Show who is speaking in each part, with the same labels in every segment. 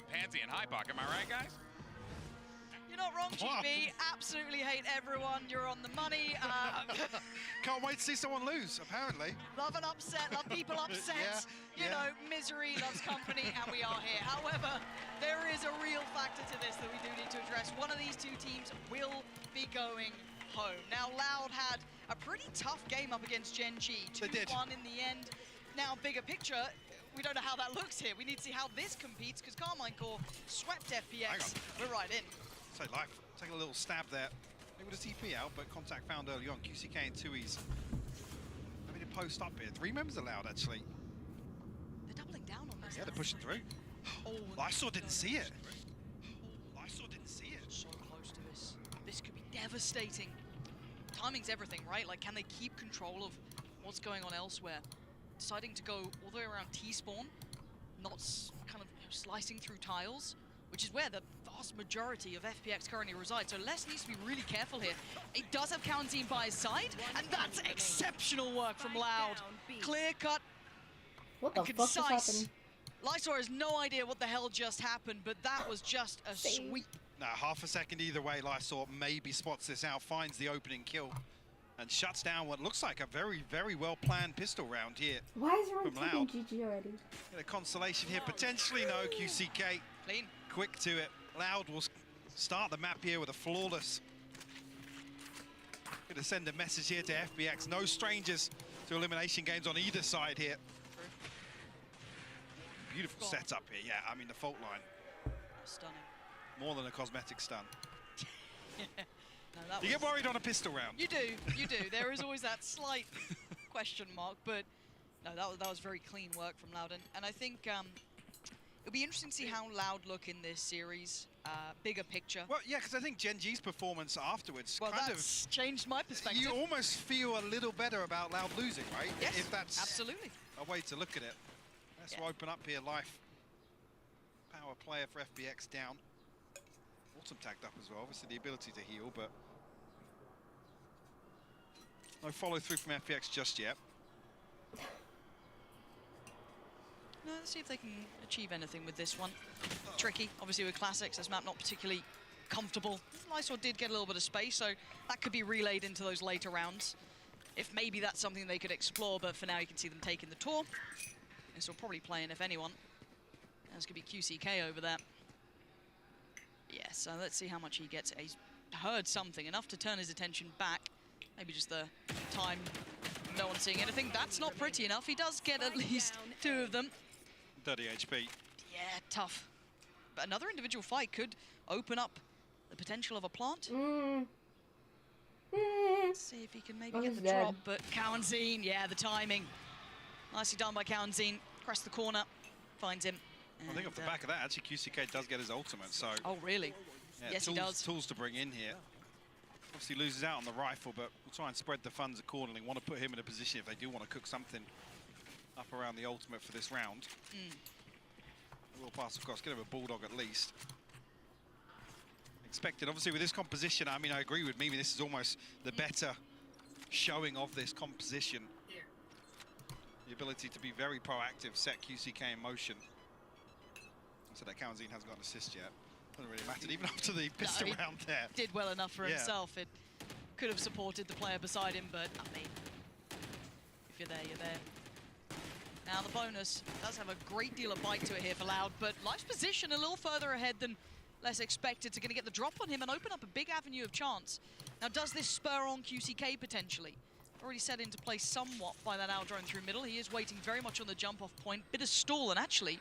Speaker 1: to Pansy and Hypock, am I right, guys?
Speaker 2: You're not wrong, GB. Absolutely hate everyone. You're on the money.
Speaker 3: Can't wait to see someone lose, apparently.
Speaker 2: Love an upset, love people upset. You know, misery loves company, and we are here. However, there is a real factor to this that we do need to address. One of these two teams will be going home. Now, Loud had a pretty tough game up against Gen G. 2-1 in the end. Now, bigger picture, we don't know how that looks here. We need to see how this competes, because Carmine Core swept FPX. We're right in.
Speaker 3: So Life taking a little stab there. They would have TP out, but contact found early on. QCK and Tui's having to post up here. 3 members allowed, actually.
Speaker 2: They're doubling down on this.
Speaker 3: Yeah, they're pushing through.
Speaker 2: Oh,
Speaker 3: Lysor didn't see it. Lysor didn't see it.
Speaker 2: So close to this. This could be devastating. Timing's everything, right? Like, can they keep control of what's going on elsewhere? Deciding to go all the way around T-spawn, not kind of slicing through tiles, which is where the vast majority of FPX currently resides. So Les needs to be really careful here. It does have Kaunzine by his side, and that's exceptional work from Loud. Clear cut.
Speaker 4: What the fuck just happened?
Speaker 2: Lysor has no idea what the hell just happened, but that was just a sweep.
Speaker 3: Now, half a second either way, Lysor maybe spots this out, finds the opening kill, and shuts down what looks like a very, very well-planned pistol round here.
Speaker 4: Why is everyone taking GG already?
Speaker 3: Get a consolation here, potentially no. QCK
Speaker 2: clean,
Speaker 3: quick to it. Loud will start the map here with a flawless. Gonna send a message here to FPX. No strangers to elimination games on either side here. Beautiful setup here, yeah. I mean, the fault line.
Speaker 2: Stunning.
Speaker 3: More than a cosmetic stun.
Speaker 2: No,
Speaker 3: you get worried on a pistol round.
Speaker 2: You do, you do. There is always that slight question mark, but no, that was very clean work from Loud. And I think it'll be interesting to see how Loud look in this series, bigger picture.
Speaker 3: Well, yeah, because I think Gen G's performance afterwards kind of
Speaker 2: changed my perspective.
Speaker 3: You almost feel a little better about Loud losing, right?
Speaker 2: Yes,
Speaker 3: if that's
Speaker 2: absolutely
Speaker 3: a way to look at it. Let's open up here, Life. Power player for FPX down. Autumn tagged up as well, obviously the ability to heal, but no follow through from FPX just yet.
Speaker 2: No, let's see if they can achieve anything with this one. Tricky, obviously with Classics, this map not particularly comfortable. Lysor did get a little bit of space, so that could be relayed into those later rounds. If maybe that's something they could explore, but for now you can see them taking the tour. This will probably play in, if anyone. There's going to be QCK over there. Yeah, so let's see how much he gets. He's heard something, enough to turn his attention back. Maybe just the time, no one seeing anything. That's not pretty enough. He does get at least 2 of them.
Speaker 3: 30 HP.
Speaker 2: Yeah, tough. But another individual fight could open up the potential of a plant. Let's see if he can maybe get the drop, but Kaunzine, yeah, the timing. Nicely done by Kaunzine. Crest the corner, finds him.
Speaker 3: I think off the back of that, actually, QCK does get his ultimate, so...
Speaker 2: Oh, really?
Speaker 3: Yeah,
Speaker 2: yes, he does.
Speaker 3: Tools to bring in here. Obviously loses out on the rifle, but we'll try and spread the funds accordingly. Want to put him in a position if they do want to cook something up around the ultimate for this round. We'll pass across, get him a Bulldog at least. Expected, obviously, with this composition, I mean, I agree with Mimi, this is almost the better showing of this composition. The ability to be very proactive, set QCK in motion. So that Kaunzine hasn't got an assist yet. Doesn't really matter, even after the pistol round there.
Speaker 2: Did well enough for himself. It could have supported the player beside him, but I mean, if you're there, you're there. Now the bonus does have a great deal of bite to it here for Loud, but Life's position a little further ahead than less expected. So going to get the drop on him and open up a big avenue of chance. Now does this spur on QCK potentially? Already set into place somewhat by that out drone through middle. He is waiting very much on the jump off point. Bit of stall, and actually,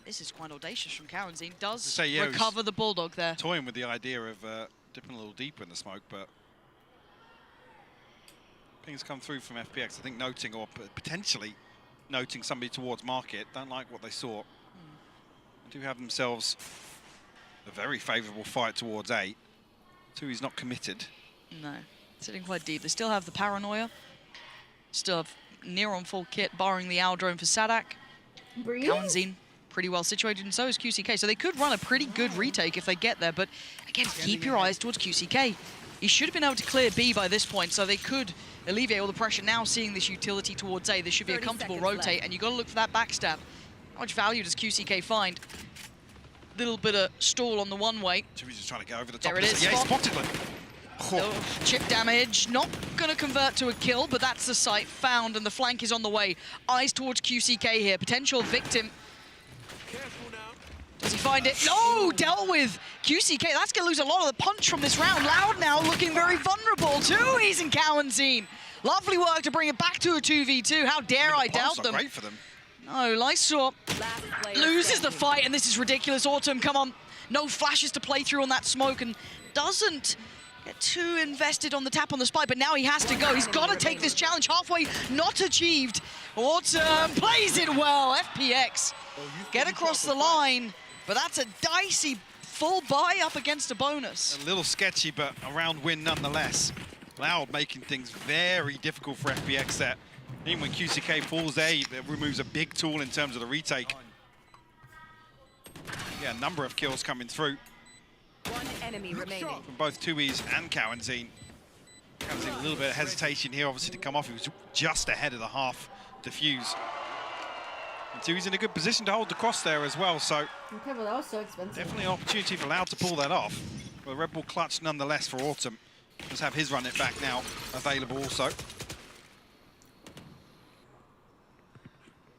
Speaker 2: this is quite audacious from Kaunzine. Does recover the Bulldog there.
Speaker 3: Toying with the idea of dipping a little deeper in the smoke, but pings come through from FPX. I think noting, or potentially noting somebody towards market. Don't like what they saw. They do have themselves a very favourable fight towards 8. 2, he's not committed.
Speaker 2: No. Sitting quite deep. They still have the Paranoia. Still have near on full kit, barring the owl drone for Sadak. Kaunzine pretty well situated, and so is QCK. So they could run a pretty good retake if they get there, but again, keep your eyes towards QCK. He should have been able to clear B by this point, so they could alleviate all the pressure. Now seeing this utility towards A, this should be a comfortable rotate, and you've got to look for that backstab. How much value does QCK find? little bit of stall on the one-way.
Speaker 3: Chewy's just trying to get over the top.
Speaker 2: There it is.
Speaker 3: Yeah, he spotted it.
Speaker 2: Oh, chip damage, not going to convert to a kill, but that's the site found, and the flank is on the way. Eyes towards QCK here, potential victim. Does he find it? No, dealt with. QCK, that's going to lose a lot of the punch from this round. Loud now looking very vulnerable. Tui's and Cowanzine. Lovely work to bring it back to a 2v2. How dare I doubt them.
Speaker 3: Great for them.
Speaker 2: No, Lysor loses the fight, and this is ridiculous. Autumn, come on. No flashes to play through on that smoke, and doesn't get too invested on the tap on the spike, but now he has to go. He's got to take this challenge. Halfway not achieved. Autumn plays it well. FPX get across the line, but that's a dicey full buy up against a bonus.
Speaker 3: A little sketchy, but a round win nonetheless. Loud making things very difficult for FPX there. Even when QCK falls there, it removes a big tool in terms of the retake. Yeah, a number of kills coming through.
Speaker 5: One enemy remaining.
Speaker 3: From both Tui's and Cowanzine. Cowanzine a little bit of hesitation here, obviously, to come off. He was just ahead of the half defuse. And Tui's in a good position to hold the cross there as well, so...
Speaker 4: Okay, well, that was so expensive.
Speaker 3: Definitely an opportunity for Loud to pull that off. But Red Bull clutch nonetheless for Autumn. Let's have his run it back now available also.
Speaker 2: A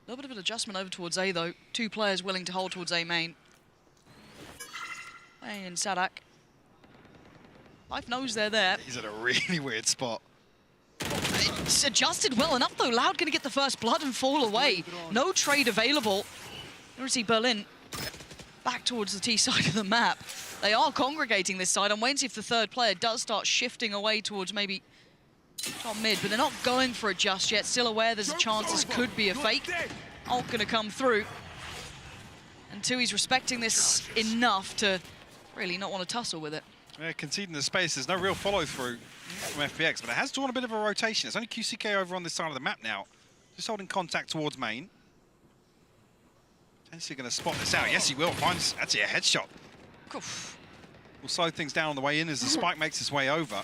Speaker 2: little bit of an adjustment over towards A, though. Two players willing to hold towards A main. And Sadak. Life knows they're there.
Speaker 3: He's at a really weird spot.
Speaker 2: It's adjusted well enough, though. Loud going to get the first blood and fall away. No trade available. You see Berlin back towards the T side of the map. They are congregating this side. I'm waiting to see if the third player does start shifting away towards maybe top mid, but they're not going for it just yet. Still aware there's a chance this could be a fake. Ult going to come through. And Tui's respecting this enough to really not want to tussle with it.
Speaker 3: Yeah, conceding the space. There's no real follow-through from FPX, but it has drawn a bit of a rotation. It's only QCK over on this side of the map now. Just holding contact towards main. Potentially going to spot this out. Yes, he will. Finds actually a headshot.
Speaker 2: Oof.
Speaker 3: Will slow things down on the way in as the spike makes its way over.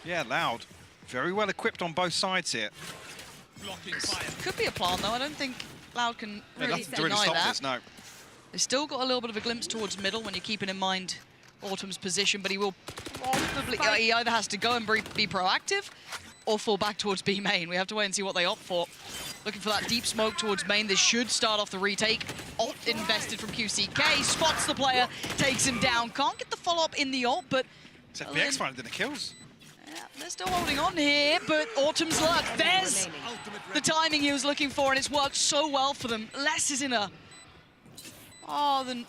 Speaker 3: Yeah, Loud. Very well equipped on both sides here.
Speaker 2: Could be a plan, though. I don't think Loud can really
Speaker 3: Nothing to really
Speaker 2: deny
Speaker 3: stop
Speaker 2: that.
Speaker 3: this, no.
Speaker 2: They've still got a little bit of a glimpse towards middle when you're keeping in mind Autumn's position, but he will probably... he either has to go and be proactive or fall back towards B main. We have to wait and see what they opt for. Looking for that deep smoke towards main. This should start off the retake. Ult invested from QCK. Spots the player, takes him down. Can't get the follow-up in the ult, but...
Speaker 3: It's FPX finding the kills.
Speaker 2: Yeah, they're still holding on here, but Autumn's luck. There's the timing he was looking for, and it's worked so well for them. Les is in a than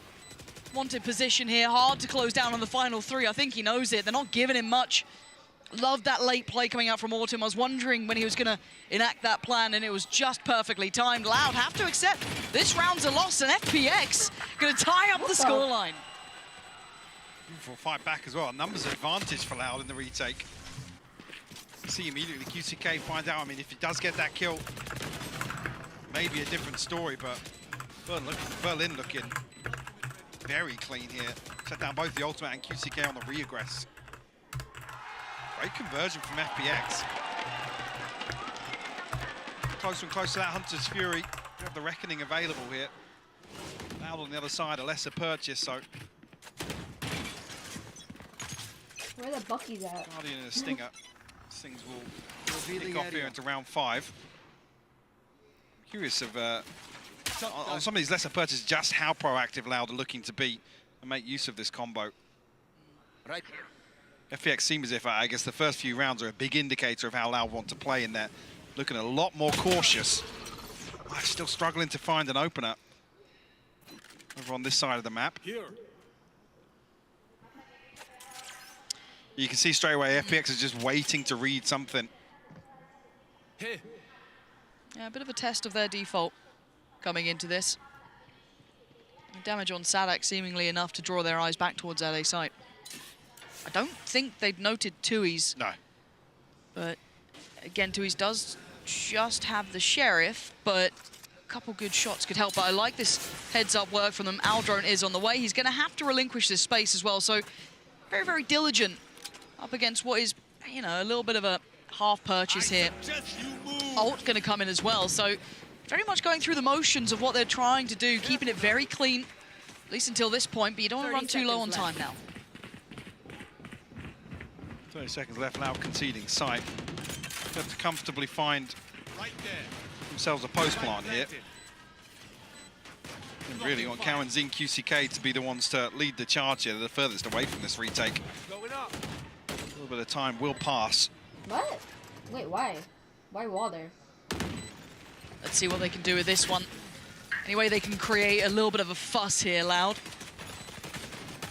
Speaker 2: wanted position here. Hard to close down on the final three. I think he knows it. They're not giving him much. Loved that late play coming out from Autumn. I was wondering when he was going to enact that plan, and it was just perfectly timed. Loud have to accept this round's a loss, and FPX going to tie up the scoreline.
Speaker 3: Beautiful fight back as well. A numbers advantage for Loud in the retake. See immediately QCK finds out. I mean, if he does get that kill, maybe a different story, but Berlin looking very clean here. Shut down both the ultimate and QCK on the re-aggress. Great conversion from FPX. Closer and closer to that Hunter's Fury. We have the Reckoning available here. Loud on the other side, a lesser purchase, so...
Speaker 4: Where the Bucky's at?
Speaker 3: Guardian and a Stinger. Things will kick off here into round 5. Curious of... on some of these lesser purchases, just how proactive Loud are looking to be and make use of this combo.
Speaker 1: Right here.
Speaker 3: FPX seems as if, I guess, the first few rounds are a big indicator of how Loud want to play in there. Looking a lot more cautious. Still struggling to find an opener over on this side of the map.
Speaker 6: Here.
Speaker 3: You can see straight away FPX is just waiting to read something.
Speaker 6: Hey.
Speaker 2: Yeah, a bit of a test of their default coming into this. Damage on Sadak seemingly enough to draw their eyes back towards that A site. I don't think they've noted Tui's.
Speaker 3: No.
Speaker 2: But again, Tui's does just have the Sheriff, but a couple good shots could help. But I like this heads-up work from them. Aldrone is on the way. He's going to have to relinquish this space as well. So very, very diligent up against what is, you know, a little bit of a half purchase here. Ult going to come in as well. So very much going through the motions of what they're trying to do, keeping it very clean. At least until this point, but you don't want to run too low on time now.
Speaker 3: 30 seconds left now, conceding sight. They have to comfortably find themselves a post plant here. And really want Cow and Zing QCK to be the ones to lead the charge here. They're the furthest away from this retake. A little bit of time will pass.
Speaker 4: What? Wait, why? Why wall there?
Speaker 2: Let's see what they can do with this one. Anyway, they can create a little bit of a fuss here, Loud.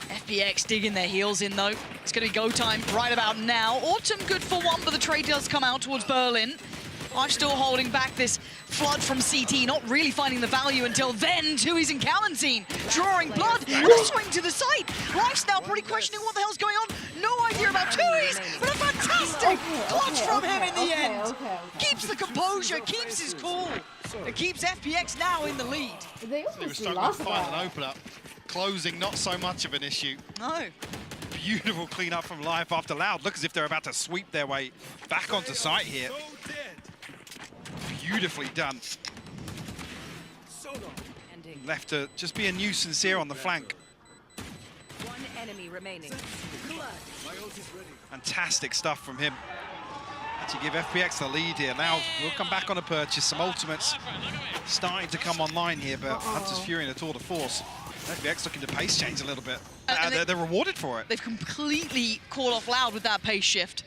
Speaker 2: FPX digging their heels in, though. It's going to be go time right about now. Autumn good for one, but the trade does come out towards Berlin. I'm still holding back this flood from CT, not really finding the value until then. Tui's and Calentine drawing blood, and a swing to the side. Life's now pretty questioning what the hell's going on. No idea about Tui's, but a fantastic clutch from him in the end. Keeps the composure, keeps his cool, and keeps FPX now in the lead.
Speaker 4: They
Speaker 3: They were
Speaker 4: obviously
Speaker 3: struggling
Speaker 4: lost
Speaker 3: to find
Speaker 4: that.
Speaker 3: an open-up. Closing, not so much of an issue.
Speaker 2: No.
Speaker 3: Beautiful clean-up from Life after Loud. Look as if they're about to sweep their way back onto site here. Beautifully done. Left to just be a nuisance here on the flank.
Speaker 5: One enemy remaining.
Speaker 3: Fantastic stuff from him. To give FPX the lead here. Now we'll come back on a purchase. Some ultimates starting to come online here, but Hunter's Fury in a tour de force. FPX looking to pace change a little bit. They're rewarded for it.
Speaker 2: They've completely caught off Loud with that pace shift.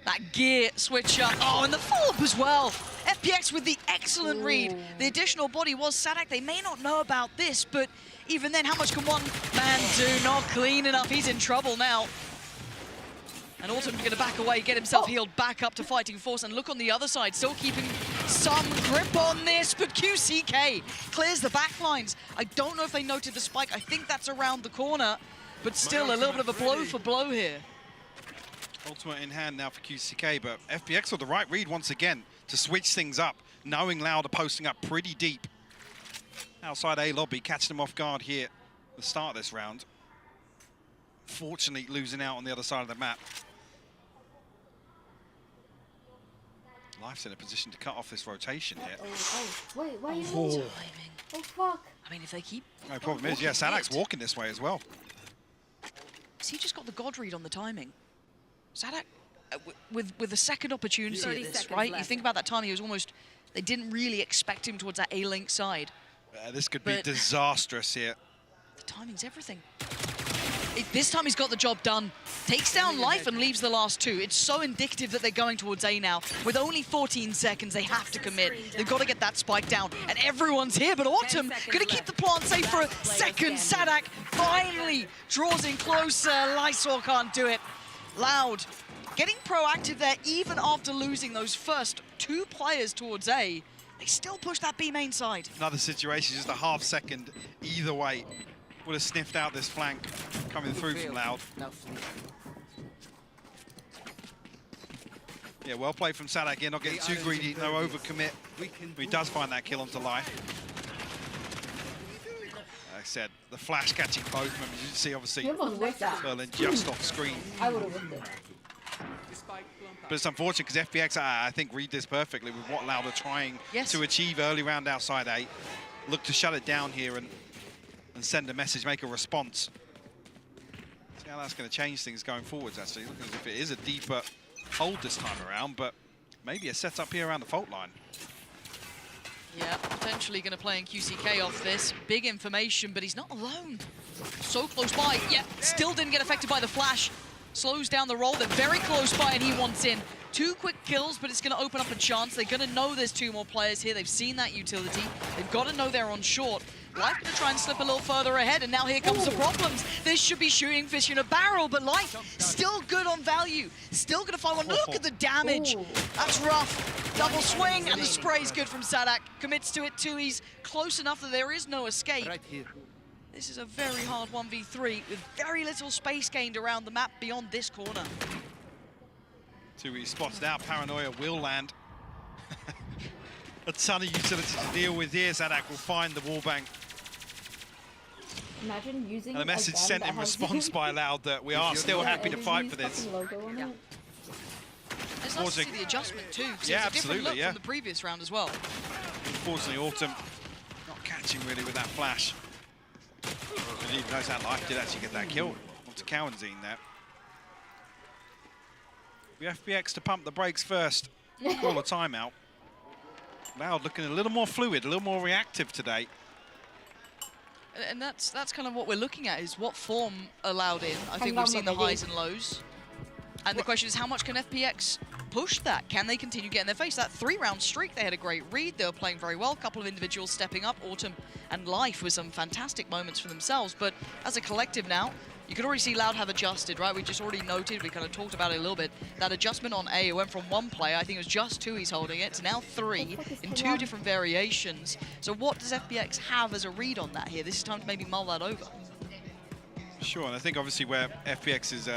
Speaker 2: That gear switch up. Oh, and the follow-up as well. FPX with the excellent read. The additional body was Sadak. They may not know about this, but even then, how much can one man do? Not clean enough. He's in trouble now. And Autumn's going to back away, get himself healed back up to fighting force. And look on the other side, still keeping some grip on this, but QCK clears the back lines. I don't know if they noted the spike. I think that's around the corner, but still a little bit of a blow for blow here.
Speaker 3: Ultimate in hand now for QCK, but FPX with the right read once again to switch things up, knowing Loud are posting up pretty deep. Outside A lobby, catching them off guard here at the start of this round. Fortunately, losing out on the other side of the map. Life's in a position to cut off this rotation here.
Speaker 4: Wait, why are you
Speaker 3: Oh.
Speaker 4: leaving? Oh, fuck.
Speaker 2: I mean, if they keep...
Speaker 3: No problem is, yeah, Sadak's walking this way as well.
Speaker 2: He just got the God read on the timing. Sadak, with a second opportunity at
Speaker 5: 30
Speaker 2: this,
Speaker 5: seconds
Speaker 2: right?
Speaker 5: left.
Speaker 2: You think about that timing, he was almost... They didn't really expect him towards that A-Link side.
Speaker 3: This could be
Speaker 2: But-
Speaker 3: disastrous here.
Speaker 2: The timing's everything. This time he's got the job done. Takes down Life and leaves the last two. It's so indicative that they're going towards A now. With only 14 seconds, they have to commit. They've got to get that spike down. And everyone's here, but Autumn going to keep the plant safe for a second. Sadak finally draws in closer. Lysor can't do it. Loud getting proactive there even after losing those first two players towards A. They still push that B main side.
Speaker 3: Another situation, just a half second either way. Would have sniffed out this flank coming through from Loud. Yeah, well played from Sadak here, not getting too greedy, no overcommit. He does find that kill onto Life. Like I said, the flash catching both of them. You see, obviously,
Speaker 4: You almost whipped that.
Speaker 3: Berlin just off screen.
Speaker 4: I would have whipped it.
Speaker 3: But it's unfortunate because FPX, I think, read this perfectly with what Loud are trying to achieve early round outside A. Look to shut it down here and send a message, make a response. See how that's going to change things going forwards, actually. Looking as if it is a deeper hold this time around, but maybe a setup here around the fault line.
Speaker 2: Yeah, potentially going to play in QCK off this. Big information, but he's not alone. So close by. Yeah, still didn't get affected by the flash. Slows down the roll. They're very close by, and he wants in. 2 quick kills, but it's going to open up a chance. They're going to know there's 2 more players here. They've seen that utility. They've got to know they're on short. Life going to try and slip a little further ahead, and now here comes the problems. This should be shooting fish in a barrel, but Life still good on value. Still going to find one. Look at the damage. That's rough. Double swing, and the spray's good from Sadak. Commits to it too. He's close enough that there is no escape.
Speaker 6: Right here.
Speaker 2: This is a very hard 1v3 with very little space gained around the map beyond this corner.
Speaker 3: Tui spots out, Paranoia will land. A ton of utility to deal with here. Sadak will find the wallbang.
Speaker 4: Imagine using
Speaker 3: And a message
Speaker 4: gun
Speaker 3: sent
Speaker 4: that
Speaker 3: in
Speaker 4: has-
Speaker 3: response by Loud that we are still happy to fight for this.
Speaker 4: fucking logo on it.
Speaker 2: It's nice to see the adjustment too. 'Cause
Speaker 3: Yeah,
Speaker 2: it's a different
Speaker 3: absolutely,
Speaker 2: look from the previous round as well.
Speaker 3: Unfortunately, Autumn not catching really with that flash. didn't even notice that Life did actually get that kill onto Cowanzine there. We FPX to pump the brakes first. Call a timeout. Loud looking a little more fluid, a little more reactive today.
Speaker 2: And that's kind of what we're looking at, is what form allowed in. I think we've seen the highs and lows. And the question is, how much can FPX push that? Can they continue getting their face? That 3-round streak, they had a great read. They were playing very well. A couple of individuals stepping up. Autumn and Life with some fantastic moments for themselves. But as a collective now, you could already see Loud have adjusted, right? We just already noted, we kind of talked about it a little bit, that adjustment on A, it went from one player, I think it was just two he's holding it, to now three in two different variations. So what does FPX have as a read on that here? This is time to maybe mull that over.
Speaker 3: Sure, and I think obviously where FPX's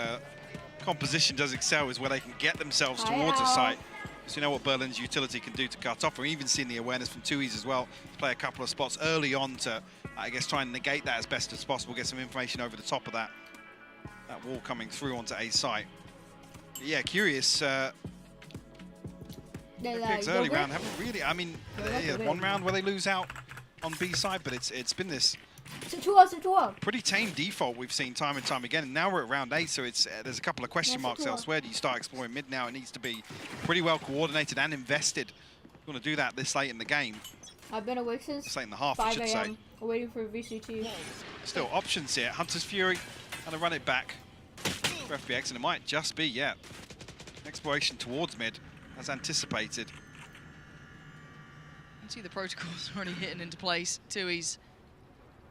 Speaker 3: composition does excel is where they can get themselves towards a site. So you know what Berlin's utility can do to cut off. We've even seen the awareness from Tui's as well, play a couple of spots early on to, I guess, try and negate that as best as possible, get some information over the top of that wall coming through onto A site. But yeah, curious. FPX early round haven't really, I mean, they had one round where they lose out on B side, but it's been this pretty tame default we've seen time and time again. And now we're at round 8, so it's there's a couple of question marks elsewhere. Do you start exploring mid now? It needs to be pretty well coordinated and invested. You want to do that this late in the game.
Speaker 4: I've been awake since
Speaker 3: Late in the half,
Speaker 4: 5
Speaker 3: I should say.
Speaker 4: a.m. waiting for VCT.
Speaker 3: Still options here. Hunter's Fury, and run it back for FPX, and it might just be, yeah, exploration towards mid, as anticipated.
Speaker 2: You can see the protocols already hitting into place. Tui's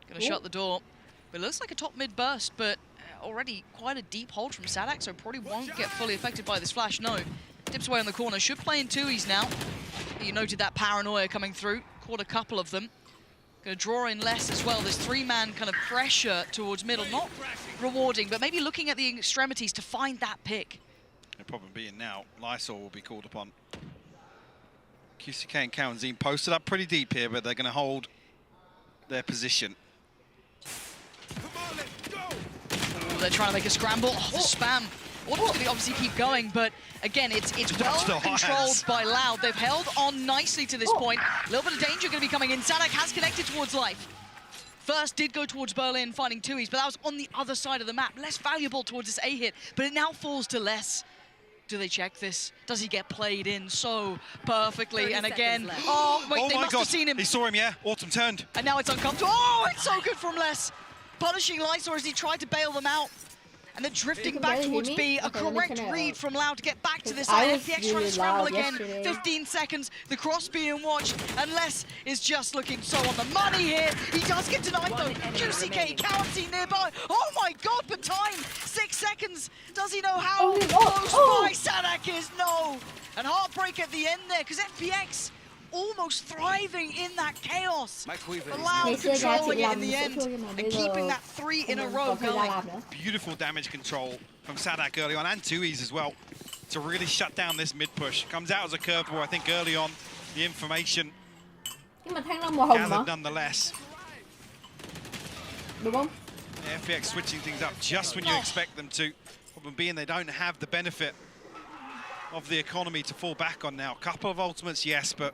Speaker 2: going to shut the door. But it looks like a top mid burst, but already quite a deep hold from Sadak, so probably won't get fully affected by this flash. No. Dips away on the corner. Should play in Tui's now. You noted that paranoia coming through. Caught a couple of them. Going to draw in less as well. This 3-man kind of pressure towards middle. Not rewarding, but maybe looking at the extremities to find that pick.
Speaker 3: The problem being now, Lysol will be called upon. QCK and Cowanzine posted up pretty deep here, but they're going to hold their position.
Speaker 2: They're trying to make a scramble. Oh, the spam. Autumn's going to obviously keep going, but again, it's well controlled by Loud. They've held on nicely to this point. A little bit of danger going to be coming in. Sadak has connected towards Life. First did go towards Berlin, finding Tui's, but that was on the other side of the map. Less valuable towards this A hit, but it now falls to less. Do they check this? Does he get played in so perfectly? And again, oh, wait, they must have seen him.
Speaker 3: He saw him, yeah. Autumn turned.
Speaker 2: And now it's uncomfortable. Oh, it's so good from Les. Punishing Lysor as he tried to bail them out. And then drifting back towards B. A correct read from Loud to get back to this side. FPX trying to scramble again. 15 seconds. The cross being watched. And Les is just looking so on the money here. He does get denied though. QCK, Cowanzine nearby. Oh my god, but time. 6 seconds. Does he know how close by Sadak is? No. And heartbreak at the end there, because FPX almost thriving in that chaos. Loud controlling it in the end and keeping that 3 in a row going.
Speaker 3: Beautiful damage control from Sadak early on, and Tui's as well, to really shut down this mid push. Comes out as a curveball, I think, early on. The information gathered nonetheless. FPX switching things up just when you expect them to. Problem being they don't have the benefit of the economy to fall back on now. Couple of ultimates, yes, but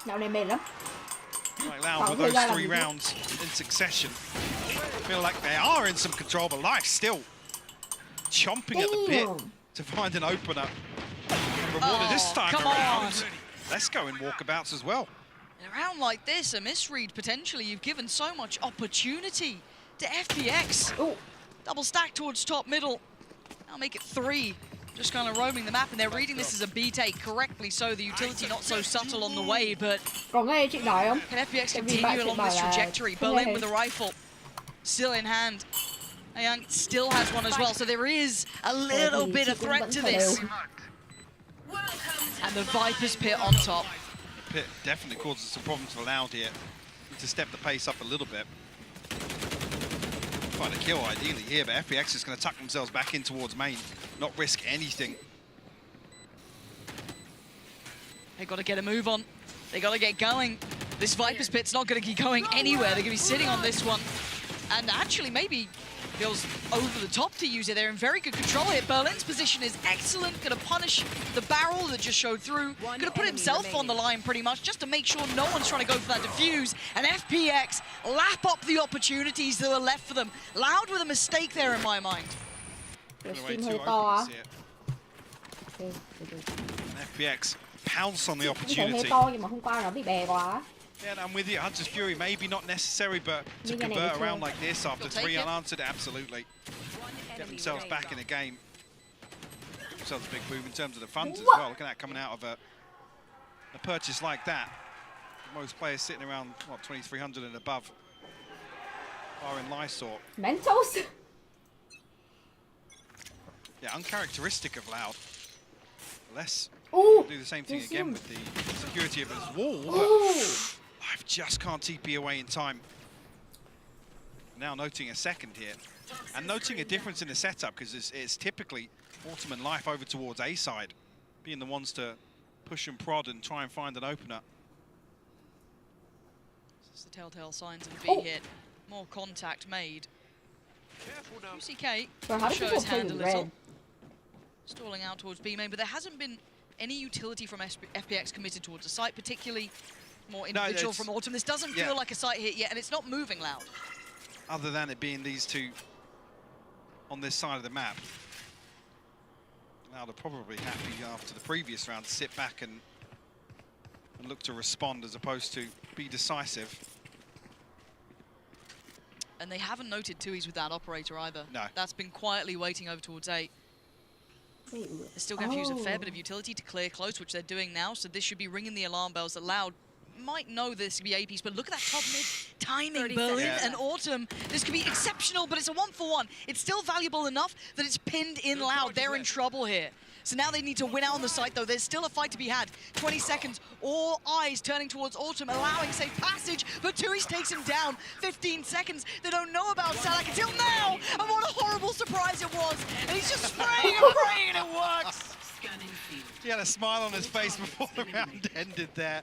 Speaker 3: like Loud with those 3 rounds in succession. Feel like they are in some control, but Life still chomping at the bit to find an opener. Rewarded this time around. Let's go in walkabouts as well.
Speaker 2: In a round like this, a misread potentially, you've given so much opportunity to FPX. Double stack towards top middle. Now make it 3. Just kind of roaming the map, and they're reading this as a B take, correctly so. The utility not so subtle on the way, but can FPX continue along this trajectory? Berlin with a rifle, still in hand. Ayang still has one as well, so there is a little bit of threat to this. And the Viper's Pit on top.
Speaker 3: The pit definitely causes some problems for Loud here. Need to step the pace up a little bit. Find a kill ideally here, but FPX is going to tuck themselves back in towards main, not risk anything.
Speaker 2: They've got to get a move on. They got to get going. This Viper's Pit's not going to keep going anywhere. They're going to be sitting on this one. And actually, maybe Feels over the top to use it. They're in very good control here. Berlin's position is excellent. Gonna punish the barrel that just showed through. Gonna put himself on the line pretty much just to make sure no one's trying to go for that defuse. And FPX lap up the opportunities that are left for them. Loud with a mistake there in my mind.
Speaker 3: Way too open here. FPX pounce on the opportunity. Yeah, and I'm with you. Hunter's Fury, maybe not necessary, but to convert around like this after 3 unanswered, absolutely. Get themselves back in the game. Themselves a big boom in terms of the funds as well. Look at that coming out of a purchase like that. Most players sitting around, what, 2,300 and above are in Lysor.
Speaker 4: Mentos?
Speaker 3: Yeah, uncharacteristic of Loud. Less
Speaker 4: Ooh,
Speaker 3: do the same thing again with the security of his wall. I just can't TP away in time. Now noting a second here. And noting a difference in the setup, because it's typically Autumn and Life over towards A side, being the ones to push and prod and try and find an opener.
Speaker 2: This is the telltale signs of a B hit. More contact made. UCK show his hand a little. Stalling out towards B main, but there hasn't been any utility from FPX committed towards the site, particularly more individual from Autumn. This doesn't feel like a site hit yet, and it's not moving Loud.
Speaker 3: Other than it being these two on this side of the map. Loud are probably happy after the previous round to sit back and look to respond as opposed to be decisive.
Speaker 2: And they haven't noted Tui's with that operator either.
Speaker 3: No.
Speaker 2: That's been quietly waiting over towards A. They're still going to use a fair bit of utility to clear close, which they're doing now, so this should be ringing the alarm bells that Loud might know this could be A piece, but look at that top mid timing, Berlin and Autumn. This could be exceptional, but it's a 1-for-1. It's still valuable enough that it's pinned in Loud. They're in trouble here. So now they need to win out on the site, though. There's still a fight to be had. 20 seconds, all eyes turning towards Autumn, allowing safe passage, but Tui's takes him down. 15 seconds, they don't know about Salak until now, and what a horrible surprise it was. And he's just spraying and praying, and it works.
Speaker 3: He had a smile on his face before the round ended there.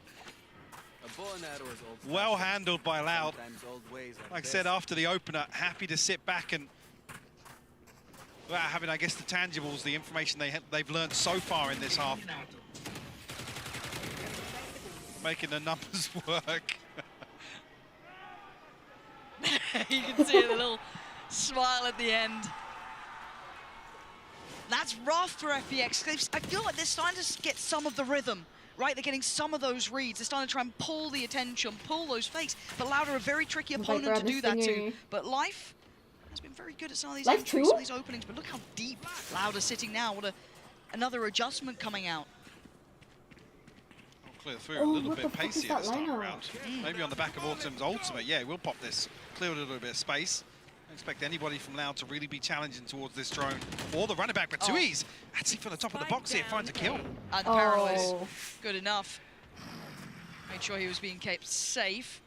Speaker 3: Well handled by Loud. Like I said, after the opener, happy to sit back and having, I guess, the tangibles, the information they've learned so far in this half. Making the numbers work.
Speaker 2: You can see the little smile at the end. That's rough for FPX. I feel like they're starting to get some of the rhythm. Right, they're getting some of those reads. They're starting to try and pull the attention, pull those fakes. But Loud are a very tricky opponent to do that too. But Life has been very good at some of these entries, some of these openings. But look how deep Loud are sitting now. What another adjustment coming out.
Speaker 3: I'll clear through a little bit pacey this time around. Maybe on the back of Autumn's ultimate. Yeah, we'll pop this. Clear a little bit of space. Don't expect anybody from Loud to really be challenging towards this drone or the running back, but Tui's actually from the top of the box here finds a kill.
Speaker 2: And the barrel is good enough. Made sure he was being kept safe.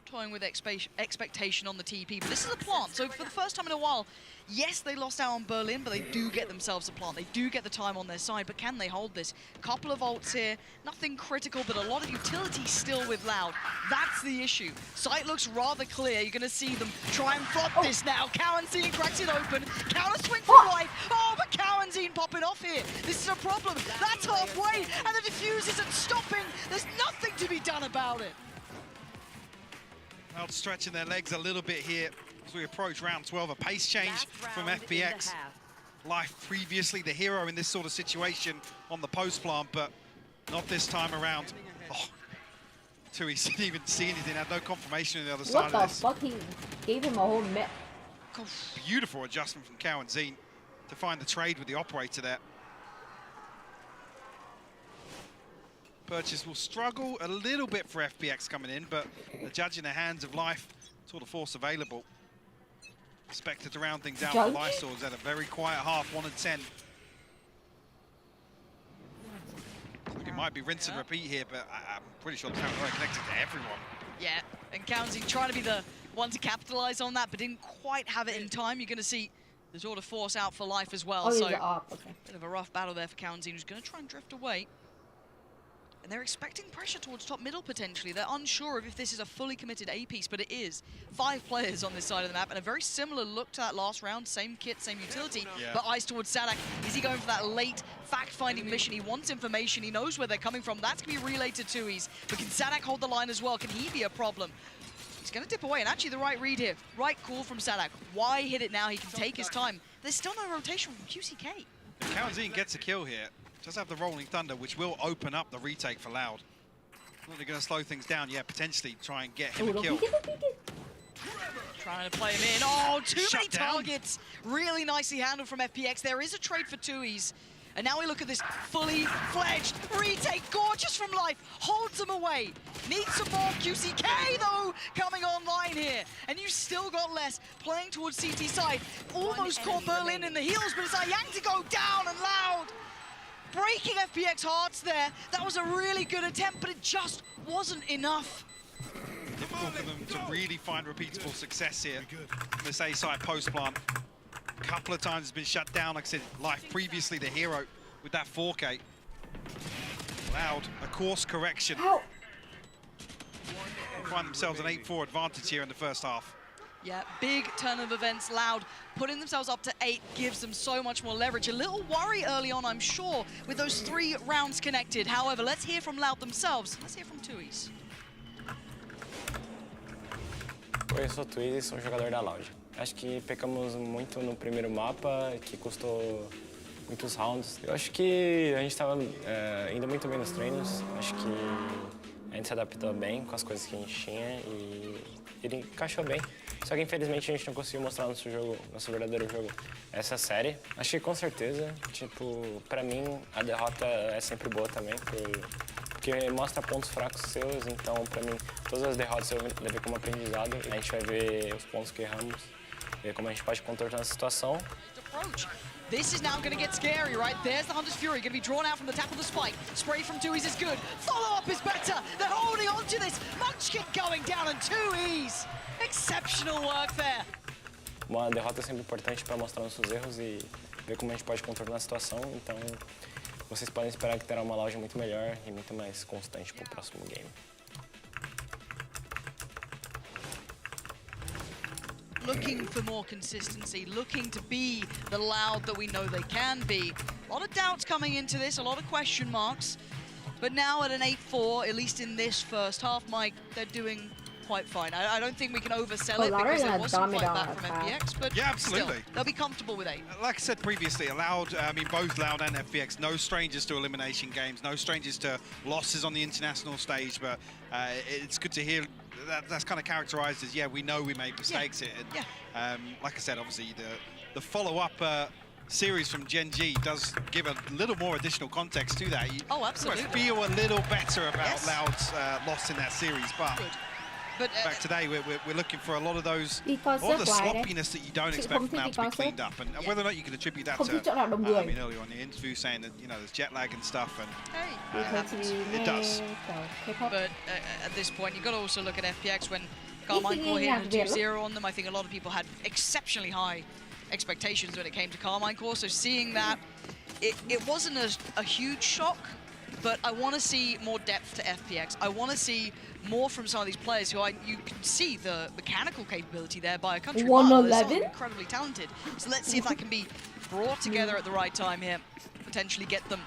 Speaker 2: Toying with expectation on the TP, but this is a plant. So for the first time in a while, yes, they lost out on Berlin, but they do get themselves a plant. They do get the time on their side, but can they hold this? Couple of ults here, nothing critical, but a lot of utility still with Loud. That's the issue. Site looks rather clear. You're going to see them try and flop this now. Cowanzine cracks it open. Counter swing from right. Oh, but Cowanzine popping off here. This is a problem. That's halfway, and the defuse isn't stopping. There's nothing to be done about it.
Speaker 3: Loud stretching their legs a little bit here as we approach round 12. A pace change from FPX. Life previously the hero in this sort of situation on the post plant, but not this time around. Oh, Tui didn't even see anything, had no confirmation on the other side of this.
Speaker 4: What the fuck? He gave him a whole map.
Speaker 3: Beautiful adjustment from Cowanzine to find the trade with the operator there. Purchase will struggle a little bit for FPX coming in, but the judge in the hands of Life, sort of force available. Expected to round things out for Lysor's at a very quiet half, 1 and 10. It might be rinse and repeat here, but I'm pretty sure the camera connected to everyone.
Speaker 2: Yeah, and Cowanzine trying to be the one to capitalize on that, but didn't quite have it in time. You're going to see the sort of force out for Life as well. So
Speaker 4: Okay.
Speaker 2: bit of a rough battle there for Cowanzine, who's going to try and drift away. And they're expecting pressure towards top middle potentially. They're unsure of if this is a fully committed A piece, but it is. 5 players on this side of the map, and a very similar look to that last round. Same kit, same utility, but eyes towards Sadak. Is he going for that late fact-finding mission? He wants information. He knows where they're coming from. That's going to be relayed to Tui's. But can Sadak hold the line as well? Can he be a problem? He's going to dip away, and actually the right read here. Right call from Sadak. Why hit it now? He can take his time. There's still no rotation from QCK.
Speaker 3: If Kaunzine gets a kill here, does have the Rolling Thunder, which will open up the retake for Loud. Not really going to slow things down, yeah, potentially try and get him a kill.
Speaker 2: Trying to play him in. Oh, too many
Speaker 3: Shut down.
Speaker 2: targets. Really nicely handled from FPX. There is a trade for Tui's. And now we look at this fully fledged retake. Gorgeous from life. Holds them away. Needs some more. QCK, though, coming online here. And you still got less. Playing towards CT side. Almost caught Berlin in the heels, but it's Yang to go down and Loud. Breaking FPX hearts there. That was a really good attempt, but it just wasn't enough.
Speaker 3: Difficult for them to really find repeatable success here. This A-side post plant. A couple of times has been shut down. Like I said, Life previously the hero with that 4K. Loud, a course correction.
Speaker 4: Help.
Speaker 3: Find themselves an 8-4 advantage here in the first half.
Speaker 2: Yeah, big turn of events. Loud putting themselves up to 8 gives them so much more leverage. A little worry early on, I'm sure, with those 3 rounds connected. However, let's hear from Loud themselves. Let's hear from Tui's.
Speaker 7: Oi, eu sou o Twizy e sou um jogador da Loud. Acho que pecamos muito no primeiro mapa, que custou muitos rounds. Eu acho que a gente estava indo muito bem nos treinos. Acho que a gente se adaptou bem com as coisas que a gente tinha e ele encaixou bem. Só que infelizmente a gente não conseguiu mostrar nosso jogo, nosso verdadeiro jogo, essa série. Acho que com certeza, tipo, pra mim a derrota é sempre boa também, porque mostra pontos fracos seus, então pra mim todas as derrotas eu levei como aprendizado. A gente vai ver os pontos que erramos, ver como a gente pode contornar a situação.
Speaker 2: Approach. This is now going to get scary, right? There's the Hunter's Fury, going to be drawn out from the tap of the spike. Spray from Tui's is good. Follow-up is better. They're holding on to this. Munchkin going down and Tui's. Exceptional work there.
Speaker 7: Uma derrota é sempre importante para mostrar nossos erros e ver como a gente pode contornar a situação. Então, vocês podem esperar que terá uma loja muito melhor e muito mais constante para o próximo game.
Speaker 2: Looking for more consistency, looking to be the Loud that we know they can be. A lot of doubts coming into this, a lot of question marks. But now at an 8-4, at least in this first half, Mike, they're doing quite fine. I don't think we can oversell it because there wasn't quite that from FPX, but
Speaker 3: yeah, absolutely.
Speaker 2: Still, they'll be comfortable with 8.
Speaker 3: Like I said previously, Loud, I mean, both Loud and FPX, no strangers to elimination games, no strangers to losses on the international stage, but it's good to hear that's kind of characterized as, yeah, we know we made mistakes here. And, like I said, obviously, the follow-up series from Gen G does give a little more additional context to that. You
Speaker 2: absolutely.
Speaker 3: feel a little better about Loud's loss in that series, but...
Speaker 2: Good. But
Speaker 3: back today, we're looking for a lot of those,
Speaker 4: Because
Speaker 3: all the
Speaker 4: why?
Speaker 3: sloppiness that you don't expect from Loud to be cleaned up, and whether or not you can attribute that to, I mean, earlier on in the interview saying that, you know, there's jet lag and stuff, and it does.
Speaker 2: But at this point, you've got to also look at FPX when Carmine Core hit a 2-0 on them. I think a lot of people had exceptionally high expectations when it came to Carmine Core, so seeing that, it wasn't a huge shock, but I want to see more depth to FPX. I want to see more from some of these players who you can see the mechanical capability there by a country mile. They're so incredibly talented. So let's see if that can be brought together at the right time here. Potentially get them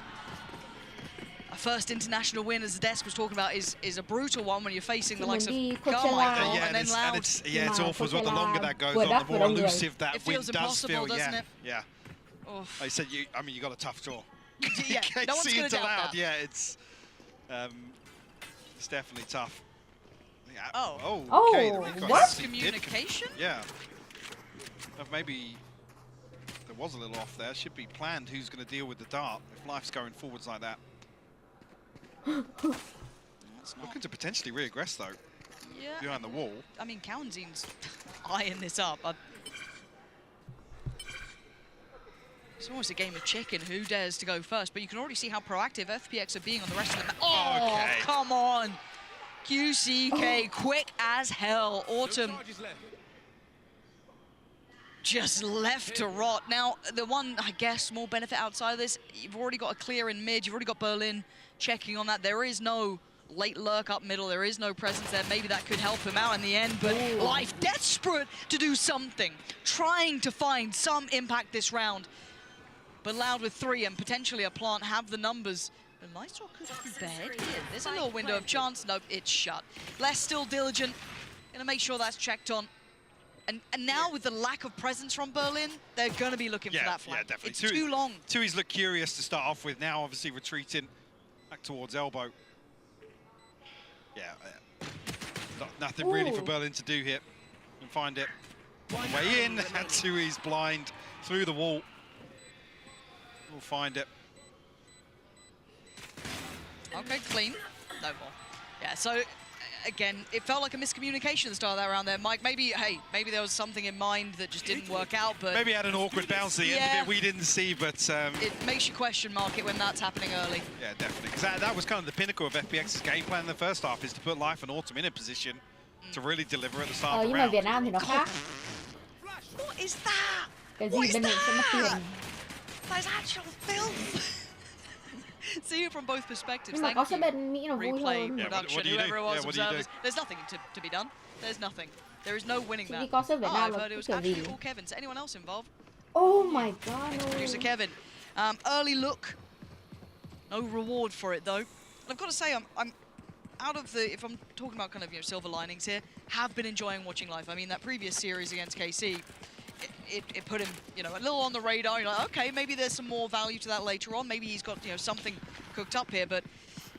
Speaker 2: a first international win, as the desk was talking about, is a brutal one when you're facing the likes of Carmine and then Loud.
Speaker 3: It's awful as well. The longer that goes on, the more elusive that win does feel.
Speaker 2: Doesn't it?
Speaker 3: Yeah. I said, I mean, you got a tough draw.
Speaker 2: Yeah, no one's going to doubt that.
Speaker 3: Yeah, it's definitely tough. Yeah.
Speaker 2: Oh.
Speaker 3: Okay.
Speaker 4: What?
Speaker 2: Communication?
Speaker 3: Yeah. Maybe there was a little off there. Should be planned who's going to deal with the dart if Life's going forwards like that. Looking to potentially re-aggress, though.
Speaker 2: Yeah.
Speaker 3: Behind the wall.
Speaker 2: I mean, Kaunzine's eyeing this up. It's almost a game of chicken, who dares to go first, but you can already see how proactive FPX are being on the rest of the map. Oh, okay. Come on! QCK, quick as hell. Autumn just left to rot. Now, the one, I guess, small benefit outside of this, you've already got a clear in mid, you've already got Berlin checking on that. There is no late lurk up middle. There is no presence there. Maybe that could help him out in the end, but Life desperate to do something, trying to find some impact this round. But Loud with 3 and potentially a plant have the numbers. And Lysor could be ahead here. There's a little window of chance. Nope, it's shut. Less still diligent. Gonna make sure that's checked on. And now with the lack of presence from Berlin, they're gonna be looking for that flank.
Speaker 3: Yeah, definitely.
Speaker 2: It's too long.
Speaker 3: Tui's look curious to start off with. Now obviously retreating back towards elbow. Yeah, nothing really for Berlin to do here. And find it. Way in, and Tui's blind through the wall. We'll find it.
Speaker 2: Okay, clean. No more. Yeah, so again, it felt like a miscommunication at the start of that round there, Mike. Maybe, hey, maybe there was something in mind that just didn't work out, but...
Speaker 3: Maybe had an awkward bounce at the end of it we didn't see, but...
Speaker 2: it makes you question mark it when that's happening early.
Speaker 3: Yeah, definitely. Because that was kind of the pinnacle of FPX's game plan in the first half, is to put Life and Autumn in a position to really deliver at the start of the
Speaker 4: Nhưng mà
Speaker 3: round.
Speaker 4: Việt Nam thì nó khác.
Speaker 2: What is that?
Speaker 4: Cái gì
Speaker 2: What is
Speaker 4: bên này sẽ mất tiền.
Speaker 2: that? That is actual filth. See it from both perspectives.
Speaker 4: Nhưng mà
Speaker 2: Thank
Speaker 4: có sẽ
Speaker 2: you.
Speaker 4: bên Mỹ nó vui
Speaker 2: Replay
Speaker 4: hơn.
Speaker 3: Yeah,
Speaker 2: production,
Speaker 3: what do you
Speaker 2: whoever
Speaker 3: do?
Speaker 2: it was,
Speaker 3: Yeah, what do you
Speaker 2: observers. There's nothing to be done. There's nothing. There is no winning
Speaker 4: Chỉ
Speaker 2: that.
Speaker 4: có sẽ Việt
Speaker 2: Oh,
Speaker 4: Nam
Speaker 2: I've
Speaker 4: là
Speaker 2: heard it was
Speaker 4: kiểu gì?
Speaker 2: actually all Kevin. Is anyone else involved?
Speaker 4: Oh my god, no.
Speaker 2: Producer Kevin. Early look. No reward for it though. I've got to say, I'm out of the, if I'm talking about kind of, silver linings here, have been enjoying watching Life. I mean, that previous series against KC, it put him, a little on the radar. You're like, okay, maybe there's some more value to that later on. Maybe he's got, something cooked up here, but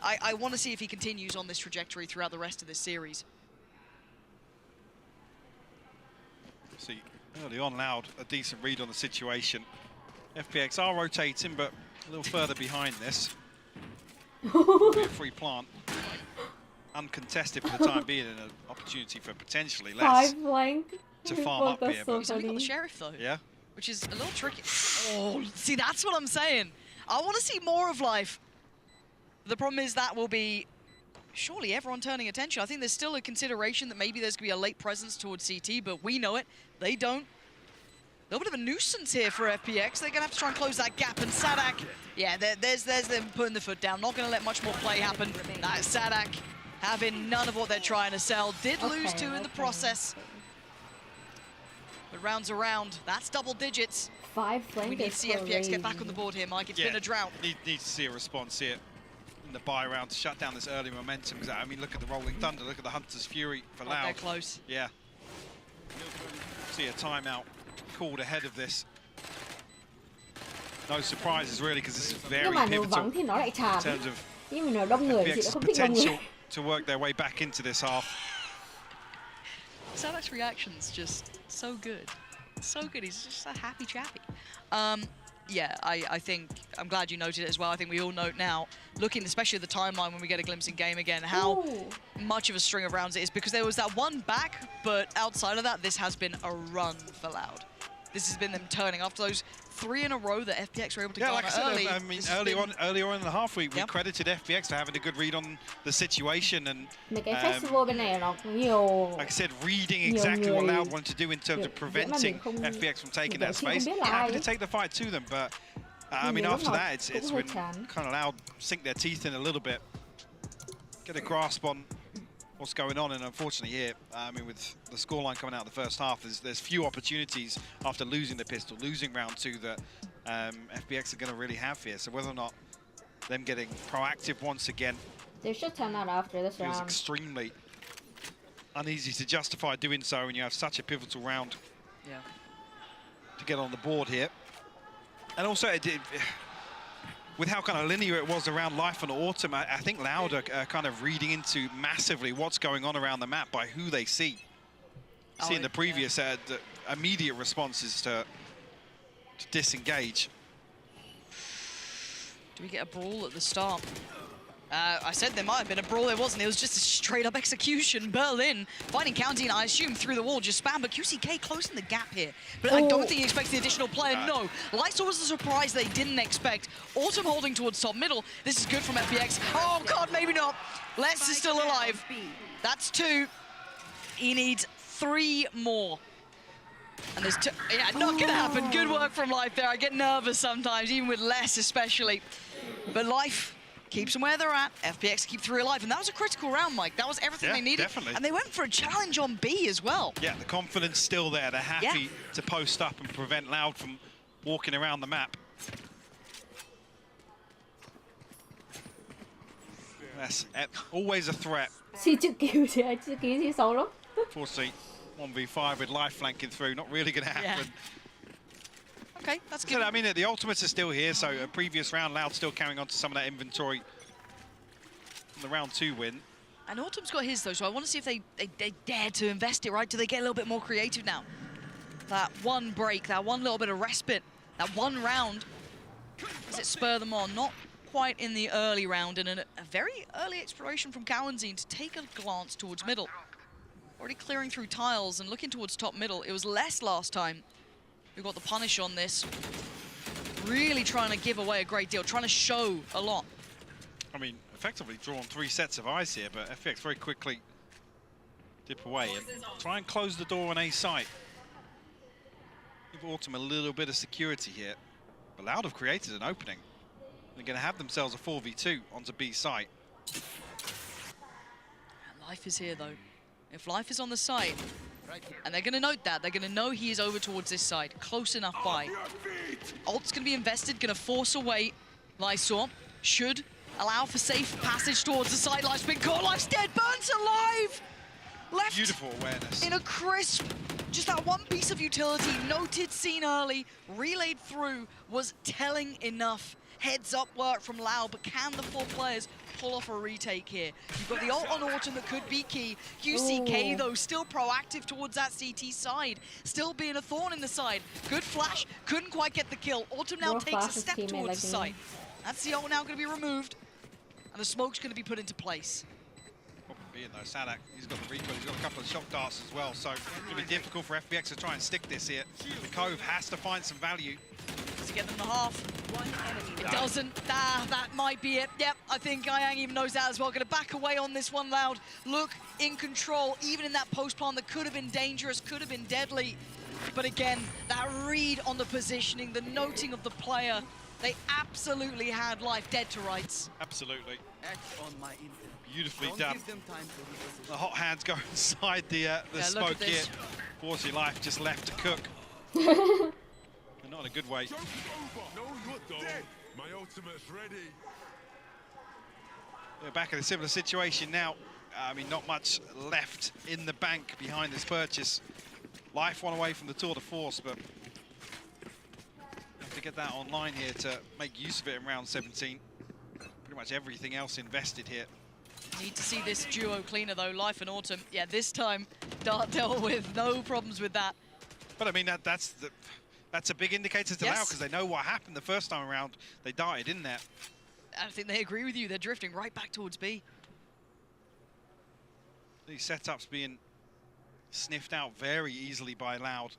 Speaker 2: I want to see if he continues on this trajectory throughout the rest of this series.
Speaker 3: See, early on, Loud, a decent read on the situation. FPX are rotating, but a little further behind this. Be a free plant. Uncontested for the time being, and an opportunity for potentially less
Speaker 4: 5 blank.
Speaker 3: to farm up here.
Speaker 4: So
Speaker 3: But
Speaker 2: He's only got the Sheriff though.
Speaker 3: yeah,
Speaker 2: Which is a little tricky. Oh, see, that's what I'm saying. I want to see more of Life. The problem is that will be surely everyone turning attention. I think there's still a consideration that maybe there's going to be a late presence towards CT, but we know it. They don't. A little bit of a nuisance here for FPX. They're going to have to try and close that gap. And Sadak, yeah, there's them putting the foot down. Not going to let much more play happen. That is Sadak having none of what they're trying to sell. Did lose 2 in the process. But rounds around, that's double digits.
Speaker 4: 5 flank.
Speaker 2: We need to see FPX get back on the board here, Mike. It's been a drought.
Speaker 3: Need to see a response here in the buy round to shut down this early momentum. Because I mean, look at the Rolling Thunder, look at the Hunter's Fury for Loud.
Speaker 2: They're close.
Speaker 3: Yeah. See a timeout called ahead of this. No surprises really, because this is very
Speaker 4: Nhưng mà nếu
Speaker 3: pivotal
Speaker 4: vắng thì nó lại
Speaker 3: in
Speaker 4: chán.
Speaker 3: terms of
Speaker 4: Nhưng mà nếu đông người thì nó
Speaker 3: FPX's
Speaker 4: không thích đông người.
Speaker 3: potential to work their way back into this half.
Speaker 2: Sadak's reaction's just so good. So good, he's just a happy chappy. Yeah, I think, I'm glad you noted it as well. I think we all note now, looking especially at the timeline when we get a glimpse in game again, how much of a string of rounds it is, because there was that one back, but outside of that, this has been a run for Loud. This has been them turning after those 3 in a row that FPX were able to
Speaker 3: Yeah,
Speaker 2: garner
Speaker 3: like I said,
Speaker 2: early.
Speaker 3: I mean, earlier on in the half, we credited FPX for having a good read on the situation and
Speaker 4: Mấy cái festival bên này nó nhiều.
Speaker 3: like I said, reading exactly what
Speaker 4: người
Speaker 3: Loud wanted to do in terms of
Speaker 4: diễn mà mình
Speaker 3: preventing
Speaker 4: không-
Speaker 3: FPX from taking
Speaker 4: mình
Speaker 3: that
Speaker 4: không
Speaker 3: space.
Speaker 4: biết là
Speaker 3: Happy
Speaker 4: ai.
Speaker 3: to take the fight to them, but I
Speaker 4: Nhưng
Speaker 3: mean,
Speaker 4: nếu
Speaker 3: after
Speaker 4: mà
Speaker 3: that, it's
Speaker 4: cũng hơi
Speaker 3: when
Speaker 4: chán.
Speaker 3: kind of Loud sink their teeth in a little bit, get a grasp on what's going on, and unfortunately here, I mean, with the scoreline coming out of the first half, there's few opportunities after losing the pistol, losing round 2 that FPX are going to really have here. So whether or not them getting proactive once again
Speaker 4: They should turn out after this
Speaker 3: feels
Speaker 4: round.
Speaker 3: extremely uneasy to justify doing so when you have such a pivotal round
Speaker 2: Yeah.
Speaker 3: to get on the board here. And also, with how kind of linear it was around Life and Autumn, I think Loud are kind of reading into massively what's going on around the map by who they see. Seeing the previous the immediate responses to disengage.
Speaker 2: Do we get a brawl at the start? I said there might have been a brawl, there wasn't. It was just a straight-up execution. Berlin finding County, and I assume through the wall, just spam, but QCK closing the gap here. But I don't think he expects the additional player, no. Lysor was a surprise they didn't expect. Autumn holding towards top middle. This is good from FPX. Oh, God, maybe not. Les is still alive. That's 2. He needs 3 more. And there's 2. Yeah, not gonna happen. Good work from Life there. I get nervous sometimes, even with Les especially. But Life keeps them where they're at. FPX keep 3 alive, and that was a critical round, Mike. That was everything
Speaker 3: Yeah,
Speaker 2: they needed.
Speaker 3: definitely.
Speaker 2: And they went for a challenge on B as well.
Speaker 3: Yeah, the confidence still there. They're happy to post up and prevent Loud from walking around the map. That's always a threat.
Speaker 4: Xin chữ cứu thì ai chữ ký thì xấu lắm.
Speaker 3: Fortunately, 1v5 with life flanking through, not really going to happen.
Speaker 2: Okay, that's
Speaker 3: So,
Speaker 2: good.
Speaker 3: I mean, the ultimates are still here, so a previous round, Loud still carrying on to some of that inventory from the round 2 win.
Speaker 2: And Autumn's got his, though, so I want to see if they dare to invest it, right? Do they get a little bit more creative now? That one break, that one little bit of respite, that one round, does it spur them on? Not quite in the early round, and a very early exploration from Cowanzine to take a glance towards middle. Already clearing through tiles and looking towards top middle. It was less last time. We got the punish on this. Really trying to give away a great deal, trying to show a lot.
Speaker 3: I mean, effectively drawn 3 sets of eyes here, but FPX very quickly dip away and try and close the door on A site. Give Autumn a little bit of security here. But Loud have created an opening. They're going to have themselves a 4v2 onto B site.
Speaker 2: Life is here, though. If Life is on the site, and they're going to note that, they're going to know he is over towards this side, close enough by. Ult's going to be invested, going to force away Lysor. Should allow for safe passage towards the side. Life's been caught, Life's dead, Burns alive! Left
Speaker 3: Beautiful awareness.
Speaker 2: in a crisp, just that one piece of utility, noted, seen early, relayed through, was telling enough. Heads up work from Loud, but can the 4 players pull off a retake here? You've got the ult on Autumn that could be key. QCK,
Speaker 4: Ooh.
Speaker 2: though, still proactive towards that CT side. Still being a thorn in the side. Good flash, couldn't quite get the kill. Autumn now
Speaker 4: More
Speaker 2: takes a
Speaker 4: flashes
Speaker 2: step
Speaker 4: teammate
Speaker 2: towards the
Speaker 4: like me.
Speaker 2: site. That's the ult now going to be removed. And the smoke's going to be put into place.
Speaker 3: Problem being though, Sadak, he's got the recoil, he's got a couple of shock darts as well, so it's going to be difficult for FPX to try and stick this here. The Cove has to find some value.
Speaker 2: Does it get them the half?
Speaker 5: One enemy.
Speaker 2: It doesn't. Ah, that might be it. Yep, I think Ayang even knows that as well. Going to back away on this one, Loud. Look in control, even in that post plant that could have been dangerous, could have been deadly. But again, that read on the positioning, the noting of the player, they absolutely had Life dead to rights.
Speaker 3: Absolutely.
Speaker 6: Act on my intent.
Speaker 3: Beautifully
Speaker 6: Don't
Speaker 3: done.
Speaker 6: give them time to reposition.
Speaker 3: The hot hands go inside the
Speaker 2: Yeah, look
Speaker 3: smoke
Speaker 2: at
Speaker 3: here.
Speaker 2: this.
Speaker 3: Fortunately, Life just left to cook. But not in a good way.
Speaker 8: Joke's over. No, you're dead. My ultimate's ready.
Speaker 3: We're back in a similar situation now. I mean, not much left in the bank behind this purchase. Life one away from the tour de force, but have to get that online here to make use of it in round 17. Pretty much everything else invested here.
Speaker 2: Need to see this duo cleaner, though. Life and Autumn. Yeah, this time, Dart dealt with no problems with that.
Speaker 3: But I mean, that's a big indicator to
Speaker 2: Yes.
Speaker 3: Lau, because they know what happened the first time around. They darted in there.
Speaker 2: I think they agree with you. They're drifting right back towards B.
Speaker 3: These setups being sniffed out very easily by Loud.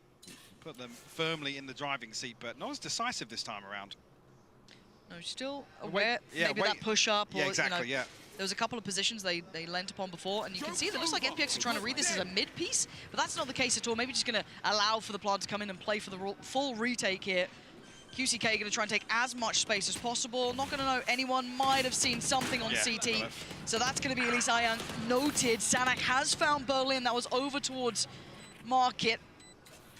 Speaker 3: Put them firmly in the driving seat, but not as decisive this time around.
Speaker 2: No, still aware.
Speaker 3: yeah,
Speaker 2: Maybe
Speaker 3: wait.
Speaker 2: that push up, or
Speaker 3: Yeah, exactly,
Speaker 2: you know,
Speaker 3: yeah.
Speaker 2: There was a couple of positions they lent upon before, and you can see that looks like FPX are trying to read this as a mid piece, but that's not the case at all. Maybe just going to allow for the plant to come in and play for the full retake here. QCK going to try and take as much space as possible. Not going to know anyone might have seen something on
Speaker 3: Yeah,
Speaker 2: CT.
Speaker 3: no.
Speaker 2: So that's going to be Elise Ayang noted. Sanak has found Berlin. That was over towards Market.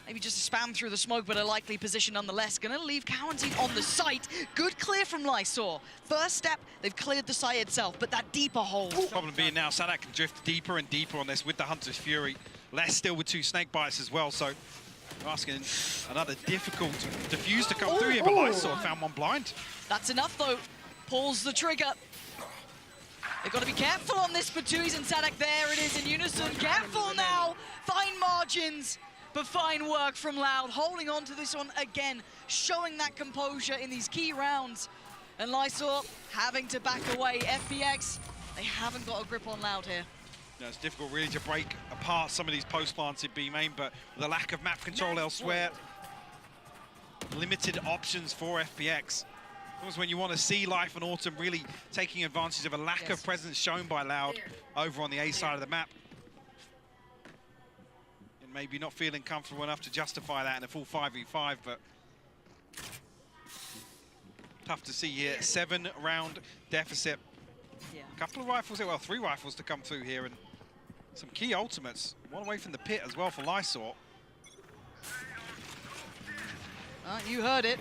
Speaker 2: Maybe just a spam through the smoke, but a likely position nonetheless. Going to leave Cowanzine on the site. Good clear from Lysor. First step, they've cleared the site itself, but that deeper hole.
Speaker 3: Problem being now, Sadak can drift deeper and deeper on this with the Hunter's Fury. Less still with 2 snake bites as well, so we're asking another difficult diffuse to come through here, but Lysor found one blind.
Speaker 2: That's enough, though. Pulls the trigger. They've got to be careful on this, Batuis and Sadak. There it is in unison. Careful now. Fine margins, but fine work from Loud. Holding on to this one again, showing that composure in these key rounds. And Lysor having to back away. FPX, they haven't got a grip on Loud here.
Speaker 3: You know, it's difficult really to break apart some of these post plants in B main, but with the lack of map control elsewhere, limited options for FPX. Because when you want to see Life and Autumn really taking advantage of a lack of presence shown by Loud over on the A side of the map, and maybe not feeling comfortable enough to justify that in a full 5v5, but Tough to see here. 7-round deficit.
Speaker 2: Yeah.
Speaker 3: A couple of rifles here, well, 3 rifles to come through here, and some key ultimates. One away from the pit as well for Lysor.
Speaker 2: You heard it.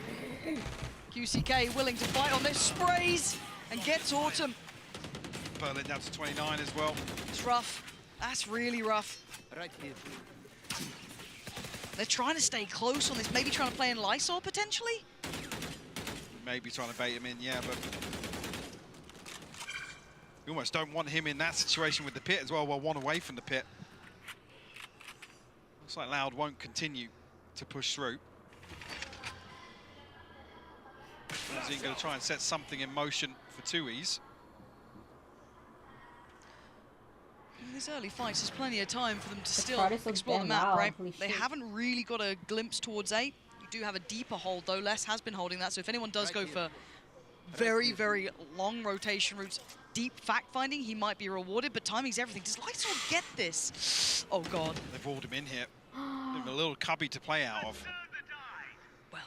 Speaker 2: QCK willing to fight on this, sprays and gets Autumn.
Speaker 3: Berlin down to 29 as well.
Speaker 2: It's rough. That's really rough.
Speaker 1: Right here.
Speaker 2: They're trying to stay close on this, maybe trying to play in Lysor potentially?
Speaker 3: Maybe trying to bait him in, yeah, but you almost don't want him in that situation with the pit as well. Well, 1 away from the pit. Looks like Loud won't continue to push through. He's going to try and set something in motion for 2Es.
Speaker 2: In these early fights, there's plenty of time for them to still
Speaker 4: Protoss looks
Speaker 2: explore the
Speaker 4: damn
Speaker 2: map,
Speaker 4: loud,
Speaker 2: right?
Speaker 4: holy
Speaker 2: They
Speaker 4: shit.
Speaker 2: haven't really got a glimpse towards A. You do have a deeper hold, though. Les has been holding that, so if anyone does go for very, very long rotation routes, deep fact-finding, he might be rewarded, but timing's everything. Does Lysor get this? Oh, God.
Speaker 3: They've walled him in here. Give him a little cubby to play out of.
Speaker 2: Well,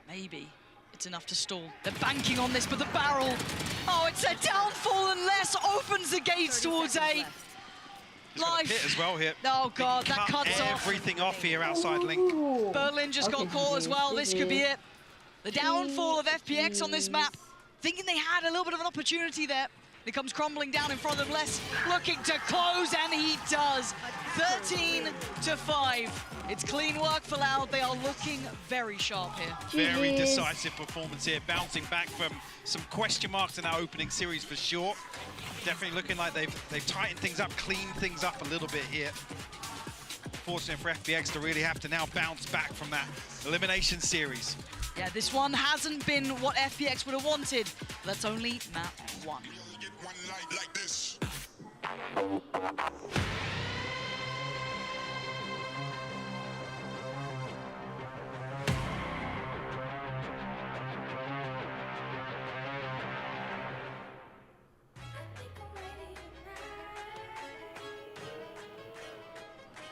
Speaker 2: maybe it's enough to stall. They're banking on this, but the barrel, oh, it's a downfall, and Les opens the gates towards A.
Speaker 3: He's got a
Speaker 2: Life.
Speaker 3: pit as well here.
Speaker 2: Oh, God, that
Speaker 3: Cut
Speaker 2: cuts off.
Speaker 3: everything off here outside Link.
Speaker 4: Ooh.
Speaker 2: Berlin just got
Speaker 4: Okay,
Speaker 2: caught as well. This could be it. The downfall of FPX on this
Speaker 4: GG's.
Speaker 2: map. Thinking they had a little bit of an opportunity there. It comes crumbling down in front of them. Les looking to close, and he does. 13-5. It's clean work for Loud. They are looking very sharp here.
Speaker 3: Very
Speaker 4: GG's.
Speaker 3: decisive performance here, bouncing back from some question marks in our opening series for sure. Definitely looking like they've tightened things up, cleaned things up a little bit here. Fortunate for FPX to really have to now bounce back from that elimination series.
Speaker 2: Yeah, this one hasn't been what FPX would have wanted. That's only map 1.
Speaker 8: Get one night like this.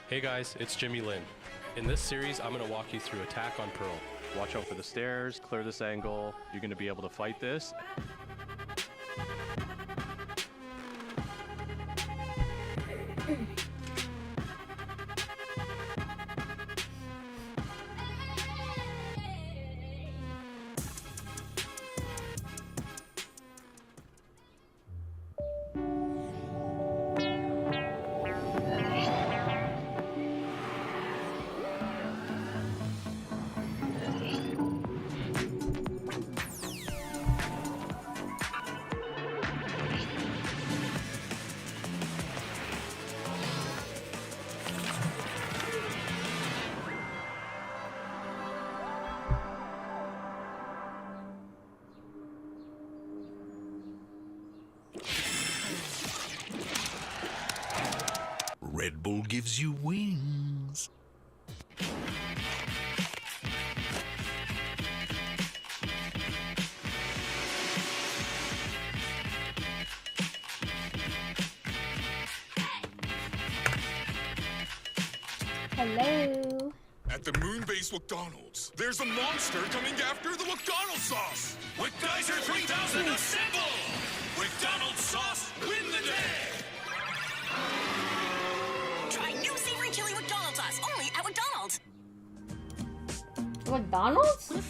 Speaker 9: Hey guys, it's Jimmy Lin. In this series, I'm going to walk you through Attack on Pearl. Watch out for the stairs, clear this angle. You're going to be able to fight this.
Speaker 8: Red Bull gives you wings.
Speaker 4: Hello.
Speaker 8: At the Moonbase McDonald's, there's a monster coming after the McDonald's sauce. McDicer 3000 assemble! McDonald's sauce, win the day!
Speaker 10: Try new savory chili McDonald's sauce, only at McDonald's.
Speaker 4: McDonald's? What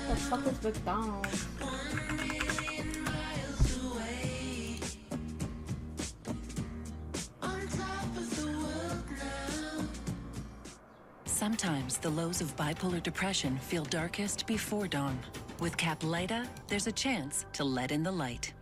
Speaker 4: the fuck is McDonald's?
Speaker 11: Sometimes the lows of bipolar depression feel darkest before dawn. With Caplyta, there's a chance to let in the light.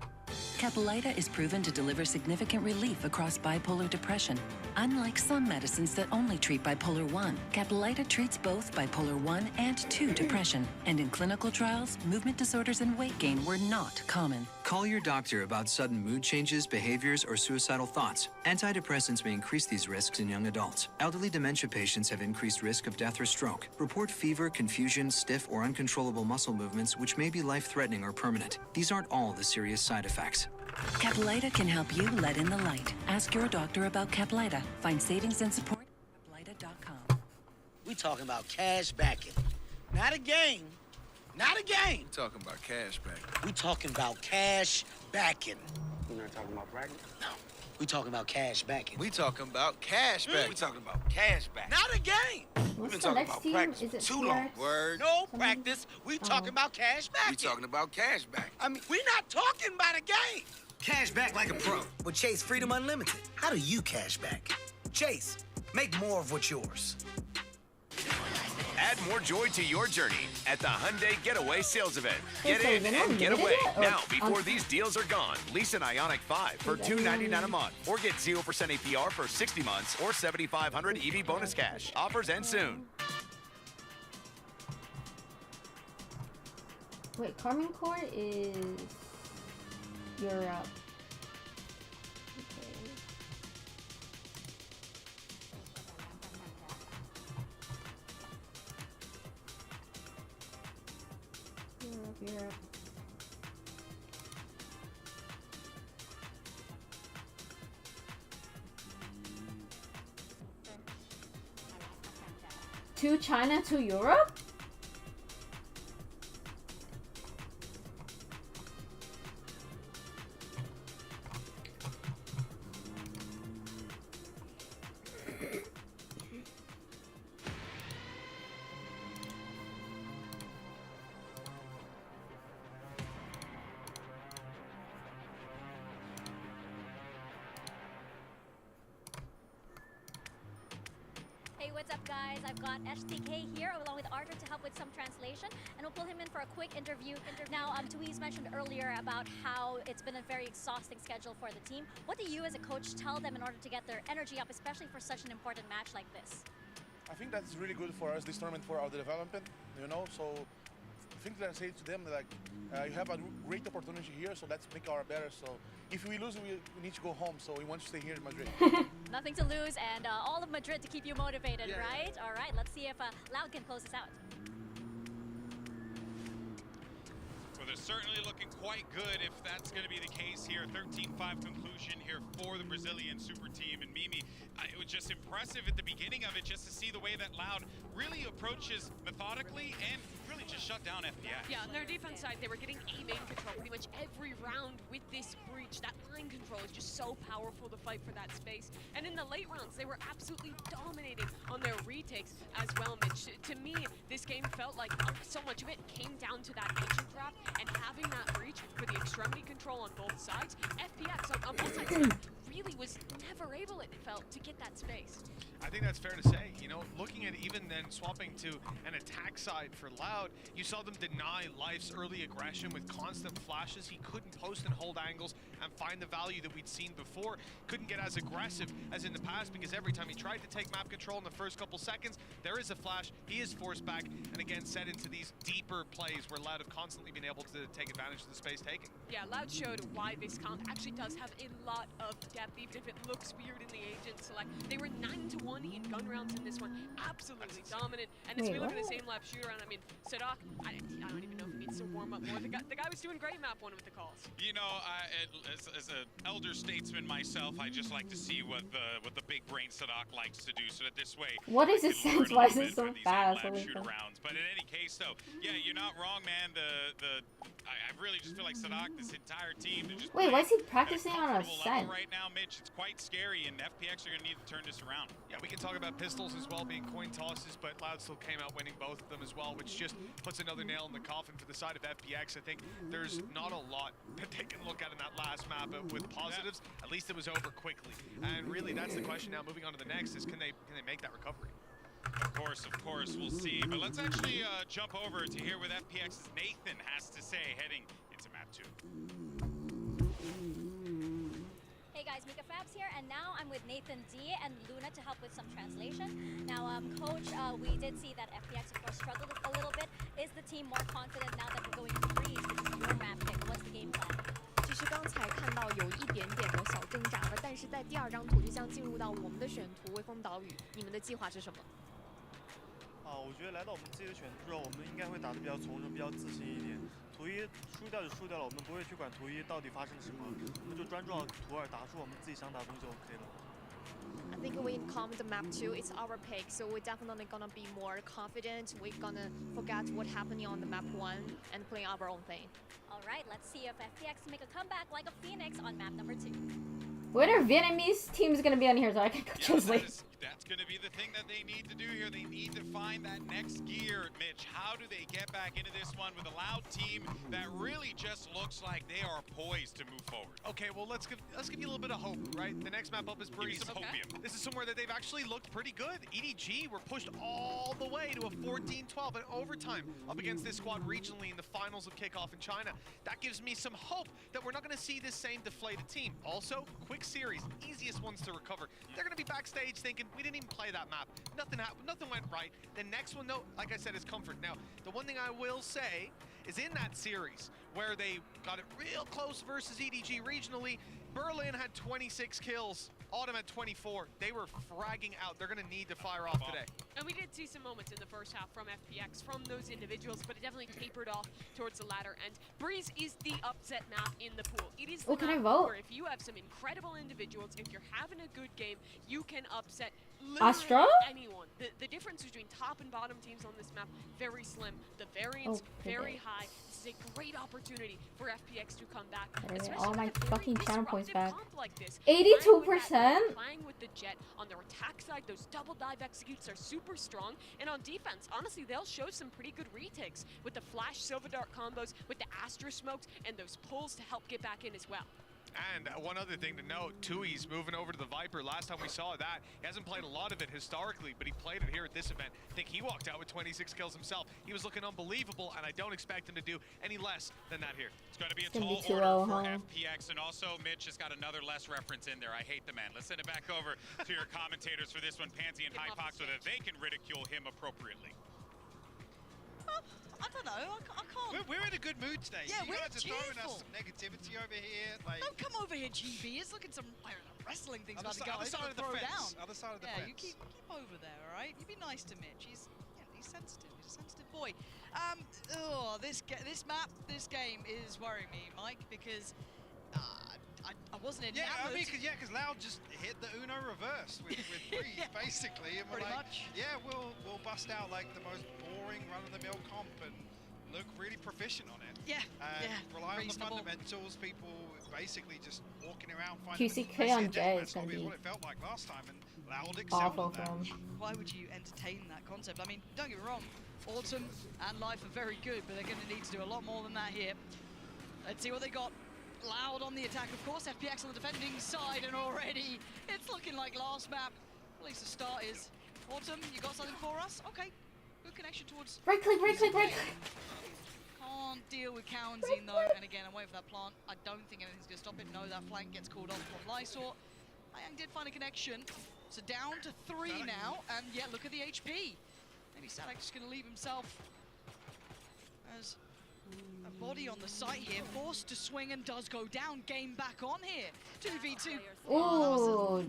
Speaker 11: Caplyta is proven to deliver significant relief across bipolar depression. Unlike some medicines that only treat bipolar 1, Caplyta treats both bipolar 1 and 2 depression. And in clinical trials, movement disorders and weight gain were not common.
Speaker 6: Call your doctor about sudden mood changes, behaviors, or suicidal thoughts. Antidepressants may increase these risks in young adults. Elderly dementia patients have increased risk of death or stroke. Report fever, confusion, stiff, or uncontrollable muscle movements, which may be life-threatening or permanent. These aren't all the serious side effects.
Speaker 11: Caplyta can help you let in the light. Ask your doctor about Caplyta. Find savings and support at caplyta.com.
Speaker 1: We talking about cash backing. Not a game, Not a game.
Speaker 12: We talking about cash back.
Speaker 1: We talking about cash backing.
Speaker 12: We're not talking about practice.
Speaker 1: No, we talking about cash backing.
Speaker 12: We talking about cash back.
Speaker 1: We talking about cash back. Not a game.
Speaker 4: What's
Speaker 1: been
Speaker 4: the
Speaker 1: talking
Speaker 4: next
Speaker 1: about
Speaker 4: team?
Speaker 1: practice
Speaker 4: Is it
Speaker 1: too long.
Speaker 4: FPX?
Speaker 12: Word.
Speaker 1: No
Speaker 4: Something?
Speaker 1: practice. We talking about cash backing.
Speaker 12: We talking about cash back.
Speaker 1: I mean, we not talking about a game.
Speaker 13: Cash back like a pro with Chase Freedom Unlimited.
Speaker 1: How do you cash back?
Speaker 13: Chase, make more of what's yours.
Speaker 14: Add more joy to your journey at the Hyundai Getaway Sales Event.
Speaker 4: Hey,
Speaker 14: Get
Speaker 4: so
Speaker 14: in
Speaker 4: they're
Speaker 14: and
Speaker 4: not
Speaker 14: get
Speaker 4: limited
Speaker 14: away
Speaker 4: yet, or-
Speaker 14: now before these deals are gone. Lease an Ioniq 5 for
Speaker 4: Is everyone-
Speaker 14: $299 a month, or get 0% APR for 60 months or $7,500 EV bonus cash. Offers end soon.
Speaker 4: Wait, Carmen Court is Europe. Okay. Europe. To China, to Europe?
Speaker 15: Hey, what's up, guys? I've got STK here along with Arthur to help with some translation, and we'll pull him in for a quick interview. Now, Tuiz mentioned earlier about how it's been a very exhausting schedule for the team. What do you, as a coach, tell them in order to get their energy up, especially for such an important match like this?
Speaker 16: I think that's really good for us, this tournament, for our development, you know, so I think that I say to them, like, you have a great opportunity here, so let's make our better. So if we lose, we need to go home, so we want to stay here in Madrid.
Speaker 15: Nothing to lose, and all of Madrid to keep you motivated,
Speaker 16: Yeah.
Speaker 15: right? All right, let's see if Loud can close this out.
Speaker 17: Well, they're certainly looking quite good if that's going to be the case here. 13-5 conclusion here for the Brazilian super team. And Mimi, it was just impressive at the beginning of it just to see the way that Loud really approaches methodically and really just shut down FPX.
Speaker 18: Yeah, on their defense side, they were getting A main control pretty much every round with this breach. That line control is just so powerful to fight for that space. And in the late rounds, they were absolutely dominating on their retakes as well, Mitch. To me, this game felt like so much of it came down to that ancient draft and having that breach for the extremity control on both sides. FPX on both sides really was never able, it felt, to get that space.
Speaker 3: I think that's fair to say. You know, looking at even then swapping to an attack side for Loud, you saw them deny Life's early aggression with constant flashes. He couldn't post and hold angles and find the value that we'd seen before. Couldn't get as aggressive as in the past because every time he tried to take map control in the first couple seconds, there is a flash, he is forced back, and again set into these deeper plays where Loud have constantly been able to take advantage of the space taking.
Speaker 18: Yeah, Loud showed why this comp actually does have a lot of depth, even if it looks weird in the agent select. They were 9-1 in gun rounds in this one, absolutely dominant. And as we look at the same lap shoot around, I mean, Sadak, I don't even know if he needs to warm up more. The guy was doing great map one with the calls.
Speaker 17: You know, as an elder statesman myself, I just like to see what the big brain Sadak likes to do, so that this way.
Speaker 4: What is his sense? Why is it so fast?
Speaker 17: Shoot-arounds. But in any case, though, yeah, you're not wrong, man. I really just feel like Sadak, this entire team, just
Speaker 4: Wait, why is he practicing on a set?
Speaker 17: right now, Mitch. It's quite scary, and FPX are going to need to turn this around.
Speaker 3: Yeah, we can talk about pistols as well being coin tosses, but Loud still came out winning both of them as well, which just puts another nail in the coffin for the side of FPX. I think there's not a lot that they can look at in that last map, but with positives, at least it was over quickly. And really, that's the question now. Moving on to the next is can they make that recovery?
Speaker 17: Of course, we'll see. But let's actually jump over to hear what FPX's Nathan has to say heading into map 2.
Speaker 15: Hey guys, Mika Fabs here, and now I'm with Nathan D and Luna to help with some translation. Now, Coach, we did see that FPX, of course, struggled a little bit. Is the team more confident now that we're going to freeze? This is your map pick. What's the game plan?
Speaker 19: 其实刚才看到有一点点的小挣扎了，但是在第二张图就将进入到我们的选图微风岛屿，你们的计划是什么？
Speaker 20: 我觉得来到我们自己的选图之后，我们应该会打得比较从容，比较自信一点。图一输掉就输掉了，我们不会去管图一到底发生了什么，我们就专注到图二，打出我们自己想打的东西就 OK 了。
Speaker 19: I think we come the map too. It's our pick, so we're definitely gonna be more confident. We're gonna forget what happening on the map 1 and play our own thing.
Speaker 15: All right, let's see if FPX make a comeback like a phoenix on map number 2.
Speaker 4: What are Vietnamese teams gonna be on here so I can go translate?
Speaker 17: That's going to be the thing that they need to do here. They need to find that next gear, Mitch. How do they get back into this one with a Loud team that really just looks like they are poised to move forward?
Speaker 2: Okay, well, let's give you a little bit of hope, right? The next map up is Breeze.
Speaker 17: Some hopium.
Speaker 2: This is somewhere that they've actually looked pretty good. EDG were pushed all the way to a 14-12 in overtime up against this squad regionally in the finals of kickoff in China. That gives me some hope that we're not going to see this same deflated team. Also, quick series, easiest ones to recover. They're going to be backstage thinking, we didn't even play that map. Nothing happened. Nothing went right. The next one, though, like I said, is comfort. Now, the one thing I will say is in that series where they got it real close versus EDG regionally, Berlin had 26 kills. Autumn had 24. They were fragging out. They're going to need to fire off today.
Speaker 18: And we did see some moments in the first half from FPX, from those individuals, but it definitely tapered off towards the latter end. Breeze is the upset map in the pool. It is the
Speaker 4: can I
Speaker 18: map
Speaker 4: vote?
Speaker 18: where if you have some incredible individuals, if you're having a good game, you can upset
Speaker 4: Astra?
Speaker 18: literally anyone. The difference between top and bottom teams on this map, very slim. The variance, very high. This is a great opportunity for FPX to come back.
Speaker 4: All my fucking channel points back.
Speaker 18: Like this.
Speaker 4: 82%?
Speaker 18: Playing with the Jet on their attack side, those double dive executes are super strong. And on defense, honestly, they'll show some pretty good retakes with the flash silver dart combos, with the Astra smokes, and those pulls to help get back in as well.
Speaker 2: And one other thing to note, Tui's moving over to the Viper. Last time we saw that, he hasn't played a lot of it historically, but he played it here at this event. I think he walked out with 26 kills himself. He was looking unbelievable, and I don't expect him to do any less than that here.
Speaker 17: It's going to be a tall order for FPX, and also Mitch has got another less reference in there. I hate the man. Let's send it back over to your commentators for this one, Pansy and Hypox, so that they can ridicule him appropriately.
Speaker 2: I don't know. I can't.
Speaker 3: We're in a good mood today.
Speaker 2: Yeah,
Speaker 3: you
Speaker 2: we're
Speaker 3: guys are throwing us
Speaker 2: cheerful.
Speaker 3: some negativity over here. Like,
Speaker 2: Don't come over here, GB. It's looking some wrestling things
Speaker 3: Other
Speaker 2: about to
Speaker 3: si-
Speaker 2: go.
Speaker 3: other side of the
Speaker 2: throw
Speaker 3: fence.
Speaker 2: down.
Speaker 3: Other side of the
Speaker 2: yeah, you
Speaker 3: fence.
Speaker 2: keep over there, all right? You be nice to Mitch. He's sensitive. He's a sensitive boy. This map, this game is worrying me, Mike, because I wasn't in.
Speaker 3: Yeah, I mean, because Loud just hit the Uno reverse with Breeze, basically, and we're
Speaker 2: Pretty
Speaker 3: like,
Speaker 2: much.
Speaker 3: yeah, we'll bust out like the most boring run-of-the-mill comp and look really proficient on it.
Speaker 2: Yeah,
Speaker 3: and rely on the
Speaker 2: reasonable.
Speaker 3: fundamentals. People basically just walking around finding.
Speaker 4: QCK on J is gonna be
Speaker 3: what it felt like last time, and Loud
Speaker 4: awful
Speaker 3: excelled
Speaker 4: for
Speaker 3: at that.
Speaker 4: him.
Speaker 2: Why would you entertain that concept? I mean, don't get me wrong. Autumn and Life are very good, but they're going to need to do a lot more than that here. Let's see what they got. Loud on the attack, of course. FPX on the defending side, and already it's looking like last map. At least the start is. Autumn, you got something for us? Okay. Good connection towards.
Speaker 4: Right click, right click, right click.
Speaker 2: Can't deal with Cowanzine though, and again, I'm waiting for that plant. I don't think anything's going to stop it. No, that flank gets called off from Lysor. Ayang did find a connection. So down to 3 now, and yeah, look at the HP. Maybe Sadak's just going to leave himself as a body on the site here, forced to swing and does go down. Game back on here. 2v2.
Speaker 4: Ooh,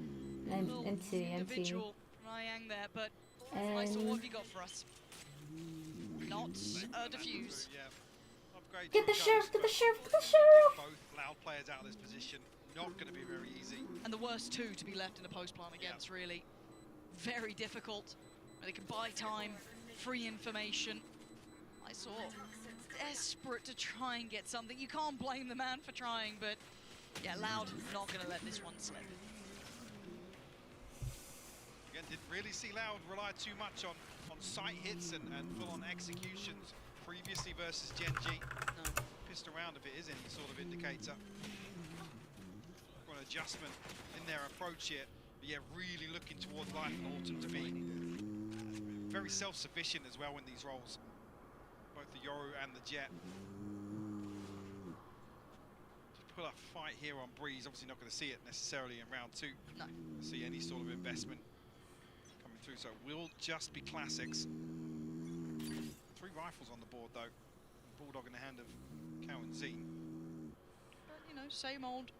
Speaker 2: Little
Speaker 4: NT.
Speaker 2: individual from Ayang there, but Lysor, what have you got for us? Not a defuse.
Speaker 3: Upgrade
Speaker 4: Get
Speaker 3: to
Speaker 4: the
Speaker 3: a
Speaker 4: sheriff,
Speaker 3: ghost,
Speaker 4: get the
Speaker 3: but
Speaker 4: sheriff, get the
Speaker 3: get
Speaker 4: sheriff.
Speaker 3: both Loud players out of this position. Not going to be very easy.
Speaker 2: And the worst two to be left in the post plant against, really. Very difficult. They can buy time, free information. I saw desperate to try and get something. You can't blame the man for trying, but yeah, Loud not going to let this one slip.
Speaker 3: Again, didn't really see Loud rely too much on sight hits and full-on executions previously versus Gen G.
Speaker 2: No.
Speaker 3: Pissed around if it is any sort of indicator. Got an adjustment in their approach here. But yeah, really looking towards Life and Autumn to be very self-sufficient as well in these roles. Both the Yoru and the Jet. Just put a fight here on Breeze. Obviously not going to see it necessarily in round 2.
Speaker 2: No.
Speaker 3: See any sort of investment coming through, so it will just be classics. 3 rifles on the board though. Bulldog in the hand of Cowanzine.
Speaker 2: But, you know, same old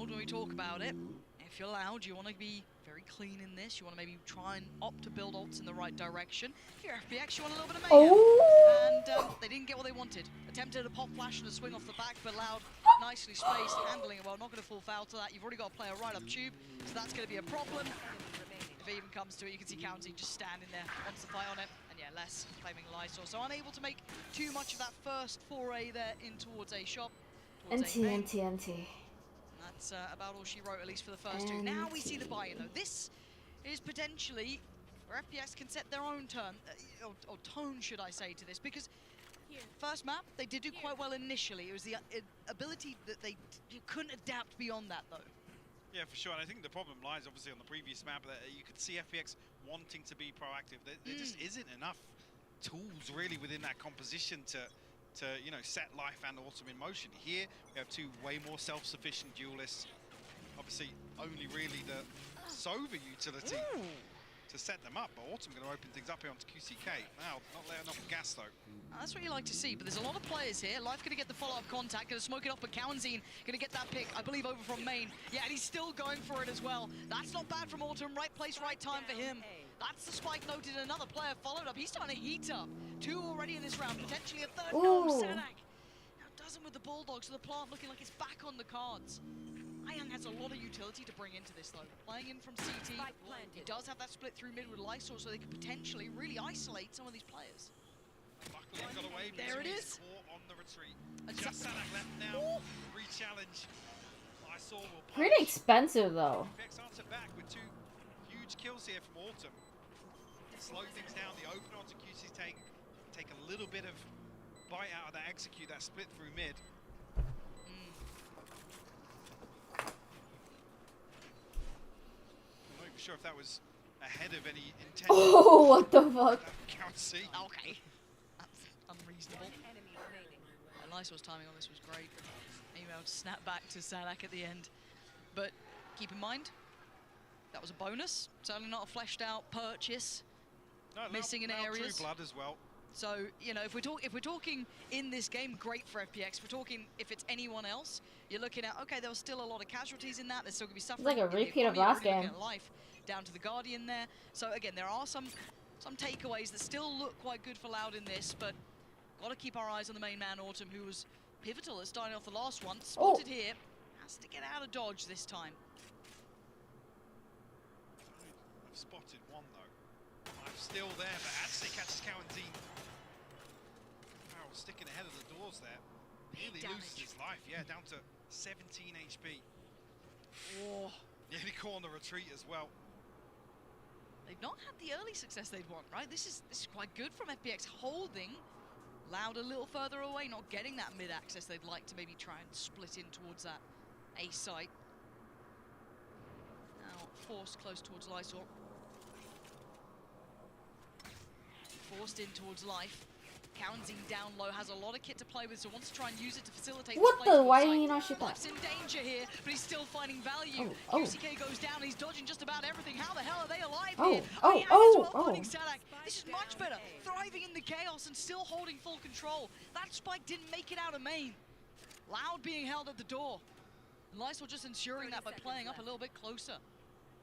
Speaker 2: when we talk about it. If you're Loud, you want to be very clean in this. You want to maybe try and opt to build ults in the right direction. If you're FPX, you want a little bit of mayhem. And they didn't get what they wanted. Attempted a pop flash and a swing off the back, but Loud nicely spaced, handling it well, not going to fall foul to that. You've already got a player right up tube, so that's going to be a problem. If it even comes to it, you can see County just standing there, wants to fight on it. And yeah, less claiming Lysor, so unable to make too much of that first foray there in towards A shop.
Speaker 4: NT.
Speaker 2: That's about all she wrote, at least for the first two. Now we see the buy-in, though. This is potentially where FPX can set their own turn, or tone, should I say, to this, because first map, they did do quite well initially. It was the ability that you couldn't adapt beyond that, though.
Speaker 3: Yeah, for sure. And I think the problem lies, obviously, on the previous map. That you could see FPX wanting to be proactive. There just isn't enough tools, really, within that composition to you know, set Life and Autumn in motion. Here, we have two way more self-sufficient duelists. Obviously, only really the Sova utility to set them up, but Autumn going to open things up here onto QCK. Now, not letting off the gas, though.
Speaker 2: That's what you like to see, but there's a lot of players here. Life going to get the follow-up contact, going to smoke it up, but Cowanzine going to get that pick, I believe, over from main. Yeah, and he's still going for it as well. That's not bad from Autumn. Right place, right time for him. That's the spike noted. Another player followed up. He's starting to heat up. Two already in this round, potentially a third. No, Sanak. Now doesn't with the Bulldogs, so the plant looking like it's back on the cards. Young has a lot of utility to bring into this, though. Playing in from CT, he does have that split through mid with Lysor, so they could potentially really isolate some of these players.
Speaker 3: Luckily, got away.
Speaker 2: There it is.
Speaker 3: On the retreat. Just Sanak left now. Re-challenge. Lysor will punch.
Speaker 4: Pretty expensive, though.
Speaker 3: FPX answer back with two huge kills here from Autumn. Slow things down. The open onto QC's take a little bit of bite out of that execute, that split through mid. Sure if that was ahead of any intent.
Speaker 4: Oh, what the fuck?
Speaker 3: Can't see.
Speaker 2: Okay, that's unreasonable. And Lysor's timing on this was great. Email to snap back to Sanak at the end. But keep in mind, that was a bonus. Certainly not a fleshed out purchase.
Speaker 3: No,
Speaker 2: missing in areas.
Speaker 3: True blood as well.
Speaker 2: So, you know, if we're talking in this game, great for FPX. We're talking if it's anyone else, you're looking at, okay, there was still a lot of casualties in that. There's still going to be suffering.
Speaker 4: It's like a repeat of last game.
Speaker 2: Life down to the Guardian there. So again, there are some takeaways that still look quite good for Loud in this, but got to keep our eyes on the main man, Autumn, who was pivotal at starting off the last one. Spotted here. Has to get out of dodge this time.
Speaker 3: I've spotted one, though. I'm still there, but actually catches Cowanzine. Sticking ahead of the doors there. Nearly loses his life, yeah, down to 17 HP.
Speaker 2: Oh.
Speaker 3: Nearly caught on the retreat as well.
Speaker 2: They've not had the early success they'd want, right? This is quite good from FPX, holding Loud a little further away, not getting that mid-access they'd like to maybe try and split in towards that A site. Now forced close towards Lysor. Forced in towards Life. Cowanzine down low, has a lot of kit to play with, so wants to try and use it to facilitate.
Speaker 4: What the? Why didn't he not shoot that?
Speaker 2: Life's in danger here, but he's still finding value.
Speaker 4: Oh.
Speaker 2: QCK goes down, he's dodging just about everything. How the hell are they alive
Speaker 4: Oh.
Speaker 2: here? Finding Sanak. This is much better. Thriving in the chaos and still holding full control. That spike didn't make it out of main. Loud being held at the door. Lysor just ensuring that by playing up a little bit closer.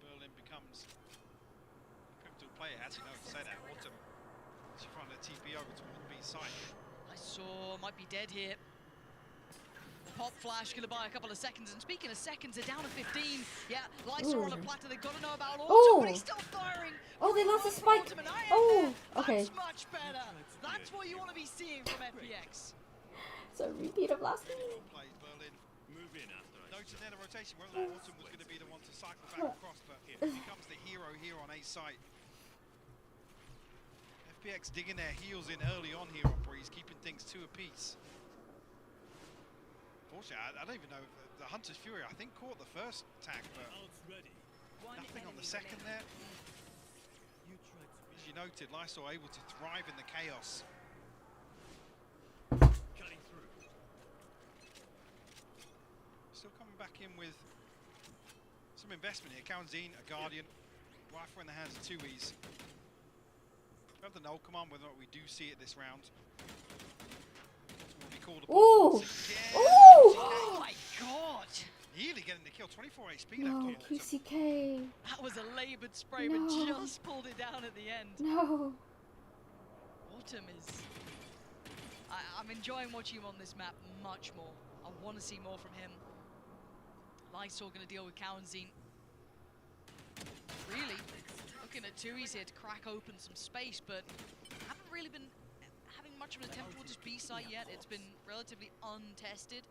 Speaker 3: Berlin becomes a pivotal player, as you know, to say that. Autumn, she found a TP over toward the B side.
Speaker 2: Lysor might be dead here. Pop flash, gonna buy a couple of seconds, and speaking of seconds, they're down to 15. Yeah, Lysor on a platter, they've got to know about Autumn, but he's still firing.
Speaker 4: Oh, they lost a spike. Oh, okay.
Speaker 2: That's much better. That's what you want to be seeing from FPX.
Speaker 4: It's a repeat of last game.
Speaker 3: Plays Berlin. Move in after. Noting there the rotation, whether Autumn was going to be the one to cycle back across, but he becomes the hero here on A site. FPX digging their heels in early on here on Breeze, keeping things two apiece. Unfortunately, I don't even know if the Hunter's Fury, I think, caught the first tag, but nothing on the second there. As you noted, Lysor able to thrive in the chaos.
Speaker 8: Cutting through.
Speaker 3: Still coming back in with some investment here. Cowanzine, a Guardian, rifle in the hands of 2Es. We have the null command, whether or not we do see it this round. Will be called upon.
Speaker 4: Ooh! Ooh!
Speaker 2: Oh my god!
Speaker 3: Nearly getting the kill, 24 HP
Speaker 4: No,
Speaker 3: left.
Speaker 4: QCK.
Speaker 2: That was a laboured spray,
Speaker 4: No.
Speaker 2: but just pulled it down at the end.
Speaker 4: No.
Speaker 2: Autumn is... I'm enjoying watching him on this map much more. I want to see more from him. Lysol going to deal with Kawanzine. Really looking at Tui's here to crack open some space, but haven't really been having much of an attempt towards his B site yet. It's been relatively untested.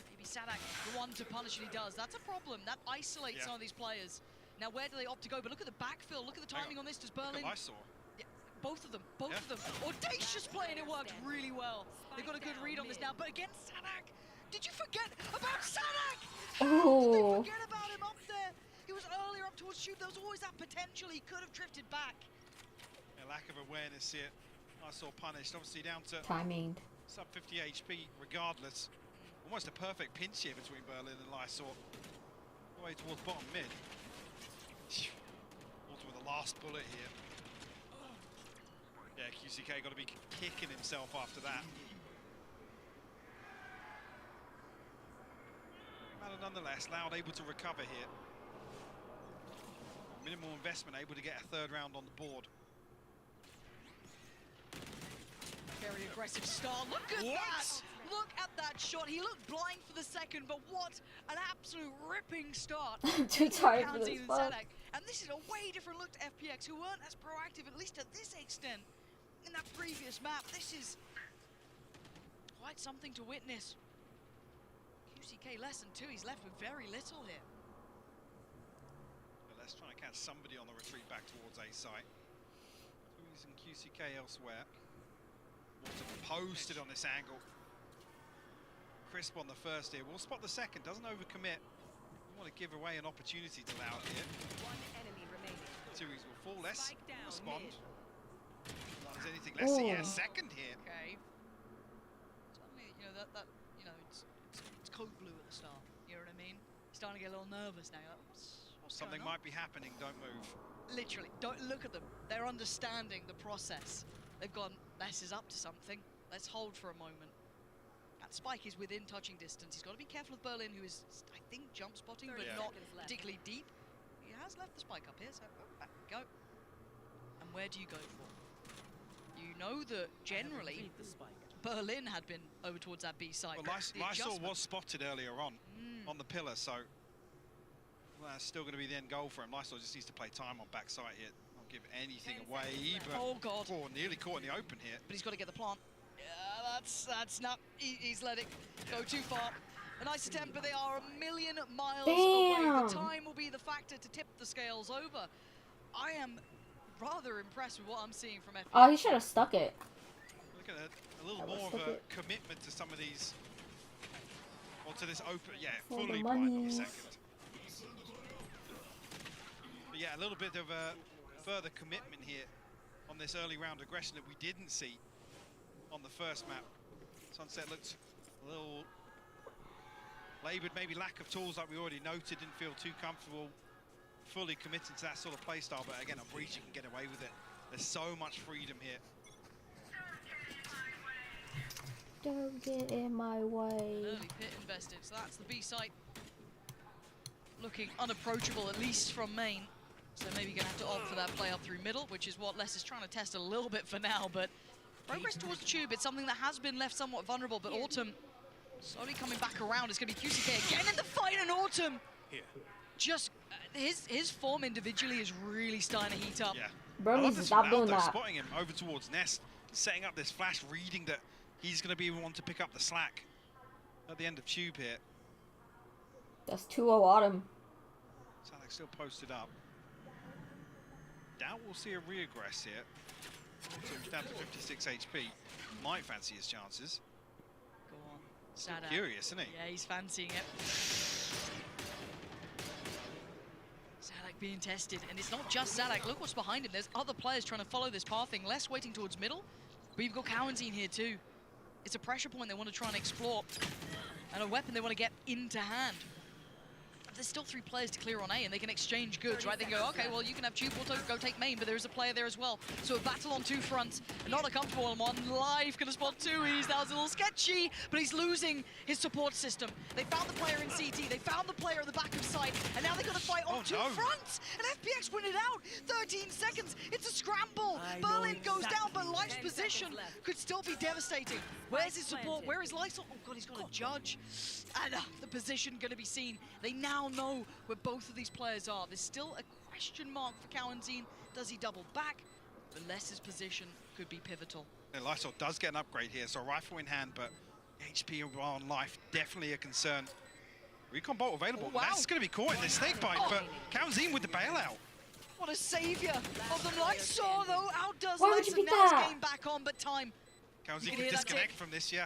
Speaker 2: Maybe Sadak the one to punish, and he does. That's a problem. That isolates some of these players. Now, where do they opt to go? But look at the backfill. Look at the timing on this. Does Berlin...
Speaker 3: Look at Lysol.
Speaker 2: Yeah, both of them. Both of them. Audacious play, and it worked really well. They've got a good read on this now. But against Sadak, did you forget about Sadak? How did they forget about him up there? He was earlier up towards Tube. There was always that potential. He could have drifted back.
Speaker 3: A lack of awareness here. Lysol punished. Obviously down to
Speaker 4: timing.
Speaker 3: Sub 50 HP regardless. Almost a perfect pinch here between Berlin and Lysol. All the way towards bottom mid. Also with the last bullet here. Yeah, QCK got to be kicking himself after that. But nonetheless, Loud able to recover here. Minimal investment, able to get a third round on the board.
Speaker 2: Very aggressive start. Look at that! Look at that shot. He looked blind for the second, but what an absolute ripping start.
Speaker 4: I'm too tired for this.
Speaker 2: And this is a way different look to FPX, who weren't as proactive, at least to this extent, in that previous map. This is quite something to witness. QCK less than 2. He's left with very little here.
Speaker 3: But let's try and catch somebody on the retreat back towards A site. Who's in QCK elsewhere? Posted on this angle. Crisp on the first here. We'll spot the second. Doesn't overcommit. We want to give away an opportunity to Loud here.
Speaker 5: One enemy remaining.
Speaker 3: Tui's will fall less. Respond. Is anything
Speaker 2: Ooh.
Speaker 3: less? Yeah, second here.
Speaker 2: Okay. Suddenly, you know that it's code blue at the start. You know what I mean? He's starting to get a little nervous now. Like, what's
Speaker 3: Something
Speaker 2: going on?
Speaker 3: might be happening. Don't move.
Speaker 2: Literally, don't look at them. They're understanding the process. They've gone, Les is up to something. Let's hold for a moment. That Spike is within touching distance. He's got to be careful of Berlin, who is, I think, jump spotting, but not particularly deep. He has left the Spike up here, so back we go. And where do you go for? You know that generally Berlin had been over towards that B site.
Speaker 3: Well, Lysol was spotted earlier on the pillar, so that's still going to be the end goal for him. Lysol just needs to play time on backside here. Not give anything away, but
Speaker 2: oh god,
Speaker 3: nearly caught in the open here.
Speaker 2: But he's got to get the plant. Yeah, that's not. He's let it go too far. A nice attempt, but they are a million miles away. The time will be the factor to tip the scales over. I am rather impressed with what I'm seeing from FPX.
Speaker 4: Oh, he should have stuck it.
Speaker 3: Look at a little more of a commitment to some of these, or to this open, yeah, fully blind on the second. But yeah, a little bit of a further commitment here on this early round aggression that we didn't see on the first map. Sunset looked a little laboured, maybe lack of tools like we already noted, didn't feel too comfortable fully committed to that sort of play style, but again, a breach, you can get away with it. There's so much freedom here.
Speaker 4: Don't get in my way.
Speaker 2: An early pit invested, so that's the B site. Looking unapproachable, at least from main. So maybe you're gonna have to opt for that play up through middle, which is what Les is trying to test a little bit for now, but progress towards the tube, it's something that has been left somewhat vulnerable, but Autumn slowly coming back around. It's gonna be QCK again in the fight, and Autumn just, his form individually is really starting to heat up.
Speaker 3: Yeah.
Speaker 4: Bro needs to stop doing that.
Speaker 3: Spotting him over towards Nest, setting up this flash, reading that he's gonna be the one to pick up the slack at the end of tube here.
Speaker 4: That's 2-0 Autumn.
Speaker 3: Sadek still posted up. Doubt we'll see a reaggress here. Autumn's down to 56 HP. Might fancy his chances.
Speaker 2: Go on.
Speaker 3: Still
Speaker 2: Sadak.
Speaker 3: curious, isn't he?
Speaker 2: Yeah, he's fancying it. Sadak being tested, and it's not just Sadak. Look what's behind him. There's other players trying to follow this pathing. Less waiting towards middle, but you've got Kawanzine here too. It's a pressure point they want to try and explore, and a weapon they want to get into hand. There's still 3 players to clear on A, and they can exchange goods, right? They can go, okay, well, you can have tube, we'll go take main, but there is a player there as well. So a battle on 2 fronts, and not a comfortable one. Live gonna spot 2. That was a little sketchy, but he's losing his support system. They found the player in CT, they found found the player at the back of site, and now they've got to fight on two fronts. And FPX win it out. 13 seconds. It's a scramble. Berlin goes down, but Life's position could still be devastating. Where's his support? Where is Lysol? Oh god, he's got a judge. And the position going to be seen. They now know where both of these players are. There's still a question mark for Cowanzine. Does he double back? But Less's position could be pivotal.
Speaker 3: And Lysol does get an upgrade here, so rifle in hand, but HP on Life definitely a concern. Recon bolt available.
Speaker 2: Oh, wow.
Speaker 3: That's going to be caught in this snake bite, but Cowanzine with the bailout.
Speaker 2: What a savior of the Lysol, though. Outdoes
Speaker 4: Why would you
Speaker 2: Less, and
Speaker 4: pick
Speaker 2: now it's
Speaker 4: that?
Speaker 2: getting back on, but time.
Speaker 3: Cowanzine can disconnect from this, yeah.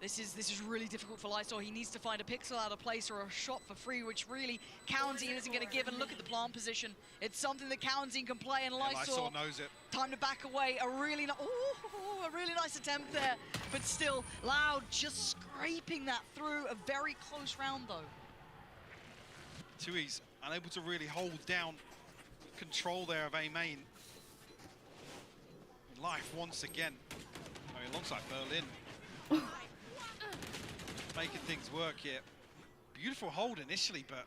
Speaker 2: This is really difficult for Lysol. He needs to find a pixel out of place or a shot for free, which really Cowanzine isn't going to give. And look at the plant position. It's something that Cowanzine can play, and Lysol
Speaker 3: knows it.
Speaker 2: Time to back away. A really nice attempt there, but still Loud just scraping that through. A very close round though.
Speaker 3: Tui's unable to really hold down control there of A main. Life once again. I mean, alongside Berlin. Making things work here. Beautiful hold initially, but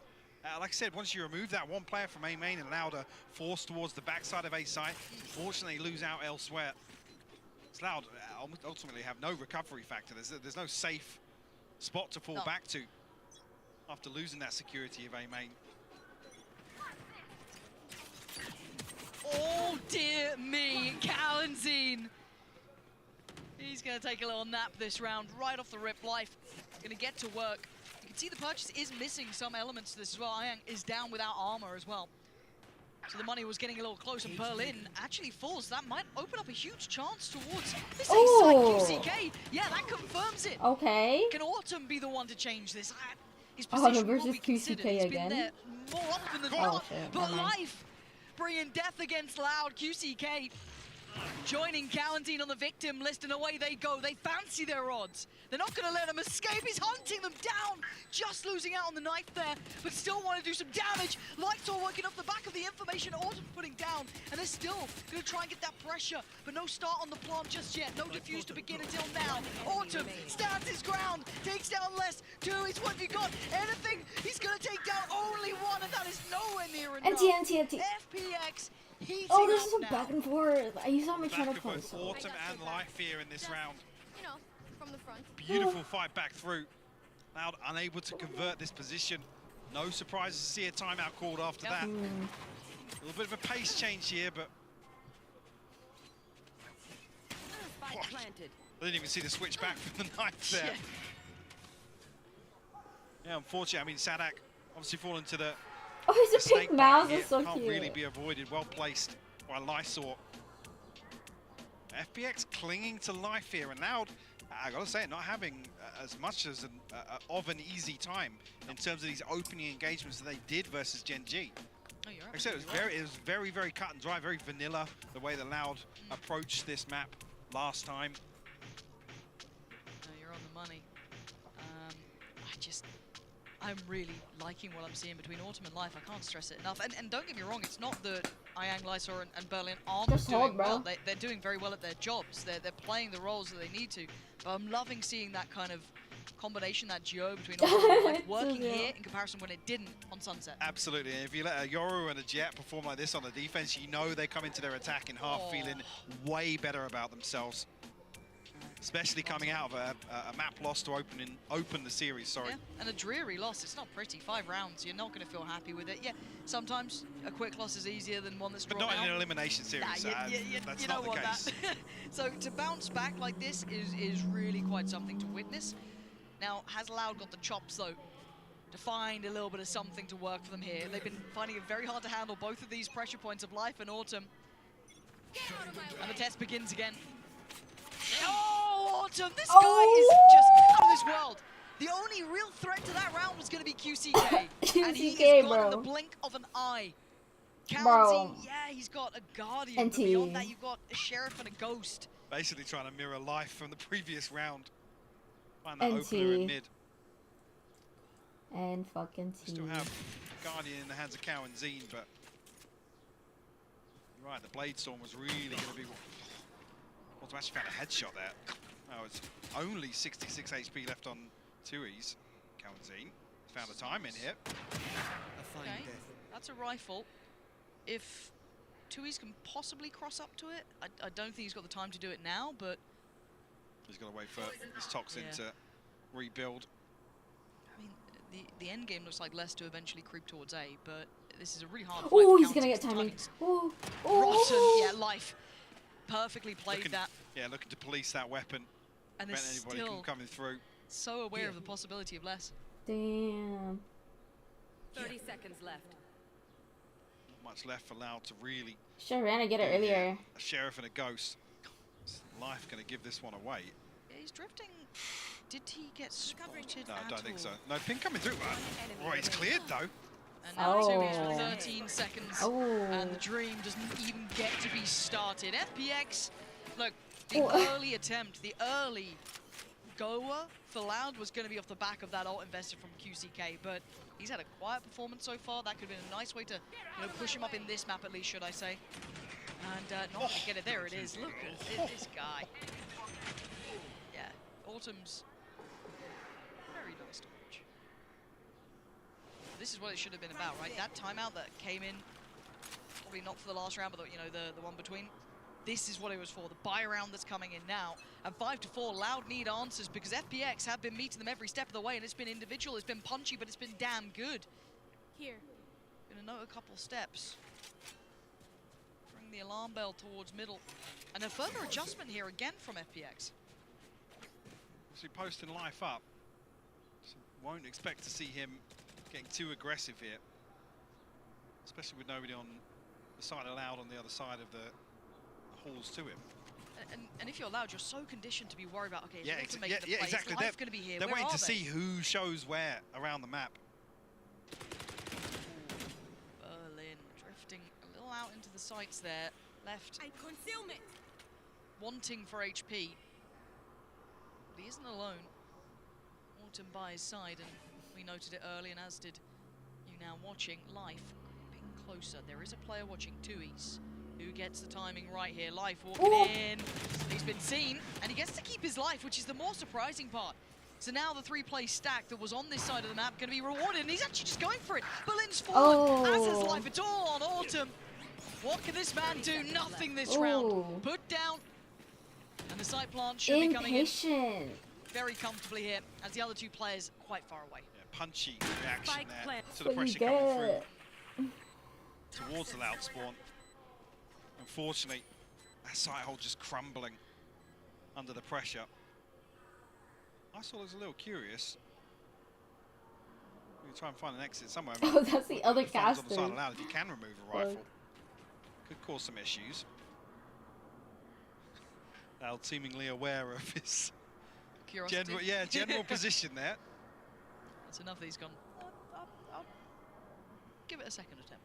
Speaker 3: like I said, once you remove that one player from A main and allow the force towards the backside of A site, unfortunately lose out elsewhere. It's Loud ultimately have no recovery factor. There's no safe spot to fall back to after losing that security of A main.
Speaker 2: Oh dear me, Cowanzine. He's going to take a little nap this round, right off the rip. Life going to get to work. You can see the purchase is missing some elements to this as well. Ayang is down without armor as well. So the money was getting a little close, and Berlin actually falls. That might open up a huge chance towards this QCK. Yeah, that confirms it.
Speaker 4: Okay.
Speaker 2: Can Autumn be the one to change this? His
Speaker 4: Autumn
Speaker 2: position
Speaker 4: versus
Speaker 2: will be considered.
Speaker 4: QCK
Speaker 2: He's
Speaker 4: again.
Speaker 2: been there more often than
Speaker 4: Oh,
Speaker 2: not.
Speaker 4: shit.
Speaker 2: But
Speaker 4: Never mind.
Speaker 2: Life bringing death against Loud. QCK joining Cowanzine on the victim list, and away they go. They fancy their odds. They're not going to let him escape. He's hunting them down. Just losing out on the knife there, but still want to do some damage. Lightsor working off the back of the information Autumn's putting down, and they're still going to try and get that pressure, but no start on the plant just yet. No defuse to begin until now. Autumn stands his ground, takes down Less. Tui's what have you got? Anything? He's going to take down only one, and that is nowhere near enough.
Speaker 4: NT.
Speaker 2: FPX heating
Speaker 4: Oh, this
Speaker 2: up
Speaker 4: is a
Speaker 2: now.
Speaker 4: back and forth. You saw me trying
Speaker 3: Back
Speaker 4: to
Speaker 3: of
Speaker 4: play
Speaker 3: both
Speaker 4: so.
Speaker 3: Autumn and Life here in this round.
Speaker 19: You know, from the front.
Speaker 3: Beautiful fight back through. Loud unable to convert this position. No surprises to see a timeout called after that. A little bit of a pace change here, but
Speaker 5: Spike planted.
Speaker 3: I didn't even see the switch back from the knife there. Yeah, unfortunately, I mean, Sadak obviously fallen to the
Speaker 4: Oh, he's a
Speaker 3: snake
Speaker 4: pink
Speaker 3: bite
Speaker 4: mouse.
Speaker 3: here.
Speaker 4: It's so
Speaker 3: Can't
Speaker 4: cute.
Speaker 3: really be avoided. Well placed by Lysor. FPX clinging to life here, and Loud, I gotta say, not having as much as of an easy time in terms of these opening engagements that they did versus Gen G.
Speaker 2: Oh, you're
Speaker 3: Like I said, it was very, very cut and dry, very vanilla, the way that Loud approached this map last time.
Speaker 2: No, you're on the money. I'm really liking what I'm seeing between Autumn and Life. I can't stress it enough. And don't get me wrong, it's not that Ayang, Lysor, and Berlin aren't
Speaker 4: Just
Speaker 2: doing
Speaker 4: hold, bro.
Speaker 2: well. They're doing very well at their jobs. They're playing the roles that they need to. But I'm loving seeing that kind of combination, that duo between Autumn and Life working here in comparison when it didn't on Sunset.
Speaker 3: Absolutely, and if you let a Yoru and a Jet perform like this on the defense, you know they come into their attack in half feeling way better about themselves. Especially coming out of a map loss to open the series, sorry.
Speaker 2: Yeah, and a dreary loss. It's not pretty. 5 rounds, you're not going to feel happy with it. Yeah, sometimes a quick loss is easier than one that's drawn
Speaker 3: But not
Speaker 2: out.
Speaker 3: in an elimination series, that's
Speaker 2: you
Speaker 3: not
Speaker 2: don't
Speaker 3: the
Speaker 2: want
Speaker 3: case.
Speaker 2: that. So to bounce back like this is really quite something to witness. Now, has Loud got the chops, though, to find a little bit of something to work for them here? They've been finding it very hard to handle both of these pressure points of Life and Autumn. And the test begins again. Oh, Autumn, this guy is just out of this world. The only real threat to that round was going to be QCK. And he is gone in the blink of an eye. Cowanzine, yeah, he's got a Guardian, but beyond that, you've got a Sheriff and a Ghost.
Speaker 3: Basically trying to mirror Life from the previous round. Find that opener in mid.
Speaker 4: And fucking T.
Speaker 3: Still have Guardian in the hands of Cowanzine, but right, the Blade Storm was really going to be. Well, to actually found a headshot there. Oh, it's only 66 HP left on Tui's. Cowanzine Found a time in here.
Speaker 2: Okay, that's a rifle. If Tui's can possibly cross up to it, I don't think he's got the time to do it now, but...
Speaker 3: He's got to wait for his toxin to rebuild.
Speaker 2: I mean, the end game looks like less to eventually creep towards A, but this is a really hard fight.
Speaker 4: Oh, he's gonna get timing. Oh,
Speaker 2: rotten, yeah, Life. Perfectly played that.
Speaker 3: Yeah, looking to police that weapon.
Speaker 2: And they're
Speaker 3: prevent anybody
Speaker 2: still
Speaker 3: from coming through.
Speaker 2: So aware of the possibility of less.
Speaker 4: Damn.
Speaker 5: 30 seconds left.
Speaker 3: Not much left for Loud to really.
Speaker 4: Should have ran to get it earlier.
Speaker 3: A sheriff and a ghost. Is Life going to give this one away?
Speaker 2: Yeah, he's drifting. Did he get spotted?
Speaker 3: No, I don't think so. No, ping coming through. Right, he's cleared though.
Speaker 2: And now Tui's for 13 seconds. And the dream doesn't even get to be started. FPX, look, the early attempt, the early goer for Loud was going to be off the back of that ult invested from QCK, but he's had a quiet performance so far. That could have been a nice way to push him up in this map at least, should I say. And not going to get it. There it is. Look at this guy. Yeah, Autumn's very nice to watch. This is what it should have been about, right? That timeout that came in, probably not for the last round, but the one between. This is what it was for, the buy round that's coming in now. And 5-4, Loud need answers because FPX have been meeting them every step of the way, and it's been individual, it's been punchy, but it's been damn good.
Speaker 19: Here.
Speaker 2: Gonna note a couple steps. Bring the alarm bell towards middle. And a further adjustment here again from FPX.
Speaker 3: So posting Life up. So won't expect to see him getting too aggressive here. Especially with nobody on the side of Loud on the other side of the halls to him.
Speaker 2: And if you're Loud, you're so conditioned to be worried about, okay,
Speaker 3: exactly.
Speaker 2: Is Life going to be here?
Speaker 3: They're
Speaker 2: Where
Speaker 3: waiting
Speaker 2: are
Speaker 3: to see who shows where around the map.
Speaker 2: Berlin drifting a little out into the sights there. Left.
Speaker 5: Concealment.
Speaker 2: Wanting for HP. But he isn't alone. Autumn by his side, and we noted it early, and as did you now watching. Life creeping closer. There is a player watching Tui's. Who gets the timing right here? Life walking in. He's been seen, and he gets to keep his life, which is the more surprising part. So now the 3-play stack that was on this side of the map going to be rewarded, and he's actually just going for it. Berlin's fallen, as is Life. It's all on Autumn. What can this man do? Nothing this round. Put down, and the site plant should be coming in very comfortably here, as the other two players quite far away.
Speaker 3: Yeah, punchy reaction there to the pressure coming through towards the Loud spawn. Unfortunately, that site hole just crumbling under the pressure. I saw was a little curious. We can try and find an exit somewhere.
Speaker 4: Oh, that's the other caster.
Speaker 3: On the side of Loud, if you can remove a rifle, could cause some issues. Loud seemingly aware of his general position there.
Speaker 2: That's enough that he's gone. I'll give it a second attempt.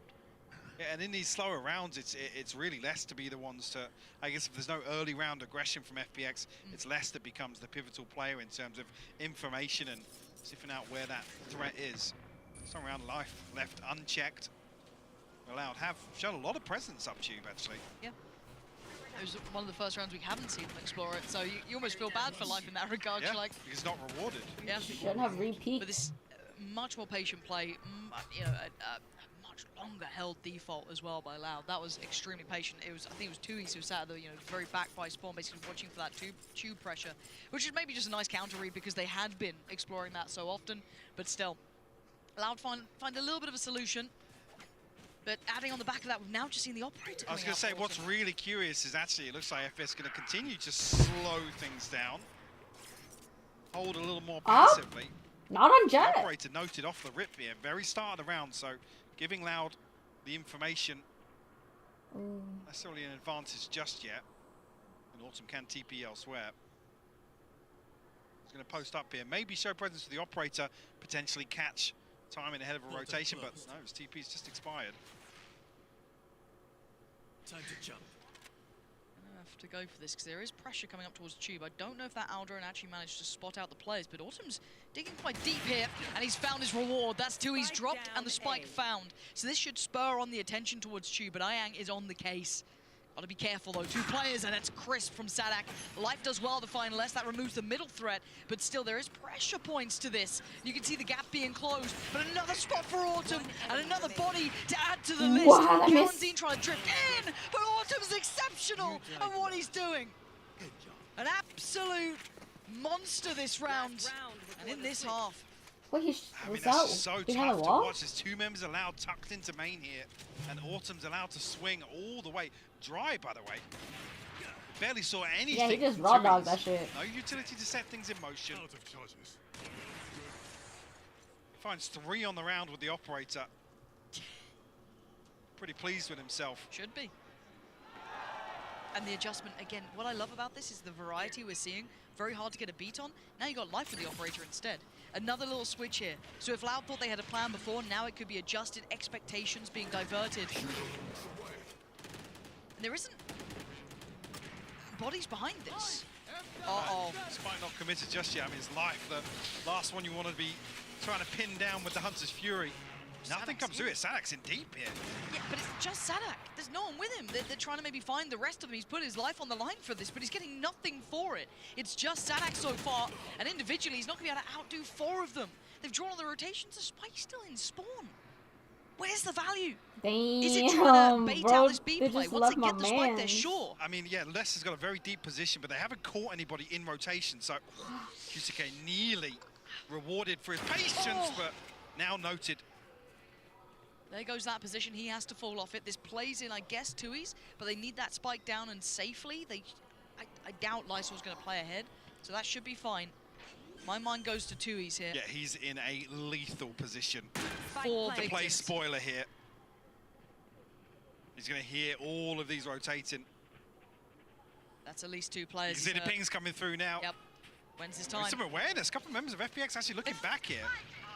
Speaker 3: Yeah, and in these slower rounds, it's really less to be the ones to, I guess if there's no early round aggression from FPX, it's less that becomes the pivotal player in terms of information and sniffing out where that threat is. Some round Life left unchecked. Loud have shown a lot of presence up Tube, actually.
Speaker 2: Yeah. It was one of the first rounds we haven't seen them explore it, so you almost feel bad for Life in that regard.
Speaker 3: Yeah,
Speaker 2: like,
Speaker 3: because it's not rewarded.
Speaker 2: Yeah.
Speaker 4: Shouldn't have repeat.
Speaker 2: But this much more patient play, a much longer held default as well by Loud. That was extremely patient. I think it was Tui's who sat at the very back by spawn, basically watching for that tube pressure, which is maybe just a nice counter read because they had been exploring that so often. But still, Loud find a little bit of a solution. But adding on the back of that, we've now just seen the operator.
Speaker 3: I was going to say, what's really curious is actually it looks like FS is going to continue to slow things down, hold a little more passively.
Speaker 4: Not on Jet.
Speaker 3: The operator noted off the rip here, very start of the round, so giving Loud the information, necessarily an advantage just yet. And Autumn can TP elsewhere. He's going to post up here, maybe show presence to the operator, potentially catch timing ahead of a rotation, but no, his TP's just expired.
Speaker 1: Time to jump.
Speaker 2: I have to go for this because there is pressure coming up towards Tube. I don't know if that Aldrin actually managed to spot out the players, but Autumn's digging quite deep here, and he's found his reward. That's two he's dropped and the spike found. So this should spur on the attention towards Tube, but Ayang is on the case. Gotta be careful though, 2 players, and it's crisp from Sadak. Life does well to find less, that removes the middle threat, but still there is pressure points to this. You can see the gap being closed, but another spot for Autumn, and another body to add to the list.
Speaker 4: Wow, I missed.
Speaker 2: Karanzine trying to drift in, but Autumn's exceptional at what he's doing. An absolute monster this round, and in this half.
Speaker 4: Wait, he's
Speaker 3: I mean,
Speaker 4: was
Speaker 3: that's
Speaker 4: that
Speaker 3: just so
Speaker 4: behind
Speaker 3: tough
Speaker 4: the
Speaker 3: to
Speaker 4: wall?
Speaker 3: watch. There's 2 members allowed tucked into main here, and Autumn's allowed to swing all the way. Dry, by the way. Barely saw anything.
Speaker 4: Yeah, he just
Speaker 3: from
Speaker 4: raw
Speaker 3: Toomies.
Speaker 4: dogged that shit.
Speaker 3: No utility to set things in motion. Finds 3 on the round with the operator. Pretty pleased with himself.
Speaker 2: Should be. And the adjustment, again, what I love about this is the variety we're seeing. Very hard to get a beat on. Now you got Life with the operator instead. Another little switch here. So if Loud thought they had a plan before, now it could be adjusted, expectations being diverted. And there isn't bodies behind this. Uh-oh.
Speaker 3: Despite not committed just yet, I mean, it's Life, the last one you want to be trying to pin down with the Hunter's Fury. Nothing comes through it. Sadak's in deep here.
Speaker 2: Yeah, but it's just Sadak. There's no one with him. They're trying to maybe find the rest of them. He's put his life on the line for this, but he's getting nothing for it. It's just Sadak so far, and individually, he's not going to be able to outdo 4 of them. They've drawn all the rotations. The Spike's still in spawn. Where's the value?
Speaker 4: Damn,
Speaker 2: Is it trying to bait
Speaker 4: bro,
Speaker 2: out this B
Speaker 4: they
Speaker 2: play?
Speaker 4: just
Speaker 2: Once
Speaker 4: left
Speaker 2: they
Speaker 4: my
Speaker 2: get the Spike, they're
Speaker 4: mans.
Speaker 2: sure.
Speaker 3: I mean, yeah, Leicester's got a very deep position, but they haven't caught anybody in rotation, so QCK nearly rewarded for his patience, but now noted.
Speaker 2: There goes that position. He has to fall off it. This plays in, I guess, Tui's, but they need that Spike down and safely. I doubt Lysol's going to play ahead, so that should be fine. My mind goes to Tui's here.
Speaker 3: Yeah, he's in a lethal position.
Speaker 2: 4
Speaker 3: To play
Speaker 2: victims.
Speaker 3: spoiler here. He's going to hear all of these rotating.
Speaker 2: That's at least 2
Speaker 3: You
Speaker 2: players.
Speaker 3: can see the pings coming through now.
Speaker 2: Yep. When's his
Speaker 3: There's
Speaker 2: time?
Speaker 3: some awareness. A couple of members of FPX actually looking back here.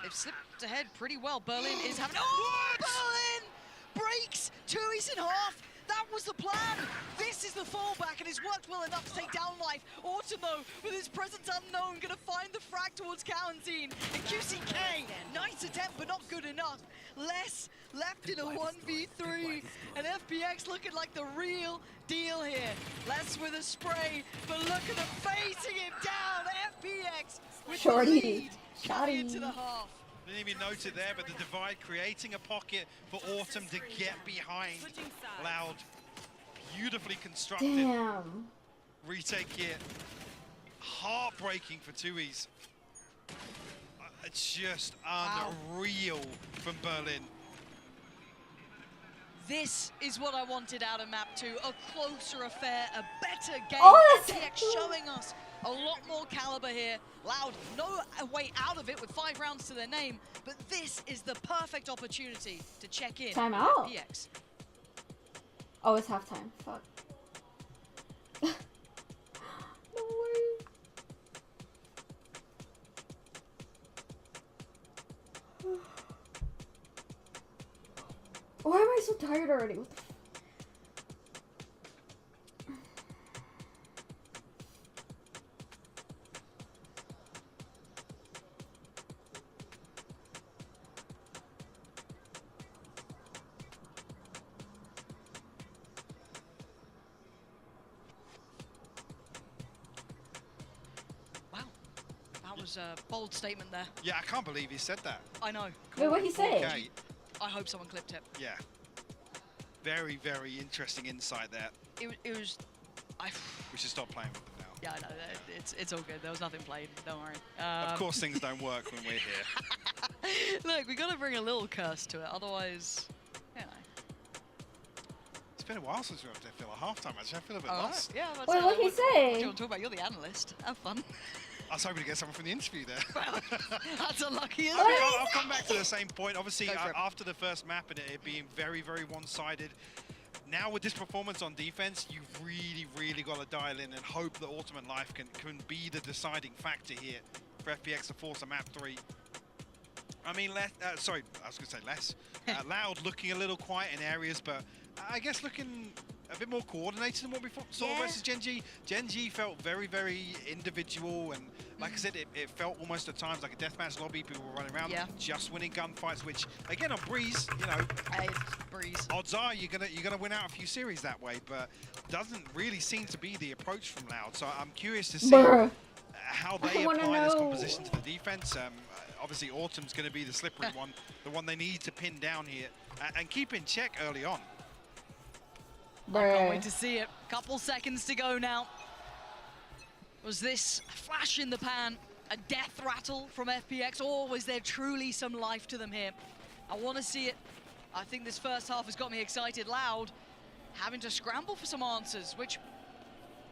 Speaker 2: They've slipped ahead pretty well. Berlin is having... Oh, Berlin breaks Tui's in half. That was the plan. This is the fallback, and it's worked well enough to take down Life. Autumn, though, with his presence unknown, going to find the frag towards Karanzine. And QCK, nice attempt, but not good enough. Less left in a 1v3, and FPX looking like the real deal here. Less with a spray, but look at them facing him down. FPX with the lead coming into the half.
Speaker 3: Didn't even note it there, but the divide creating a pocket for Autumn to get behind. Loud, beautifully constructed.
Speaker 4: Damn.
Speaker 3: Retake here. Heartbreaking for Tui's. Just unreal from Berlin.
Speaker 2: This is what I wanted out of map 2. A closer affair, a better game.
Speaker 4: Oh, that's
Speaker 2: FPX showing us a lot more caliber here. Loud, no way out of it with 5 rounds to their name, but this is the perfect opportunity to check in
Speaker 4: Time
Speaker 2: with
Speaker 4: out.
Speaker 2: FPX.
Speaker 4: Oh, it's halftime. Fuck. No way. Why am I so tired already? What the
Speaker 2: That was a bold statement there.
Speaker 3: Yeah, I can't believe he said that.
Speaker 2: I know.
Speaker 4: Wait, what'd he say?
Speaker 3: Okay.
Speaker 2: I hope someone clipped it.
Speaker 3: Yeah. Very, very interesting insight there.
Speaker 2: It was...
Speaker 3: We should stop playing with them now.
Speaker 2: Yeah, I know. It's all good. There was nothing played. Don't worry.
Speaker 3: Of course things don't work when we're here.
Speaker 2: Look, we got to bring a little curse to it. Otherwise, you know.
Speaker 3: It's been a while since we were up there, Phil. At halftime, actually. I feel a bit
Speaker 2: All right.
Speaker 3: lost.
Speaker 2: Yeah, that's
Speaker 4: Wait, what'd he
Speaker 2: What do
Speaker 4: say?
Speaker 2: you want to talk about? You're the analyst. Have fun.
Speaker 3: I was hoping to get someone from the interview there.
Speaker 2: That's unlucky, isn't
Speaker 3: I mean,
Speaker 2: it?
Speaker 3: I'll come back to the same point. Obviously,
Speaker 2: Go for it.
Speaker 3: after the first map and it being very, very one-sided, now with this performance on defense, you've really, really got to dial in and hope that Ultimate Life can be the deciding factor here for FPX to force a map 3. I mean, sorry, I was going to say less. Loud looking a little quiet in areas, but I guess looking a bit more coordinated than what we saw versus Gen G. Gen G felt very, very individual and Like I said, it felt almost at times like a deathmatch lobby. People were running around,
Speaker 2: Yeah.
Speaker 3: just winning gunfights. Which again on Breeze, you know,
Speaker 2: Hey, it's Breeze.
Speaker 3: odds are you're gonna win out a few series that way. But doesn't really seem to be the approach from Loud. So I'm curious to see
Speaker 4: Bruh.
Speaker 3: how
Speaker 4: I
Speaker 3: they
Speaker 4: wanna
Speaker 3: apply this
Speaker 4: know.
Speaker 3: composition to the defense. Obviously, Autumn's going to be the slippery one, the one they need to pin down here and keep in check early on.
Speaker 2: I can't
Speaker 4: Bruh.
Speaker 2: wait to see it. Couple seconds to go now. Was this a flash in the pan, a death rattle from FPX, or was there truly some life to them here? I want to see it. I think this first half has got me excited. Loud having to scramble for some answers, which,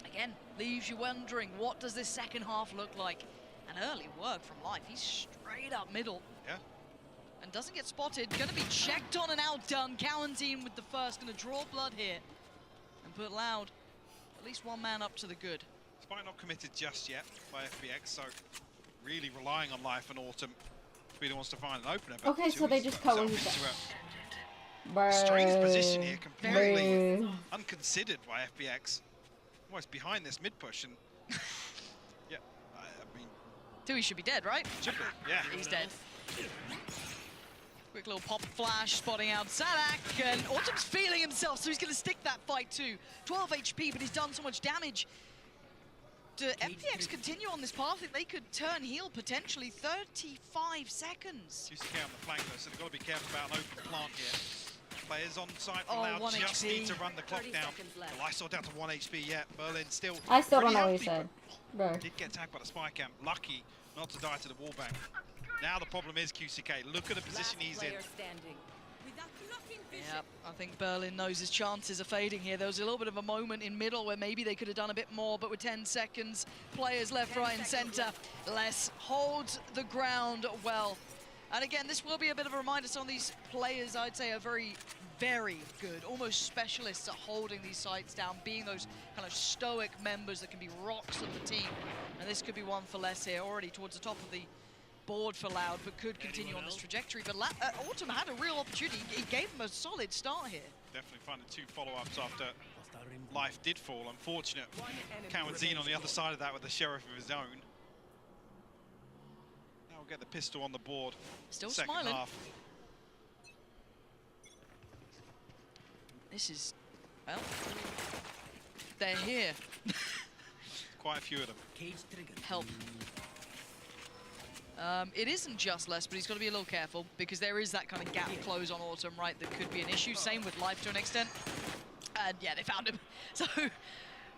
Speaker 2: again, leaves you wondering, what does this second half look like? An early work from Life. He's straight up middle.
Speaker 3: Yeah.
Speaker 2: And doesn't get spotted. Going to be checked on and outdone. Cowan with the first. Going to draw blood here. And put Loud at least one man up to the good.
Speaker 3: Despite not committed just yet by FPX, so really relying on Life and Autumn. Speeder wants to find an opener. But
Speaker 4: Okay, so they just cut what he said.
Speaker 3: Strange position here, completely
Speaker 4: Bruh.
Speaker 3: unconsidered by FPX. Almost behind this mid push, and yeah, I mean,
Speaker 2: Tui should be dead, right?
Speaker 3: should be, yeah.
Speaker 2: He's dead. Quick little pop flash, spotting out Sadak, and Autumn's feeling himself, so he's going to stick that fight too. 12 HP, but he's done so much damage. Do FPX continue on this path? If they could turn heel potentially 35 seconds.
Speaker 3: QCK on the flank though, so they've got to be careful about an open plant here. Players on site for
Speaker 2: Oh,
Speaker 3: Loud
Speaker 2: 1
Speaker 3: just
Speaker 2: HP.
Speaker 3: need to run the clock down. The Lysol down to 1 HP yet. Berlin still.
Speaker 4: I still don't
Speaker 3: pretty
Speaker 4: know what he
Speaker 3: healthy,
Speaker 4: said. Bruh.
Speaker 3: Did get tagged by the spy camp. Lucky not to die to the wall bank. Now the problem is QCK. Look at the position he's in.
Speaker 2: Yep, I think Berlin knows his chances are fading here. There was a little bit of a moment in middle where maybe they could have done a bit more, but with 10 seconds, players left, right, and center. Les holds the ground well. And again, this will be a bit of a reminder. Some of these players, I'd say, are very, very good, almost specialists at holding these sites down, being those kind of stoic members that can be rocks of the team. And this could be one for Les here, already towards the top of the board for Loud, but could continue on this trajectory. But Autumn had a real opportunity. He gave him a solid start here.
Speaker 3: Definitely finding 2 follow-ups after Life did fall. Unfortunate. Cowan on the other side of that with the Sheriff of his own. Now we'll get the pistol on the board.
Speaker 2: Still
Speaker 3: second
Speaker 2: smiling.
Speaker 3: half.
Speaker 2: This is, well, they're here.
Speaker 3: Quite a few of them.
Speaker 2: Help. It isn't just Les, but he's got to be a little careful because there is that kind of gap close on Autumn, right, that could be an issue. Same with Life to an extent. And yeah, they found him. So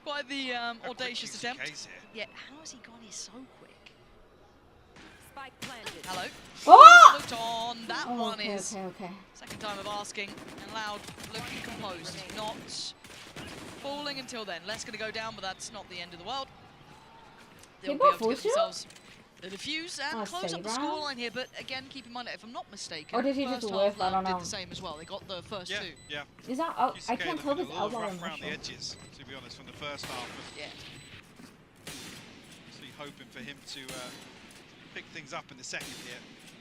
Speaker 2: quite the audacious attempt. Yeah, how has he gone here so quick?
Speaker 5: Spike planted.
Speaker 2: Hello.
Speaker 4: Oh!
Speaker 2: Looked on. That
Speaker 4: Oh,
Speaker 2: one
Speaker 4: okay,
Speaker 2: is
Speaker 4: okay.
Speaker 2: second time of asking. And Loud looking composed, not falling until then. Les going to go down, but that's not the end of the world. They'll be
Speaker 4: both
Speaker 2: able to get
Speaker 4: full shield?
Speaker 2: themselves the defuse and
Speaker 4: Oh,
Speaker 2: close up the
Speaker 4: save round?
Speaker 2: scoreline here. But again, keep in mind, if I'm not mistaken,
Speaker 4: Or did he
Speaker 2: first
Speaker 4: just
Speaker 2: half
Speaker 4: whiff? I
Speaker 2: Loud
Speaker 4: don't
Speaker 2: did
Speaker 4: know.
Speaker 2: the same as well. They got the first two.
Speaker 3: Yeah.
Speaker 4: Is that out? I
Speaker 3: QCK
Speaker 4: can't tell if
Speaker 3: looking
Speaker 4: it's
Speaker 3: a little
Speaker 4: outlaw or
Speaker 3: rough around the
Speaker 4: mushroom.
Speaker 3: edges, to be honest, from the first half.
Speaker 2: Yeah.
Speaker 3: Obviously hoping for him to pick things up in the second here.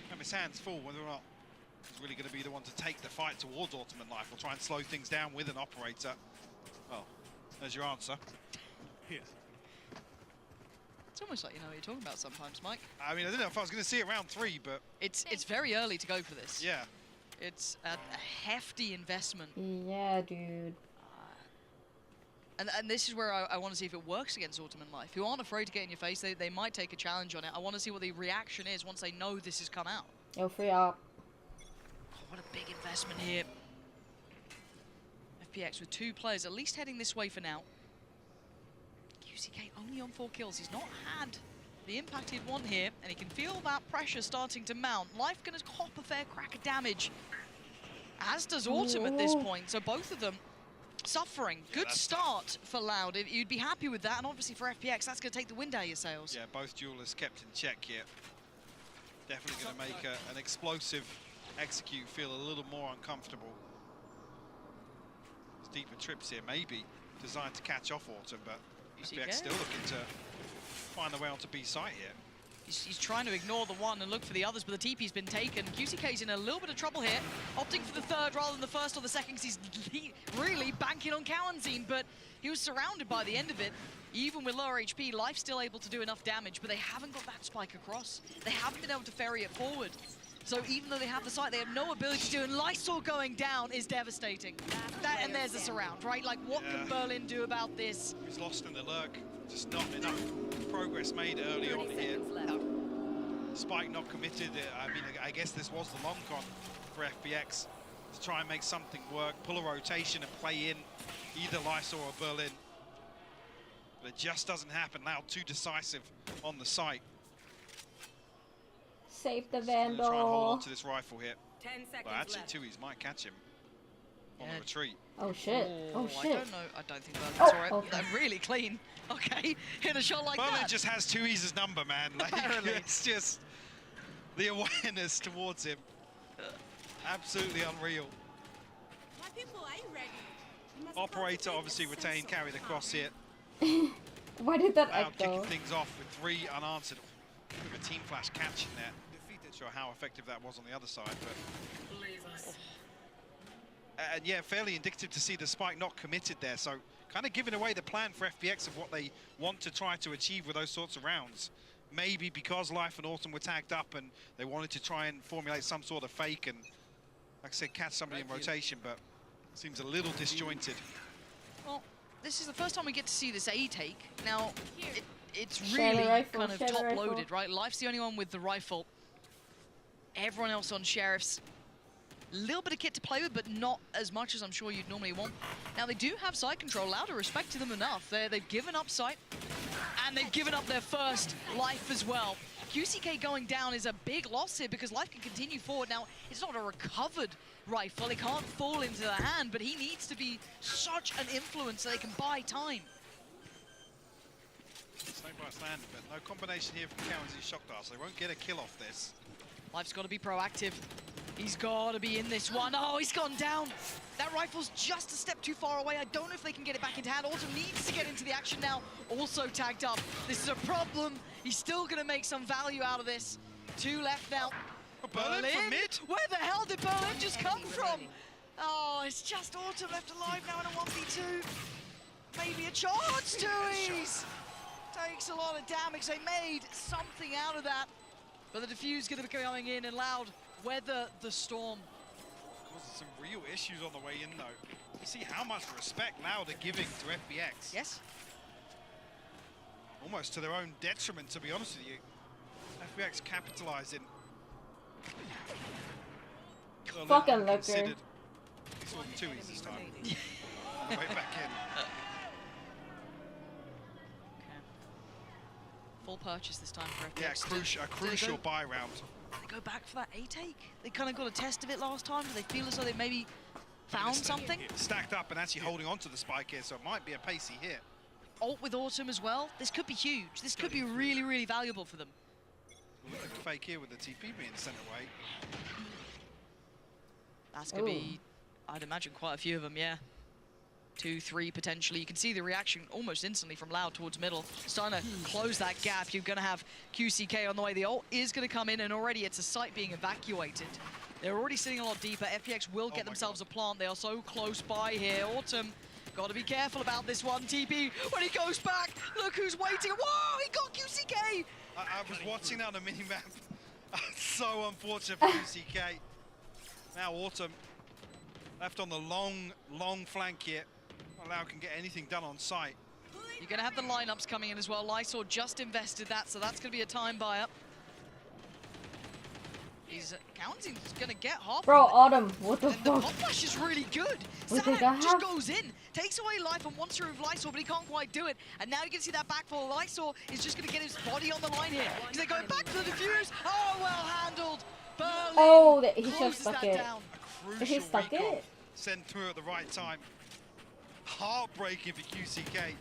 Speaker 3: Have his hands full whether or not he's really going to be the one to take the fight towards Autumn and Life. We'll try and slow things down with an operator. Well, there's your answer.
Speaker 20: Here.
Speaker 2: It's almost like you know what you're talking about sometimes, Mike.
Speaker 3: I mean, I didn't know if I was going to see it round 3, but
Speaker 2: It's very early to go for this.
Speaker 3: yeah.
Speaker 2: It's a hefty investment.
Speaker 4: Yeah, dude.
Speaker 2: And this is where I want to see if it works against Autumn and Life, who aren't afraid to get in your face. They might take a challenge on it. I want to see what the reaction is once they know this has come out.
Speaker 4: Yo, free up.
Speaker 2: Oh, what a big investment here. FPX with 2 players at least heading this way for now. QCK only on 4 kills. He's not had the impact he'd want here, and he can feel that pressure starting to mount. Life gonna cop a fair crack of damage, as does Autumn at this point. So both of them suffering. Good start for Loud. You'd be happy with that, and obviously for FPX, that's gonna take the wind out of your sails.
Speaker 3: Yeah, both duelists kept in check here. Definitely going to make an explosive execute feel a little more uncomfortable. There's deeper trips here, maybe designed to catch off Autumn, but FPX still looking to find their way onto B site here.
Speaker 2: He's trying to ignore the one and look for the others, but the TP's been taken. QCK's in a little bit of trouble here, opting for the third rather than the first or the second, because he's really banking on Cowanzine, but he was surrounded by the end of it. Even with lower HP, Life's still able to do enough damage, but they haven't got that spike across. They haven't been able to ferry it forward. So even though they have the site, they have no ability to do, and Lysol going down is devastating. That, and there's the surround, right? Like, what can Berlin do about this?
Speaker 3: He's lost in the lurk. Just not enough progress made early on here. Spike not committed. I mean, I guess this was the long con for FPX to try and make something work, pull a rotation and play in either Lysol or Berlin. But it just doesn't happen. Now too decisive on the site.
Speaker 4: Save the
Speaker 3: Try and hold
Speaker 4: Vandal.
Speaker 3: on to this rifle here.
Speaker 5: 10 seconds
Speaker 3: But actually,
Speaker 5: left.
Speaker 3: Tui's might catch him on the retreat.
Speaker 4: Oh shit. Oh
Speaker 2: I
Speaker 4: shit.
Speaker 2: don't know. I don't think Berlin's
Speaker 4: Oh,
Speaker 2: alright.
Speaker 4: okay.
Speaker 2: They're really clean. Okay, hit a shot like
Speaker 3: Berlin
Speaker 2: that.
Speaker 3: just has Tui's number, man. Like,
Speaker 2: Apparently.
Speaker 3: it's just the awareness towards him. Absolutely unreal.
Speaker 5: My people, are you ready? You must
Speaker 3: Operator
Speaker 5: cultivate
Speaker 3: obviously
Speaker 5: a
Speaker 3: retained,
Speaker 5: sense of
Speaker 3: carry the cross
Speaker 5: calm.
Speaker 3: here.
Speaker 4: Why did that
Speaker 3: Loud
Speaker 4: echo?
Speaker 3: kicking things off with 3 unanswered. With a team flash catching there. Not sure how effective that was on the other side, but... And yeah, fairly indicative to see the spike not committed there. So kind of giving away the plan for FPX of what they want to try to achieve with those sorts of rounds. Maybe because Life and Autumn were tagged up and they wanted to try and formulate some sort of fake and, like I said, catch somebody in rotation, but seems a little disjointed.
Speaker 2: Well, this is the first time we get to see this A take. Now, it's
Speaker 4: Share the
Speaker 2: really
Speaker 4: rifle,
Speaker 2: kind of
Speaker 4: share the
Speaker 2: top-loaded,
Speaker 4: rifle.
Speaker 2: right? Life's the only one with the rifle. Everyone else on Sheriff's. A little bit of kit to play with, but not as much as I'm sure you'd normally want. Now, they do have site control. Louder respect to them enough. They've given up site, and they've given up their first life as well. QCK going down is a big loss here because Life can continue forward. Now, it's not a recovered rifle. It can't fall into the hand, but he needs to be such an influence so they can buy time.
Speaker 3: Snake by stand, but no combination here from Cowan's shock dart, so they won't get a kill off this.
Speaker 2: Life's got to be proactive. He's got to be in this one. Oh, he's gone down. That rifle's just a step too far away. I don't know if they can get it back into hand. Autumn needs to get into the action now. Also tagged up. This is a problem. He's still going to make some value out of this. 2 left now.
Speaker 3: Berlin from mid?
Speaker 2: Where the hell did Berlin just come from? Oh, it's just Autumn left alive now in a 1v2. Maybe a chance, Tui's. Takes a lot of damage. They made something out of that. But the defuse going to be coming in and Loud weather the storm.
Speaker 3: Causing some real issues on the way in, though. You see how much respect Loud are giving to FPX.
Speaker 2: Yes.
Speaker 3: Almost to their own detriment, to be honest with you. FPX capitalizing.
Speaker 4: Fucking looker.
Speaker 3: He saw the 2's this time. Way back in.
Speaker 2: Full purchase this time for FPX.
Speaker 3: Yeah, a crucial buy round.
Speaker 2: They go back for that A take. They kind of got a test of it last time. Do they feel as though they maybe found something?
Speaker 3: Stacked up and actually holding on to the spike here, so it might be a pacey hit.
Speaker 2: Ult with Autumn as well. This could be huge. This could be really, really valuable for them.
Speaker 3: Look like a fake here with the TP being sent away.
Speaker 2: That's going to be, I'd imagine, quite a few of them, yeah. 2, 3 potentially. You can see the reaction almost instantly from Loud towards middle. Starting to close that gap. You're going to have QCK on the way. The ult is going to come in, and already it's a site being evacuated. They're already sitting a lot deeper. FPX will get themselves a plant. They are so close by here. Autumn, got to be careful about this one. TP, when he goes back, look who's waiting. Whoa, he got QCK!
Speaker 3: I was watching that on the mini-map. So unfortunate for QCK. Now Autumn left on the long flank here. Loud can get anything done on site.
Speaker 2: You're going to have the lineups coming in as well. Lysor just invested that, so that's going to be a time buy-up. Cowanzine's going to get half.
Speaker 4: Bro, Autumn, what the
Speaker 2: and the
Speaker 4: fuck?
Speaker 2: pop flash is really good.
Speaker 4: What
Speaker 2: Sanak
Speaker 4: did I
Speaker 2: just
Speaker 4: have?
Speaker 2: goes in, takes away life and wants to remove Lysor, but he can't quite do it. And now you can see that backfall. Lysor is just going to get his body on the line here. Because they're going back to the defuse. Oh, well handled. Berlin
Speaker 4: Oh, he should have
Speaker 2: closes
Speaker 4: stuck
Speaker 2: that
Speaker 4: it.
Speaker 2: down.
Speaker 4: If he stuck it?
Speaker 3: Sent through at the right time. Heartbreaking for QCK.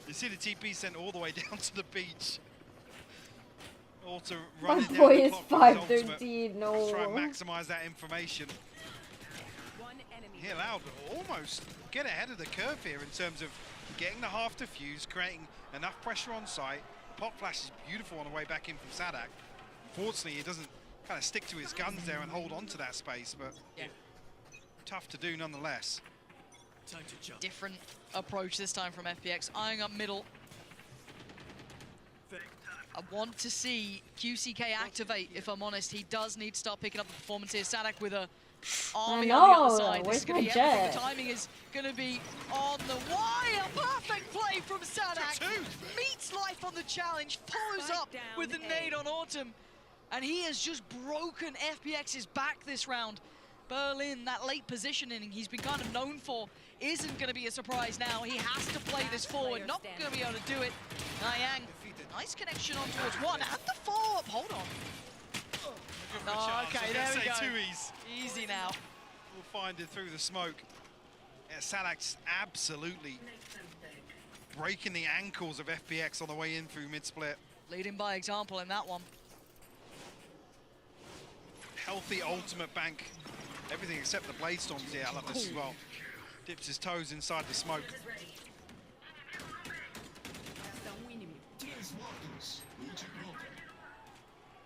Speaker 3: You see the TP sent all the way down to the beach. Also
Speaker 4: My
Speaker 3: running down
Speaker 4: boy
Speaker 3: the
Speaker 4: is
Speaker 3: clock with his ultimate.
Speaker 4: 513,
Speaker 3: Let's try and
Speaker 4: no.
Speaker 3: maximize that information. Here, Loud almost get ahead of the curve here in terms of getting the half defuse, creating enough pressure on site, pop flash is beautiful on the way back in from Sadak. Unfortunately, he doesn't kind of stick to his guns there and hold on to that space, but tough to do nonetheless.
Speaker 2: Different approach this time from FPX, eyeing up middle. I want to see QCK activate, if I'm honest. He does need to start picking up the performance here. Sadak with a army on the other side. This is going to be everything. The timing is going to be on the wire. Perfect play from Sadak. Meets life on the challenge, follows up with the nade on Autumn. And he has just broken FPX's back this round. Berlin, that late positioning he's been kind of known for, isn't going to be a surprise now. He has to play this forward, not going to be able to do it. Niang, nice connection on towards one, and the follow-up, hold on. Oh, okay, there we go. Easy now.
Speaker 3: We'll find it through the smoke. Yeah, Sadak's absolutely breaking the ankles of FPX on the way in through mid-split.
Speaker 2: Leading by example in that one.
Speaker 3: Healthy ultimate bank. Everything except the blade storms here. I love this as well. Dips his toes inside the smoke.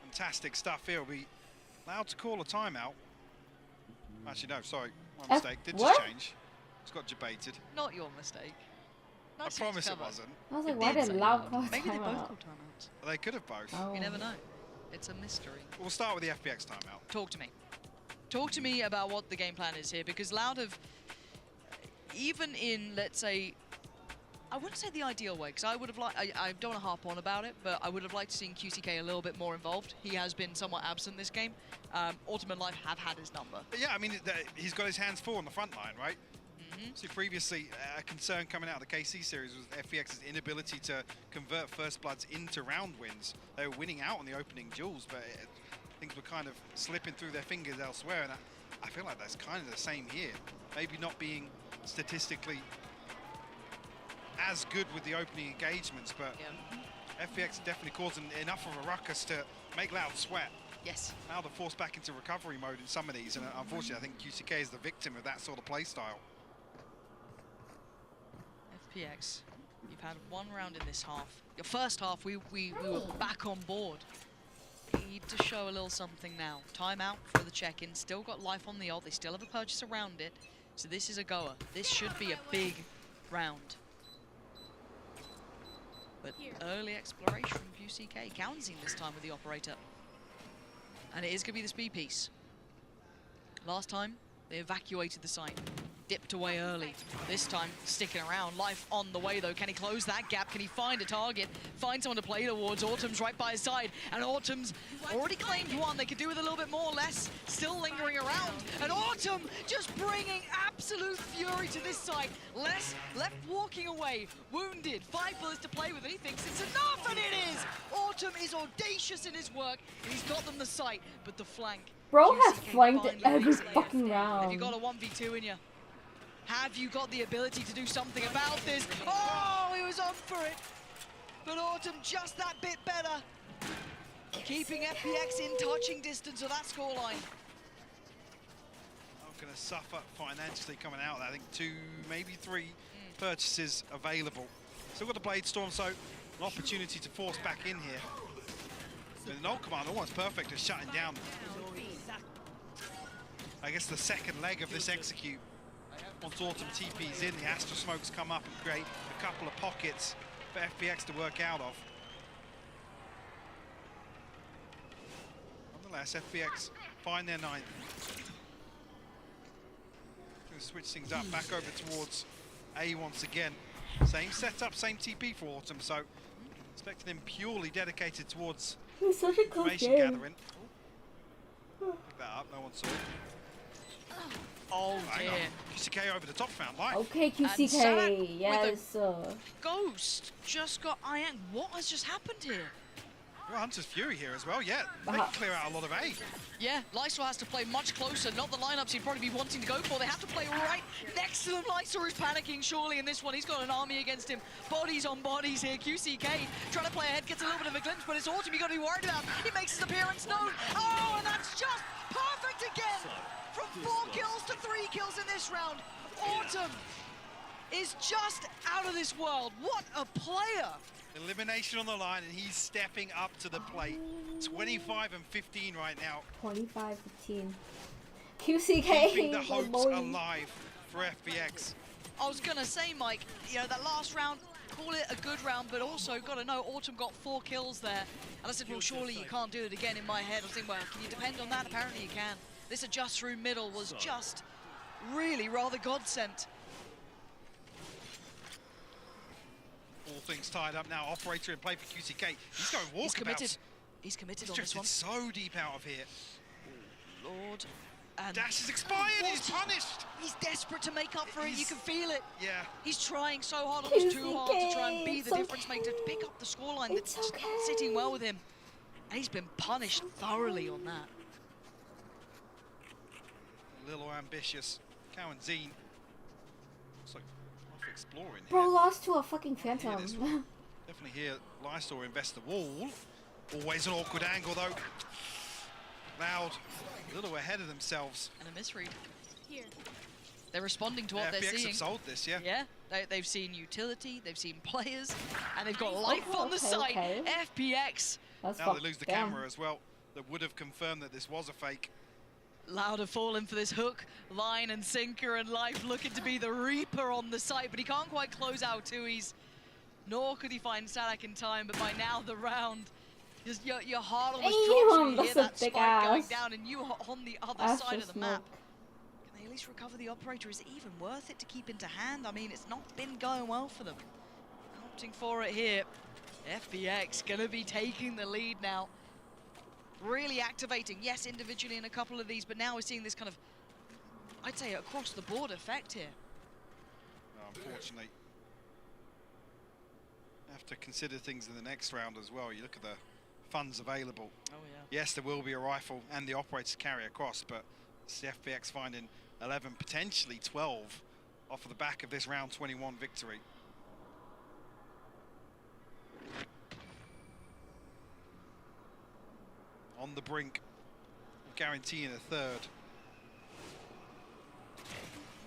Speaker 3: Fantastic stuff here. We'll be allowed to call a timeout. Actually, no, sorry. My mistake. Did just change. It's got debated.
Speaker 2: Not your mistake. Nice
Speaker 3: I promise it wasn't.
Speaker 4: I was like, why did Loud call
Speaker 2: Maybe they both
Speaker 4: timeout?
Speaker 2: call timeouts.
Speaker 3: They could have both.
Speaker 4: Oh.
Speaker 2: You never know. It's a mystery.
Speaker 3: We'll start with the FPX timeout.
Speaker 2: Talk to me. Talk to me about what the game plan is here, because Loud have, even in, let's say, I wouldn't say the ideal way, because I would have liked, I don't want to harp on about it, but I would have liked to see QCK a little bit more involved. He has been somewhat absent this game. Ultimate Life have had his number.
Speaker 3: But yeah, I mean, he's got his hands full on the front line, right? So previously, a concern coming out of the KC series was FPX's inability to convert First Bloods into round wins. They were winning out on the opening duels, but things were kind of slipping through their fingers elsewhere, and I feel like that's kind of the same here. Maybe not being statistically as good with the opening engagements, but FPX definitely causing enough of a ruckus to make Loud sweat.
Speaker 2: Yes.
Speaker 3: Now they're forced back into recovery mode in some of these, and unfortunately I think QCK is the victim of that sort of play style.
Speaker 2: FPX, you've had one round in this half. Your first half, we were back on board. Need to show a little something now. Timeout for the check-in. Still got life on the ult. They still have a purchase around it. So this is a goer. This should be a big round. But early exploration from QCK. Counting this time with the operator. And it is going to be the speed piece. Last time, they evacuated the site. Dipped away early. This time, sticking around. Life on the way, though. Can he close that gap? Can he find a target? Find someone to play towards. Autumn's right by his side. And Autumn's already claimed one. They could do with a little bit more. Less still lingering around. And Autumn just bringing absolute fury to this side. Less left walking away. Wounded. 5 bullets to play with. And he thinks it's enough. And it is! Autumn is audacious in his work. And he's got them the sight. But the flank.
Speaker 4: Bro has flanked every fucking round.
Speaker 2: Have you got a 1v2 in you? Have you got the ability to do something about this? Oh, he was on for it. But Autumn just that bit better. Keeping FPX in touching distance of that scoreline.
Speaker 3: Not going to suffer financially coming out. I think 2, maybe 3 purchases available. Still got the Blade Storm, so an opportunity to force back in here. The null command almost perfect at shutting down, I guess, the second leg of this execute. Once Autumn TP's in, the Astra smokes come up and create a couple of pockets for FPX to work out of. Nonetheless, FPX find their 9th. Gonna switch things up, back over towards A once again. Same setup, same TP for Autumn, so expecting him purely dedicated towards information gathering. Pick that up, no one saw it.
Speaker 2: Oh dear.
Speaker 3: QCK over the top found life.
Speaker 4: Okay, QCK, yes.
Speaker 2: Ghost just got Ian. What has just happened here?
Speaker 3: Well, Hunter's Fury here as well, yeah. They can clear out a lot of A.
Speaker 2: Yeah, Lysor has to play much closer. Not the lineups he'd probably be wanting to go for. They have to play right next to them. Lysor is panicking surely in this one. He's got an army against him. Bodies on bodies here. QCK trying to play ahead, gets a little bit of a glimpse, but it's Autumn you got to be worried about. He makes his appearance known. Oh, and that's just perfect again. From 4 kills to 3 kills in this round. Autumn is just out of this world. What a player!
Speaker 3: Elimination on the line, and he's stepping up to the plate. 25 and 15 right now.
Speaker 4: 25-15. QCK.
Speaker 3: Keeping the hopes alive for FPX.
Speaker 2: I was gonna say, Mike, you know, that last round, call it a good round, but also gotta know Autumn got 4 kills there. And I said, well, surely you can't do it again. In my head, I was thinking, well, can you depend on that? Apparently you can. This adjust through middle was just really rather godsend.
Speaker 3: All things tied up now. Operator in play for QCK. He's going walkabouts.
Speaker 2: He's committed. He's committed on this one.
Speaker 3: So deep out of here.
Speaker 2: Lord. And
Speaker 3: Dash is expired. He's punished.
Speaker 2: He's desperate to make up for it. You can feel it.
Speaker 3: Yeah.
Speaker 2: He's trying so hard, almost too hard to try and be the difference maker, to pick up the scoreline that's just not sitting well with him. And he's been punished thoroughly on that.
Speaker 3: A little ambitious. Cow and Zine. Looks like off exploring
Speaker 4: Bro
Speaker 3: here.
Speaker 4: lost to a fucking Phantom.
Speaker 3: Definitely here, Lysor invest the wall. Always an awkward angle though. Loud, a little ahead of themselves.
Speaker 2: And a misread.
Speaker 5: Here.
Speaker 2: They're responding to what they're
Speaker 3: FPX
Speaker 2: seeing.
Speaker 3: have sold this, yeah.
Speaker 2: Yeah, they've seen utility, they've seen players, and they've got life on the site. FPX.
Speaker 3: Now they lose the camera as well. That would have confirmed that this was a fake.
Speaker 2: Loud have fallen for this hook, line and sinker, and Life looking to be the Reaper on the site, but he can't quite close out Tui's. Nor could he find Sadak in time, but by now the round, your heart almost drops when you hear that spike going down, and you are on the other side of the map. Can they at least recover the operator? Is it even worth it to keep into hand? I mean, it's not been going well for them. Opting for it here. FPX gonna be taking the lead now. Really activating, yes, individually in a couple of these, but now we're seeing this kind of, I'd say, across the board effect here.
Speaker 3: Unfortunately, have to consider things in the next round as well. You look at the funds available.
Speaker 2: Oh yeah.
Speaker 3: Yes, there will be a rifle and the operator to carry across, but it's the FPX finding 11, potentially 12, off of the back of this round 21 victory. On the brink of guaranteeing a third.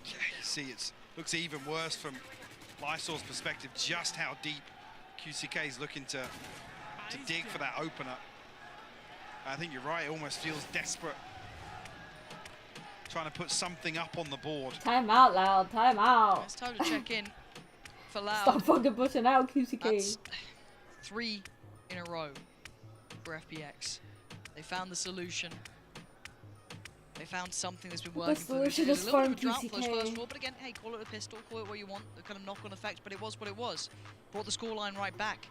Speaker 3: Yeah, you see it looks even worse from Lysor's perspective, just how deep QCK is looking to dig for that opener. I think you're right, it almost feels desperate. Trying to put something up on the board.
Speaker 4: Time out, Loud. Time out.
Speaker 2: It's time to check in for Loud.
Speaker 4: Stop fucking pushing out, QCK.
Speaker 2: That's 3 in a row for FPX. They found the solution. They found something that's been working for them.
Speaker 4: solution
Speaker 2: There's
Speaker 4: is
Speaker 2: a little bit of
Speaker 4: farm
Speaker 2: drought flows
Speaker 4: QCK.
Speaker 2: first of all, but again, hey, call it a pistol, call it what you want, the kind of knock-on effect, but it was what it was. Brought the scoreline right back.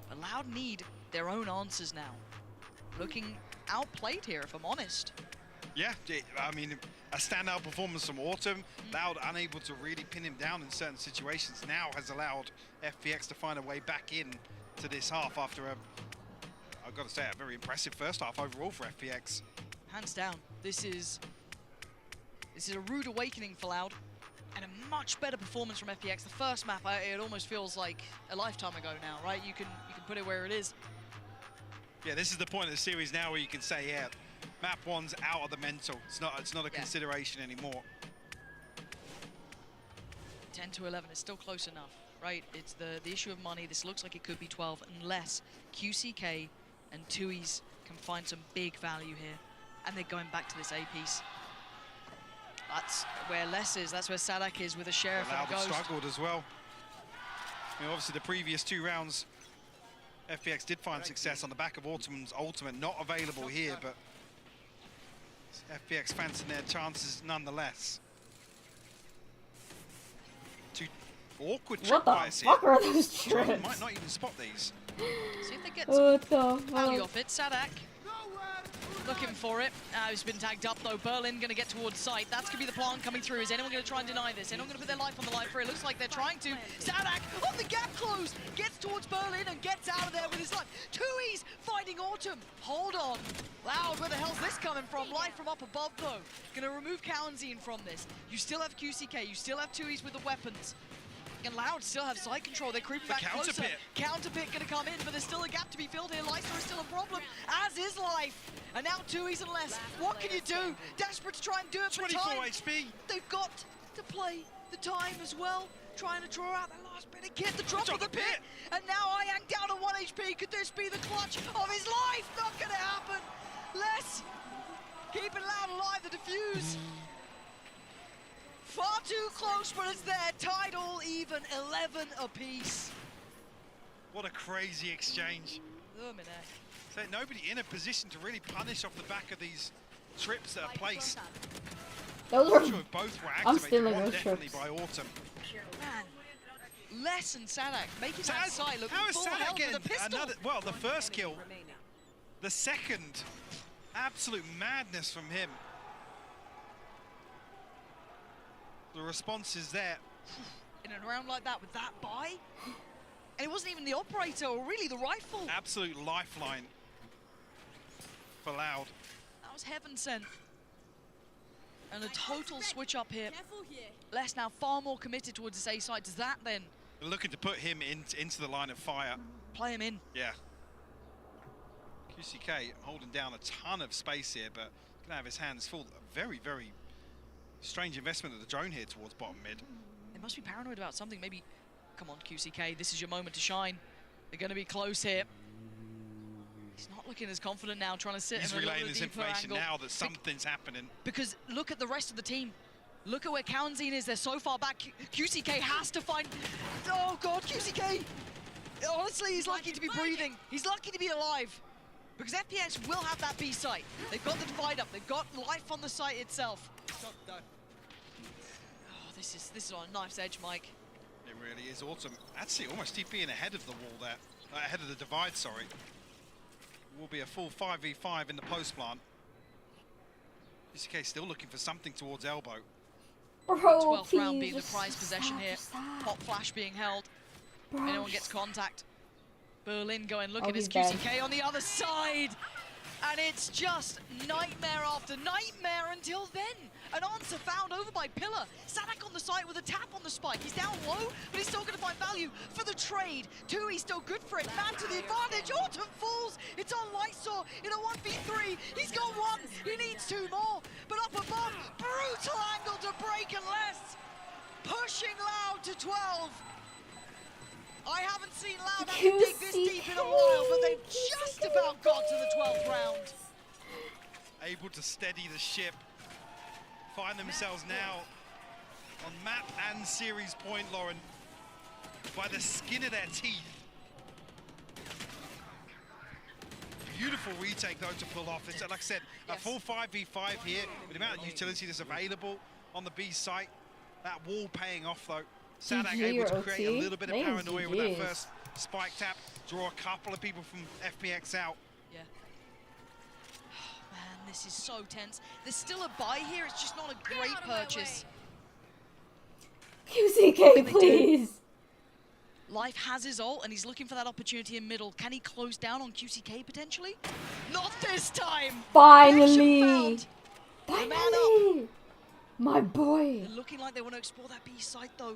Speaker 2: But Loud need their own answers now. Looking outplayed here, if I'm honest.
Speaker 3: Yeah, I mean, a standout performance from Autumn. Loud unable to really pin him down in certain situations now has allowed FPX to find a way back in to this half after a, I've got to say, a very impressive first half overall for FPX.
Speaker 2: Hands down, this is a rude awakening for Loud, and a much better performance from FPX. The first map, it almost feels like a lifetime ago now, right? You can put it where it is.
Speaker 3: Yeah, this is the point of the series now where you can say, yeah, map 1's out of the mental. It's not a consideration anymore.
Speaker 2: 10 to 11 is still close enough, right? It's the issue of money. This looks like it could be 12 unless QCK and Tui's can find some big value here. And they're going back to this A piece. That's where Les is. That's where Sadak is with a Sheriff and a Ghost.
Speaker 3: Struggled as well. I mean, obviously, the previous 2 rounds, FPX did find success on the back of Autumn's ultimate. Not available here, but FPX fancying their chances nonetheless. 2 awkward trip bias here.
Speaker 4: What the fuck are those trips?
Speaker 3: Might not even spot these.
Speaker 2: See if they get some
Speaker 4: What the
Speaker 2: value
Speaker 4: fuck?
Speaker 2: off it. Sadak looking for it. He's been tagged up though. Berlin going to get towards site. That's going to be the plan coming through. Is anyone going to try and deny this? Anyone going to put their life on the line for it? Looks like they're trying to. Sadak on the gap close. Gets towards Berlin and gets out of there with his life. Tui's finding Autumn. Hold on. Loud, where the hell's this coming from? Life from up above though. Going to remove Cowanzine from this. You still have QCK. You still have Tui's with the weapons. And Loud still have side control. They're creeping back closer. Counterpit going to come in, but there's still a gap to be filled here. Lysor is still a problem, as is Life. And now Tui's and less. What can you do? Desperate to try and do it for
Speaker 3: 24
Speaker 2: time.
Speaker 3: HP.
Speaker 2: They've got to play the time as well. trying to draw out that last bit of kit, the drop of the pit, and now Ayang down to 1 HP. Could this be the clutch of his life? Not gonna happen. Les keeping Loud alive, the defuse. Far too close, but it's there. Tied all even, 11 apiece.
Speaker 3: What a crazy exchange. So nobody in a position to really punish off the back of these trips that are placed.
Speaker 4: Those
Speaker 3: I'm
Speaker 4: are.
Speaker 3: sure both were
Speaker 4: I'm
Speaker 3: activated,
Speaker 4: stealing
Speaker 3: one
Speaker 4: those
Speaker 3: definitely
Speaker 4: trips.
Speaker 3: by Autumn.
Speaker 2: Man, Les and Sadak making that side look
Speaker 3: How is
Speaker 2: full
Speaker 3: Sadak
Speaker 2: health with
Speaker 3: getting
Speaker 2: a pistol.
Speaker 3: another? Well, the first kill, the second, absolute madness from him. The response is there.
Speaker 2: In a round like that with that buy, and it wasn't even the operator or really the rifle.
Speaker 3: Absolute lifeline for Loud.
Speaker 2: That was heaven sent. And a total switch up here. Les now far more committed towards his A side. Does that then
Speaker 3: They're looking to put him into the line of fire.
Speaker 2: play him in?
Speaker 3: Yeah. QCK holding down a ton of space here, but gonna have his hands full. A very, very strange investment of the drone here towards bottom mid.
Speaker 2: They must be paranoid about something. Maybe, come on QCK, this is your moment to shine. They're gonna be close here. He's not looking as confident now, trying to sit
Speaker 3: He's
Speaker 2: in a little
Speaker 3: relaying this
Speaker 2: deeper
Speaker 3: information
Speaker 2: angle.
Speaker 3: now that something's happening.
Speaker 2: Because look at the rest of the team. Look at where Kaunzine is. They're so far back. QCK has to find... Oh, God, QCK! Honestly, he's lucky to be breathing. He's lucky to be alive. Because FPX will have that B site. They've got the divide up. They've got life on the site itself. Oh, this is on a knife's edge, Mike.
Speaker 3: It really is. Autumn actually almost TPing ahead of the wall there. Ahead of the divide, sorry. Will be a full 5v5 in the post plant. QCK still looking for something towards elbow.
Speaker 4: Bro,
Speaker 2: 12th round being the
Speaker 4: just
Speaker 2: prize possession here. Pop flash being held. If anyone gets contact. Berlin going looking as
Speaker 4: he's
Speaker 2: QCK on the other side. And it's just nightmare after nightmare until then. An answer found over by Pillar. Sadak on the site with a tap on the spike. He's down low, but he's still going to find value for the trade. Tui still good for it. Man to the advantage. Autumn falls. It's on Lysor in a 1v3. He's got one. He needs two more. But up above, brutal angle to break and less. Pushing Loud to 12. I haven't seen Loud have to dig this deep in a while, but they've just about got to the 12th round.
Speaker 3: Able to steady the ship. Find themselves now on map and series point, Lauren, by the skin of their teeth. Beautiful retake, though, to pull off. It's, like I said, a full 5v5 here with the amount of utility that's available on the B site. That wall paying off, though. Sadak able to create a little bit of paranoia with that first spike tap, draw a couple of people from FPX out.
Speaker 2: Yeah. Man, this is so tense. There's still a buy here. It's just not a great purchase.
Speaker 4: QCK, please.
Speaker 2: Life has his ult, and he's looking for that opportunity in middle. Can he close down on QCK potentially? Not this time.
Speaker 4: Finally. Finally. My boy.
Speaker 2: They're looking like they want to explore that B site, though.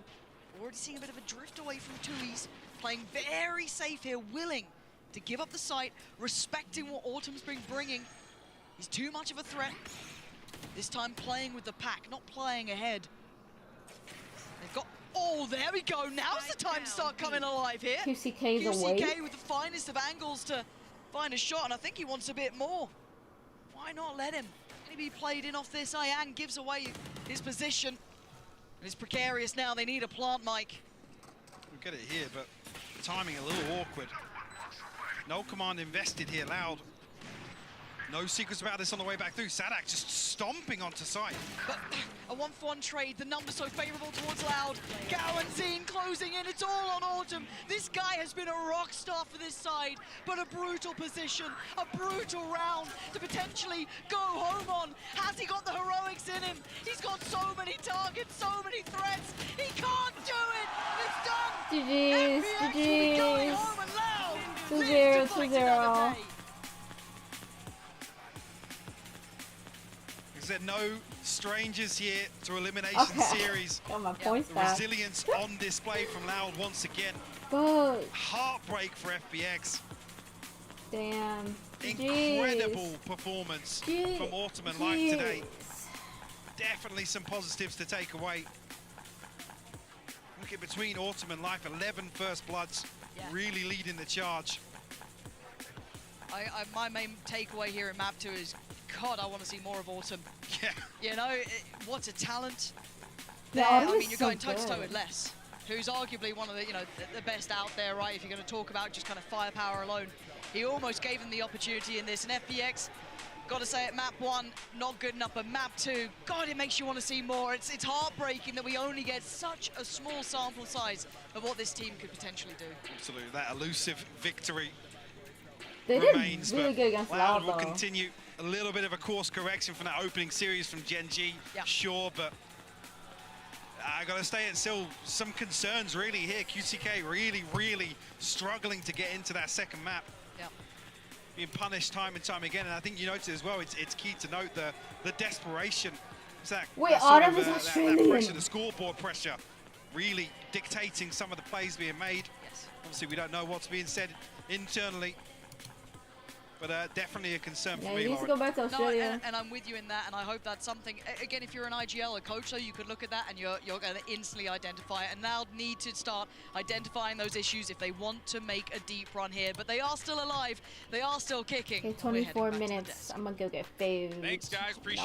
Speaker 2: Already seeing a bit of a drift away from Tui's. Playing very safe here, willing to give up the site, respecting what Autumn's been bringing. He's too much of a threat. This time playing with the pack, not playing ahead. They've got... Oh, there we go. Now's the time to start coming alive here.
Speaker 4: QCK's away.
Speaker 2: QCK with the finest of angles to find a shot, and I think he wants a bit more. Why not let him? Can he be played in off this? Ayang gives away his position. It's precarious now. They need a plant, Mike.
Speaker 3: We'll get it here, but the timing a little awkward. No command invested here, Loud. No secrets about this on the way back through. Sadak just stomping onto site.
Speaker 2: But a 1-for-1 trade, the numbers so favorable towards Loud. Gawenzine closing in, it's all on Autumn. This guy has been a rock star for this side, but a brutal position, a brutal round to potentially go home on. Has he got the heroics in him? He's got so many targets, so many threats. He can't do it. It's done.
Speaker 4: GG's,
Speaker 2: FPX will be going
Speaker 4: GG's.
Speaker 2: home and Loud
Speaker 4: 2-0,
Speaker 2: lives to fight another
Speaker 4: 2-0.
Speaker 2: day.
Speaker 3: There no strangers here to Elimination Series.
Speaker 4: Got my points
Speaker 3: The
Speaker 4: back.
Speaker 3: resilience on display from Loud once again.
Speaker 4: But
Speaker 3: Heartbreak for FPX.
Speaker 4: damn.
Speaker 3: Incredible performance from Autumn and Life today. Definitely some positives to take away. market between Autumn and Life. 11 first bloods, really leading the charge.
Speaker 2: My main takeaway here in map 2 is, God, I want to see more of Autumn.
Speaker 3: Yeah.
Speaker 2: You know, what a talent.
Speaker 4: Yeah,
Speaker 2: There,
Speaker 4: Autumn
Speaker 2: I
Speaker 4: is
Speaker 2: mean, you're
Speaker 4: so
Speaker 2: going toe-to-toe
Speaker 4: good.
Speaker 2: with Les, who's arguably one of the, the best out there, right? If you're going to talk about just kind of firepower alone. He almost gave them the opportunity in this. And FPX, got to say it, map 1, not good enough, but map 2, God, it makes you want to see more. It's heartbreaking that we only get such a small sample size of what this team could potentially do.
Speaker 3: Absolutely, that elusive victory
Speaker 4: They did
Speaker 3: remains.
Speaker 4: really
Speaker 3: But
Speaker 4: good against
Speaker 3: Loud
Speaker 4: Loud,
Speaker 3: will
Speaker 4: though.
Speaker 3: continue. A little bit of a course correction from that opening series from Gen G, sure, but I got to say it's still some concerns really here. QCK really struggling to get into that second map.
Speaker 2: Yeah.
Speaker 3: Being punished time and time again, and I think you noticed as well, it's key to note the desperation. It's that,
Speaker 4: Wait,
Speaker 3: that sort
Speaker 4: Autumn
Speaker 3: of,
Speaker 4: is
Speaker 3: that
Speaker 4: Australian.
Speaker 3: pressure, the scoreboard pressure, really dictating some of the plays being made.
Speaker 2: Yes.
Speaker 3: Obviously, we don't know what's being said internally, but definitely a concern
Speaker 4: Yeah,
Speaker 3: for me,
Speaker 4: he needs to
Speaker 3: Lauren.
Speaker 4: go back to Australia.
Speaker 2: And I'm with you in that, and I hope that's something, again, if you're an IGL, a coach, so you could look at that and you're going to instantly identify it, and they'll need to start identifying those issues if they want to make a deep run here. But they are still alive, they are still kicking.
Speaker 4: Okay,
Speaker 2: We're heading
Speaker 4: 24
Speaker 2: back to the
Speaker 4: minutes. I'm gonna go get food.
Speaker 17: Thanks, guys. Appreciate